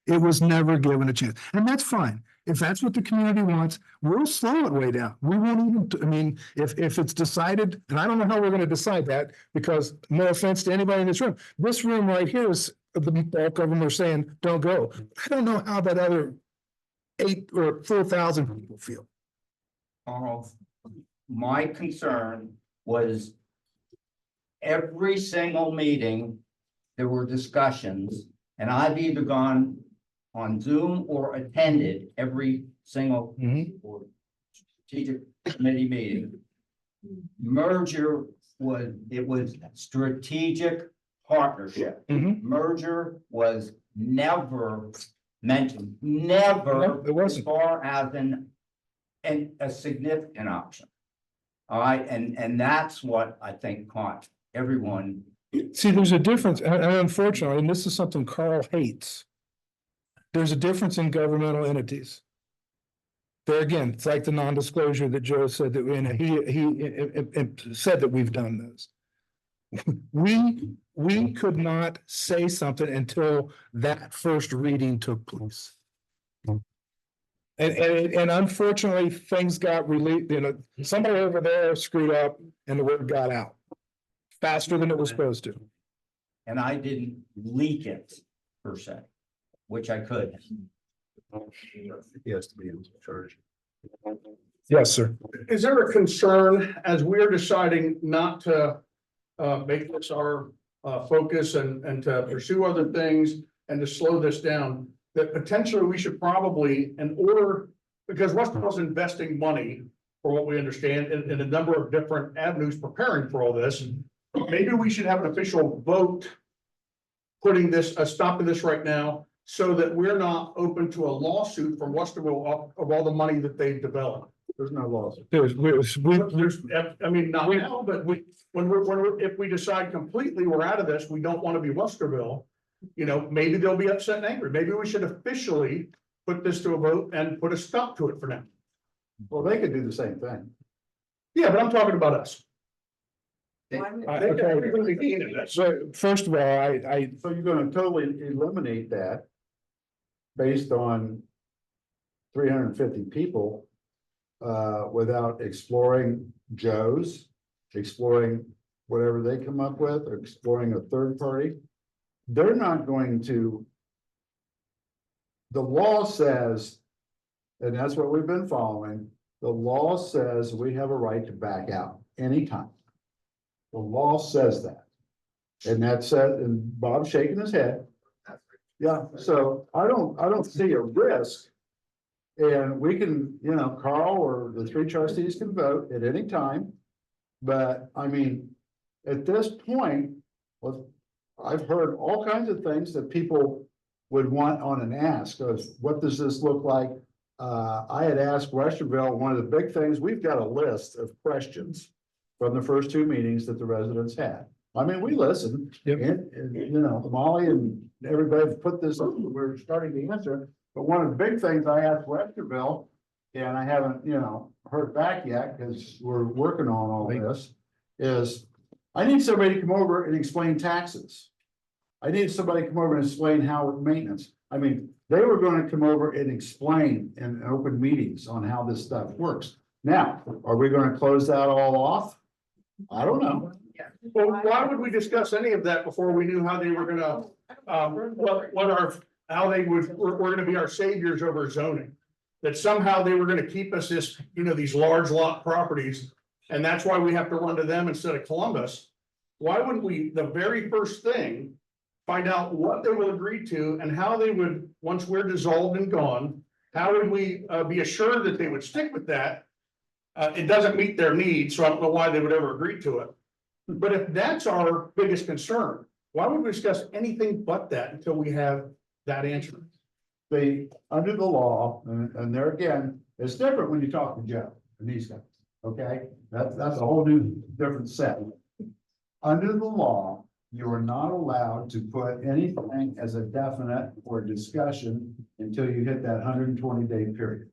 S2: It was never given a chance. And that's fine. If that's what the community wants, we'll slow it way down. We won't even, I mean, if it's decided, and I don't know how we're going to decide that, because no offense to anybody in this room right here is, the bulk of them are saying, don't go. I don't know how that other 8,000 or 4,000 people feel.
S6: My concern was every single meeting, there were discussions, and I've either gone on Zoom or attended every single or strategic committee meeting. Merger was strategic partnership. Merger was never mentioned, never
S2: it wasn't.
S6: as far as a significant option. All right, and that's what I think caught everyone.
S2: See, there's a difference, and unfortunately, and this is something Carl hates. There's a difference in governmental entities. There again, it's like the non-disclosure that Joe said that he said that we've done this. We could not say something until that first reading took place. And unfortunately, things got released, somebody over there screwed up and the word got out faster than it was supposed to.
S6: And I didn't leak it per se, which I could.
S13: He has to be in charge.
S2: Yes, sir.
S15: Is there a concern as we're deciding not to make this our focus and to pursue other things and to slow this down, that potentially we should probably, in order, because Westonville's investing money, for what we understand, in a number of different avenues preparing for all this, maybe we should have an official vote putting this, a stop to this right now, so that we're not open to a lawsuit from Westonville of all the money that they've developed.
S13: There's no lawsuit.
S15: There's, I mean, not now, but if we decide completely we're out of this, we don't want to be Westerville, maybe they'll be upset and angry. Maybe we should officially put this to a vote and put a stop to it for now.
S13: Well, they could do the same thing.
S15: Yeah, but I'm talking about us.
S13: So
S2: first of all,
S13: so you're gonna totally eliminate that based on 350 people without exploring Joe's, exploring whatever they come up with, or exploring a third party. They're not going to. The law says, and that's what we've been following, the law says we have a right to back out anytime. The law says that. And that said, and Bob's shaking his head. Yeah, so I don't see a risk. And we can, Carl or the 3 trustees can vote at any time. But I mean, at this point, well, I've heard all kinds of things that people would want on an ask of what does this look like? I had asked Westerville, one of the big things, we've got a list of questions from the first 2 meetings that the residents had. I mean, we listened, and Molly and everybody put this up, we're starting to answer. But one of the big things I asked Westerville, and I haven't, heard back yet, because we're working on all this, is I need somebody to come over and explain taxes. I need somebody to come over and explain how maintenance. I mean, they were going to come over and explain in open meetings on how this stuff works. Now, are we going to close that all off? I don't know.
S15: Well, why would we discuss any of that before we knew how they were gonna, how they were gonna be our saviors over zoning? That somehow they were gonna keep us this, these large lot properties, and that's why we have to run to them instead of Columbus. Why wouldn't we, the very first thing, find out what they will agree to and how they would, once we're dissolved and gone, how would we be assured that they would stick with that? It doesn't meet their needs, so I don't know why they would ever agree to it. But if that's our biggest concern, why would we discuss anything but that until we have that answer?
S13: They, under the law, and there again, it's different when you talk to Joe and these guys, okay? That's a whole new different set. Under the law, you are not allowed to put anything as a definite or discussion until you hit that 120-day period.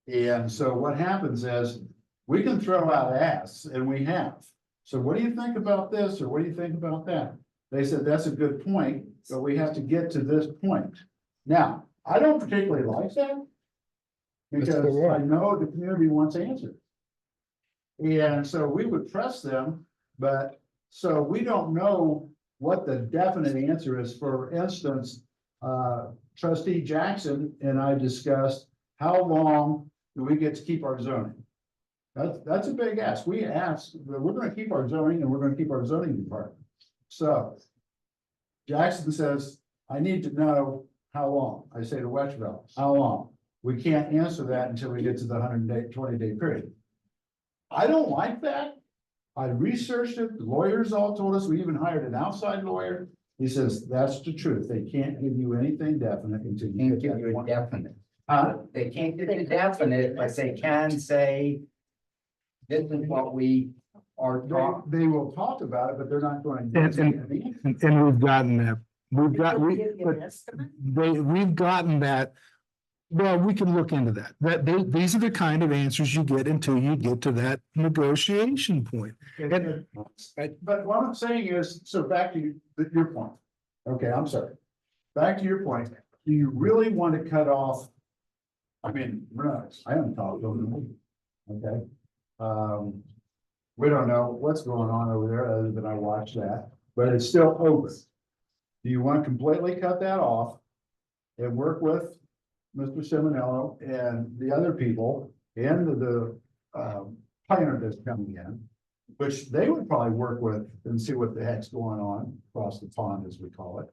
S13: And so what happens is, we can throw out asks, and we have. So what do you think about this, or what do you think about that? They said, that's a good point, but we have to get to this point. Now, I don't particularly like that, because I know the community wants answers. And so we would press them, but so we don't know what the definite answer is. For instance, Trustee Jackson and I discussed, how long do we get to keep our zoning? That's a big ask. We asked, we're gonna keep our zoning, and we're gonna keep our zoning department. So Jackson says, I need to know how long. I say to Wetchville, how long? We can't answer that until we get to the 120-day period. I don't like that. I researched it. The lawyers all told us. We even hired an outside lawyer. He says, that's the truth. They can't give you anything definite until you
S6: Can't give you a definite. They can't give you definite, but they can say, this is what we are talking.
S13: They will talk about it, but they're not going to.
S2: And we've gotten that. We've gotten that. Well, we can look into that. These are the kind of answers you get until you get to that negotiation point.
S13: But what I'm saying is, so back to your point. Okay, I'm sorry. Back to your point. Do you really want to cut off? I mean, I haven't talked to them. Okay. We don't know what's going on over there other than I watch that, but it's still open. Do you want to completely cut that off and work with Mr. Simonello and the other people and the planner that's coming in, which they would probably work with and see what the heck's going on across the pond, as we call it.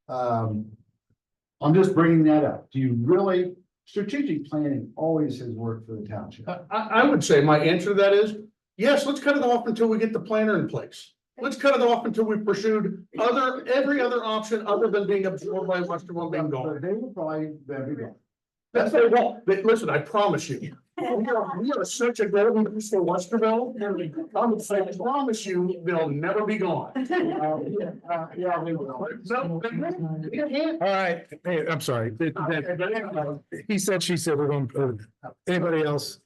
S13: I'm just bringing that up. Do you really, strategic planning always has worked for the township?
S15: I would say my answer to that is, yes, let's cut it off until we get the planner in place. Let's cut it off until we've pursued every other option other than being absorbed by Westerville being gone.
S13: They will probably then be gone.
S15: That's very well. Listen, I promise you, we are such a golden goose for Westerville. I promise you, they'll never be gone.
S2: Yeah, we will. All right, hey, I'm sorry. He said, she said, we're going, anybody else?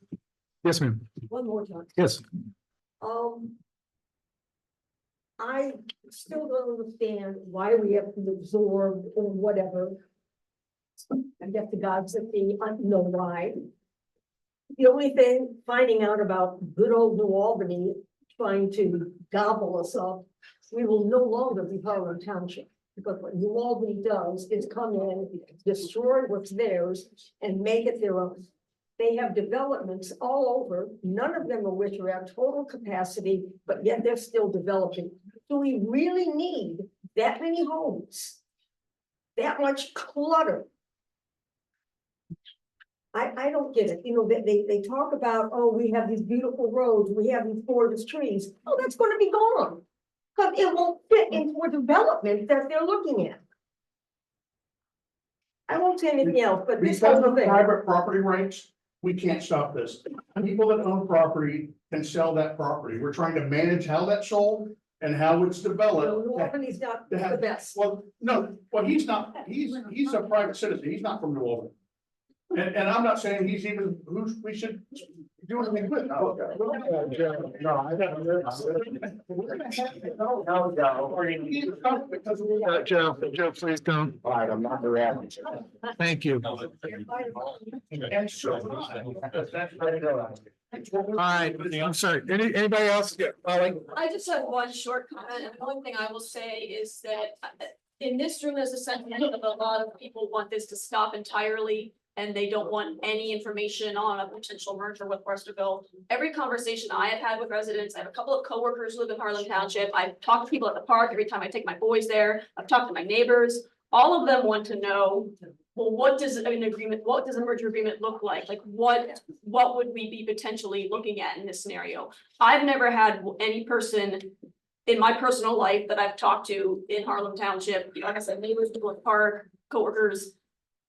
S2: Yes, ma'am.
S1: One more time.
S2: Yes.
S1: I still don't understand why we have to absorb or whatever. I guess the gods of the, I don't know why. The only thing, finding out about good old New Albany trying to gobble us up, we will no longer be part of Township. Because what New Albany does is come in, destroy what's theirs, and make it their own. They have developments all over, none of them of which are at total capacity, but yet they're still developing. Do we really need that many homes? That much clutter? I don't get it. You know, they talk about, oh, we have these beautiful roads, we have these gorgeous trees. Oh, that's gonna be gone. Because it won't fit into a development that they're looking at. I won't say anything else, but this
S15: Because
S1: whole
S15: of
S1: thing.
S15: private property rights, we can't stop this. People that own property can sell that property. We're trying to manage how that's sold and how it's developed.
S1: New Albany's not the best.
S15: Well, no, well, he's not, he's a private citizen. He's not from New Albany. And I'm not saying he's even who we should You want to make it?
S16: No, I don't.
S2: Joe, please don't.
S16: All right, I'm not around.
S2: Thank you. All right, I'm sorry. Anybody else? Yeah, Molly?
S3: I just have one short comment, and the only thing I will say is that in this room, there's a sentiment of a lot of people want this to stop entirely. And they don't want any information on a potential merger with Westerville. Every conversation I have had with residents, I have a couple of coworkers who live in Harlem Township. I've talked to people at the park every time I take my boys there. I've talked to my neighbors. All of them want to know, well, what does a merger agreement look like? Like what would we be potentially looking at in this scenario? I've never had any person in my personal life that I've talked to in Harlem Township, like I said, neighbors, people at the park, coworkers.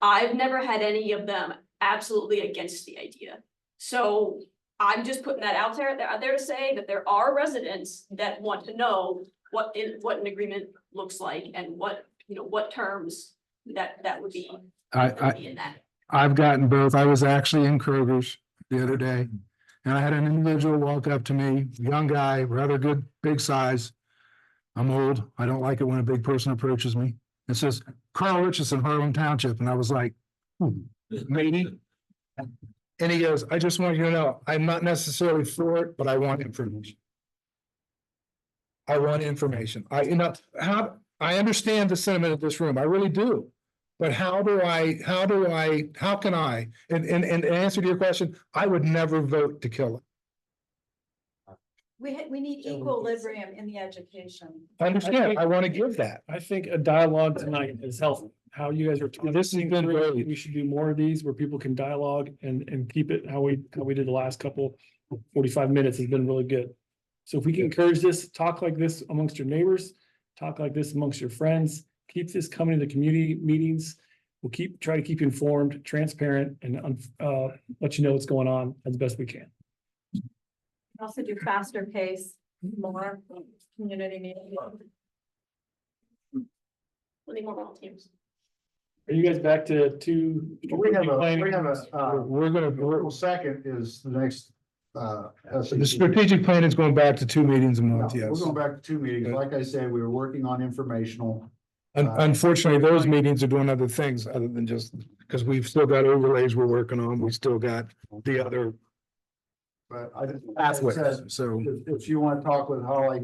S3: I've never had any of them absolutely against the idea. So I'm just putting that out there to say that there are residents that want to know what an agreement looks like and what terms that would be. In that.
S2: I've gotten both. I was actually in Kroger's the other day. And I had an individual walk up to me, young guy, rather good, big size. I'm old. I don't like it when a big person approaches me. It says, Carl Richardson, Harlem Township. And I was like, maybe. And he goes, I just want you to know, I'm not necessarily for it, but I want information. I want information. I understand the sentiment of this room. I really do. But how can I, and answer to your question, I would never vote to kill it.
S7: We need equilibrium in the education.
S2: I understand. I want to give that.
S4: I think a dialogue tonight is healthy. How you guys are.
S2: This has been great.
S4: We should do more of these where people can dialogue and keep it how we did the last couple 45 minutes has been really good. So if we can encourage this, talk like this amongst your neighbors, talk like this amongst your friends, keep this coming to the community meetings. We'll try to keep you informed, transparent, and let you know what's going on as best we can.
S7: Also do faster pace, more community meetings.
S3: We need more volunteers.
S4: Are you guys back to two?
S13: We're gonna, second is the next.
S2: The strategic plan is going back to 2 meetings a month,
S13: We're
S2: yes.
S13: going back to 2 meetings. Like I said, we were working on informational.
S2: Unfortunately, those meetings are doing other things other than just, because we've still got overlays we're working on. We still got the other
S13: But I just.
S2: pathways, so.
S13: If you want to talk with Holly,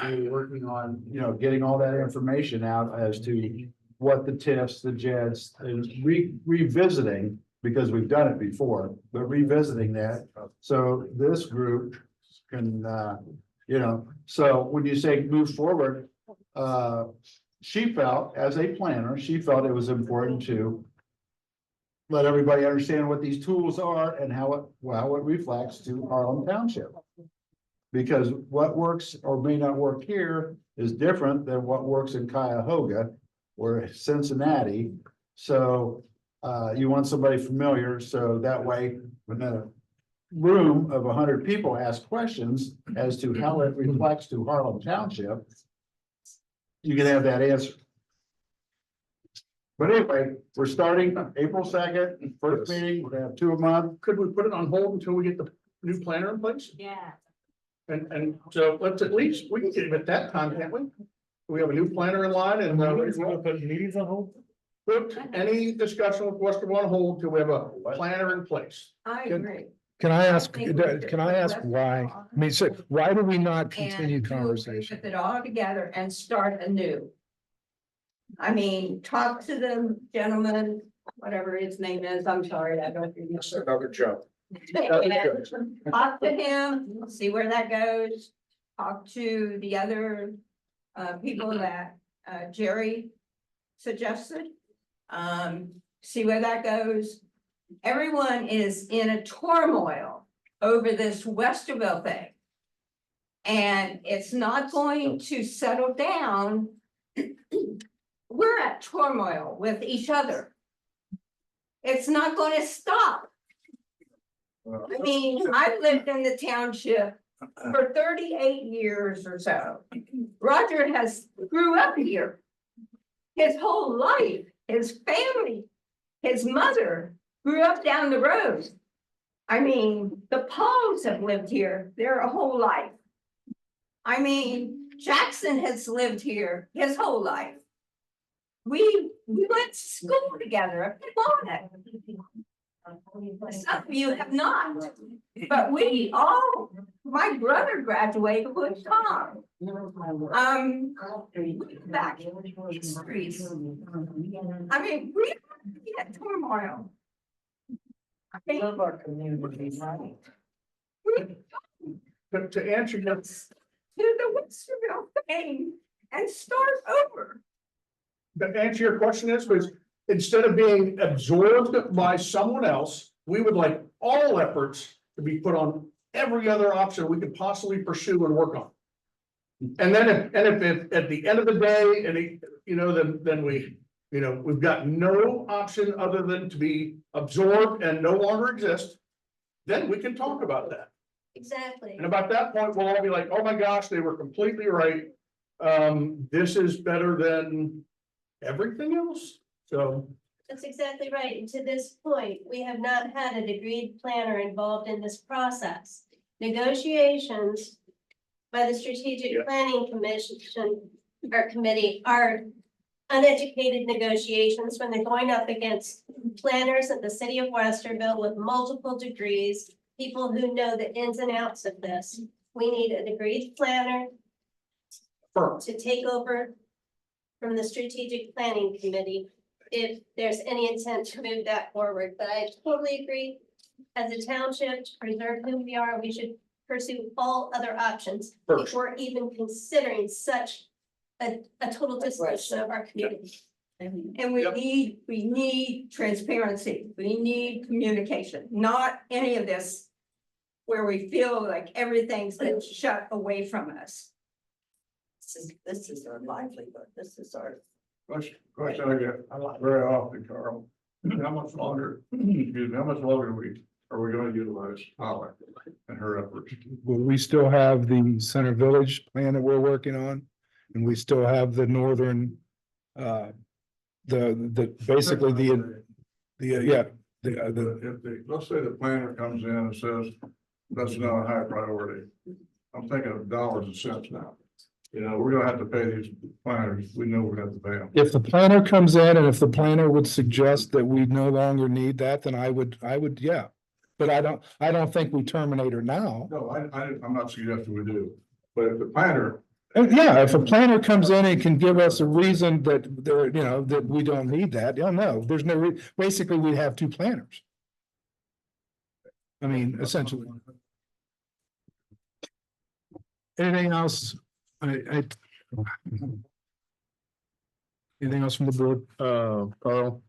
S13: we're working on, getting all that information out as to what the TIFs, the JEDs, and revisiting, because we've done it before, but revisiting that. So this group can, so when you say move forward, she felt, as a planner, she felt it was important to let everybody understand what these tools are and how it reflects to Harlem Township. Because what works or may not work here is different than what works in Cuyahoga or Cincinnati. So you want somebody familiar, so that way when a room of 100 people ask questions as to how it reflects to Harlem Township, you can have that answer. But anyway, we're starting April 2nd, first meeting, we're gonna have 2 a month.
S15: Could we put it on hold until we get the new planner in place?
S7: Yeah.
S15: And so let's at least, we can get him at that time, can't we? We have a new planner in line and
S4: We're gonna put meetings on hold.
S15: put any discussion with Westerville on hold till we have a planner in place.
S1: I agree.
S2: Can I ask
S1: think we should
S2: why? I mean, so why do we not continue
S1: And to
S2: conversation?
S1: Put it all together and start anew. I mean, talk to the gentleman, whatever his name is, I'm sorry, I don't remember.
S13: Another joke.
S1: Talk to him, see where that goes. Talk to the other people that Jerry suggested. See where that goes. Everyone is in a turmoil over this Westerville thing. And it's not going to settle down. We're at turmoil with each other. It's not going to stop. I mean, I've lived in the township for 38 years or so. Roger grew up here. His whole life, his family, his mother grew up down the road.
S9: I mean, the Pauls have lived here their whole life. I mean, Jackson has lived here his whole life. We went to school together, some of you have not, but we all, my brother graduated with Tom. Back in the streets. I mean, we had turmoil.
S15: Love our communities, right? To answer your,
S9: To the Westerville thing and start over.
S15: to answer your question is instead of being absorbed by someone else, we would like all efforts to be put on every other option we could possibly pursue and work on. And then if at the end of the day, then we, we've got no option other than to be absorbed and no longer exist, then we can talk about that.
S17: Exactly.
S15: And about that point, we'll all be like, oh my gosh, they were completely right. This is better than everything else, so.
S18: That's exactly right. And to this point, we have not had an agreed planner involved in this process. Negotiations by the Strategic Planning Commission or committee are uneducated negotiations when they're going up against planners at the city of Westerville with multiple degrees, people who know the ins and outs of this. We need an agreed planner to take over from the Strategic Planning Committee if there's any intent to move that forward. But I totally agree. As a township, to preserve who we are, we should pursue all other options before even considering such a total dissolution of our community.
S9: And we need transparency. We need communication, not any of this where we feel like everything's been shut away from us.
S8: This is our livelihood. This is our.
S11: Question I get very often, Carl, how much longer, excuse me, how much longer are we gonna utilize Holly and her efforts?
S2: Well, we still have the Center Village plan that we're working on, and we still have the northern, basically
S11: Let's say the planner comes in and says, that's not a high priority. I'm thinking of dollars and cents now. We're gonna have to pay these planners. We know we're gonna have to pay them.
S2: If the planner comes in and if the planner would suggest that we no longer need that, then I would, yeah. But I don't think we terminate her now.
S11: No, I'm not suggesting we do, but if the planner.
S2: Yeah, if a planner comes in and can give us a reason that there, that we don't need that, no, there's no, basically we have two planners. I mean, essentially. Anything else? Anything else from the board?
S5: Carl?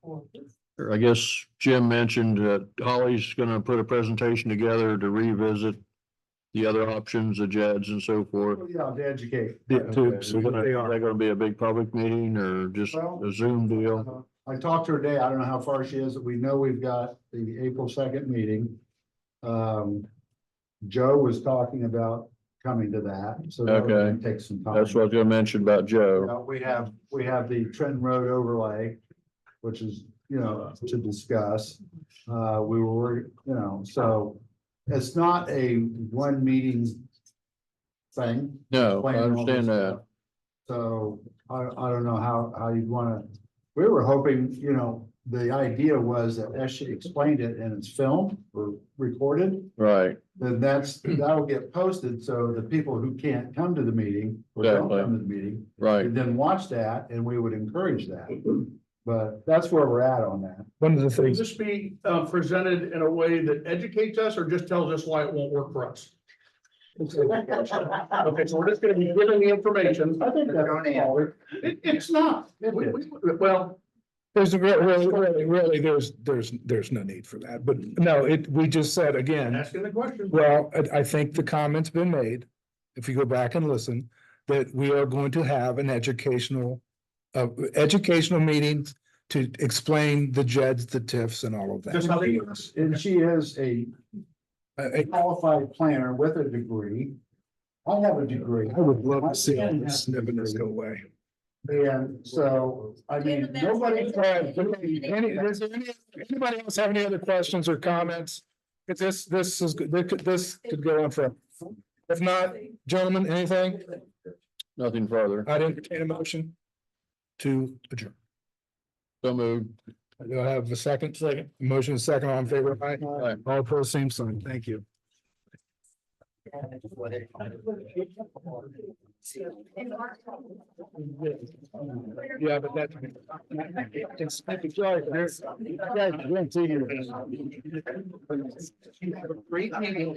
S5: I guess Jim mentioned that Holly's gonna put a presentation together to revisit the other options, the JEDs and so forth.
S13: Yeah, to educate.
S5: So is that gonna be a big public meeting or just a Zoom deal?
S13: I talked to her today. I don't know how far she is. We know we've got the April 2nd meeting. Joe was talking about coming to that, so that would take some time.
S5: That's what I was gonna mention about Joe.
S13: We have the Trenton Road overlay, which is, to discuss. We were, so it's not a one meeting thing.
S5: No, I understand that.
S13: So I don't know how you'd wanna, we were hoping, the idea was that as she explained it and it's filmed or recorded,
S5: Right.
S13: then that'll get posted, so the people who can't come to the meeting or don't
S5: Exactly.
S13: come to the meeting
S5: Right.
S13: can then watch that, and we would encourage that. But that's where we're at on that.
S2: One of the
S15: Will
S2: things,
S15: this be presented in a way that educates us or just tells us why it won't work for us? Okay, so we're just gonna be given the information.
S13: I think that's all.
S15: It's not. Well,
S2: there's really, there's no need for that, but no, we just said again.
S15: asking the question.
S2: Well, I think the comment's been made, if you go back and listen, that we are going to have an educational meetings to explain the JEDs, the TIFs and all of
S15: Just how
S2: that.
S15: they.
S13: And she is a qualified planner with a degree. I have a degree.
S2: I would love to see all this snippiness go away.
S13: And so, I mean, nobody.
S2: Anybody else have any other questions or comments? This is, good. This could go on for, if not, gentlemen, anything?
S5: Nothing further.
S2: I'd entertain a motion to adjourn.
S5: So moved.
S2: Do I have a second?
S4: Second.
S2: Motion is second, all in favor? Aye.
S5: Aye.
S2: All opposed, same sign. Thank you. Yeah, but that. It's, there's, guys, I don't see you. Great meeting.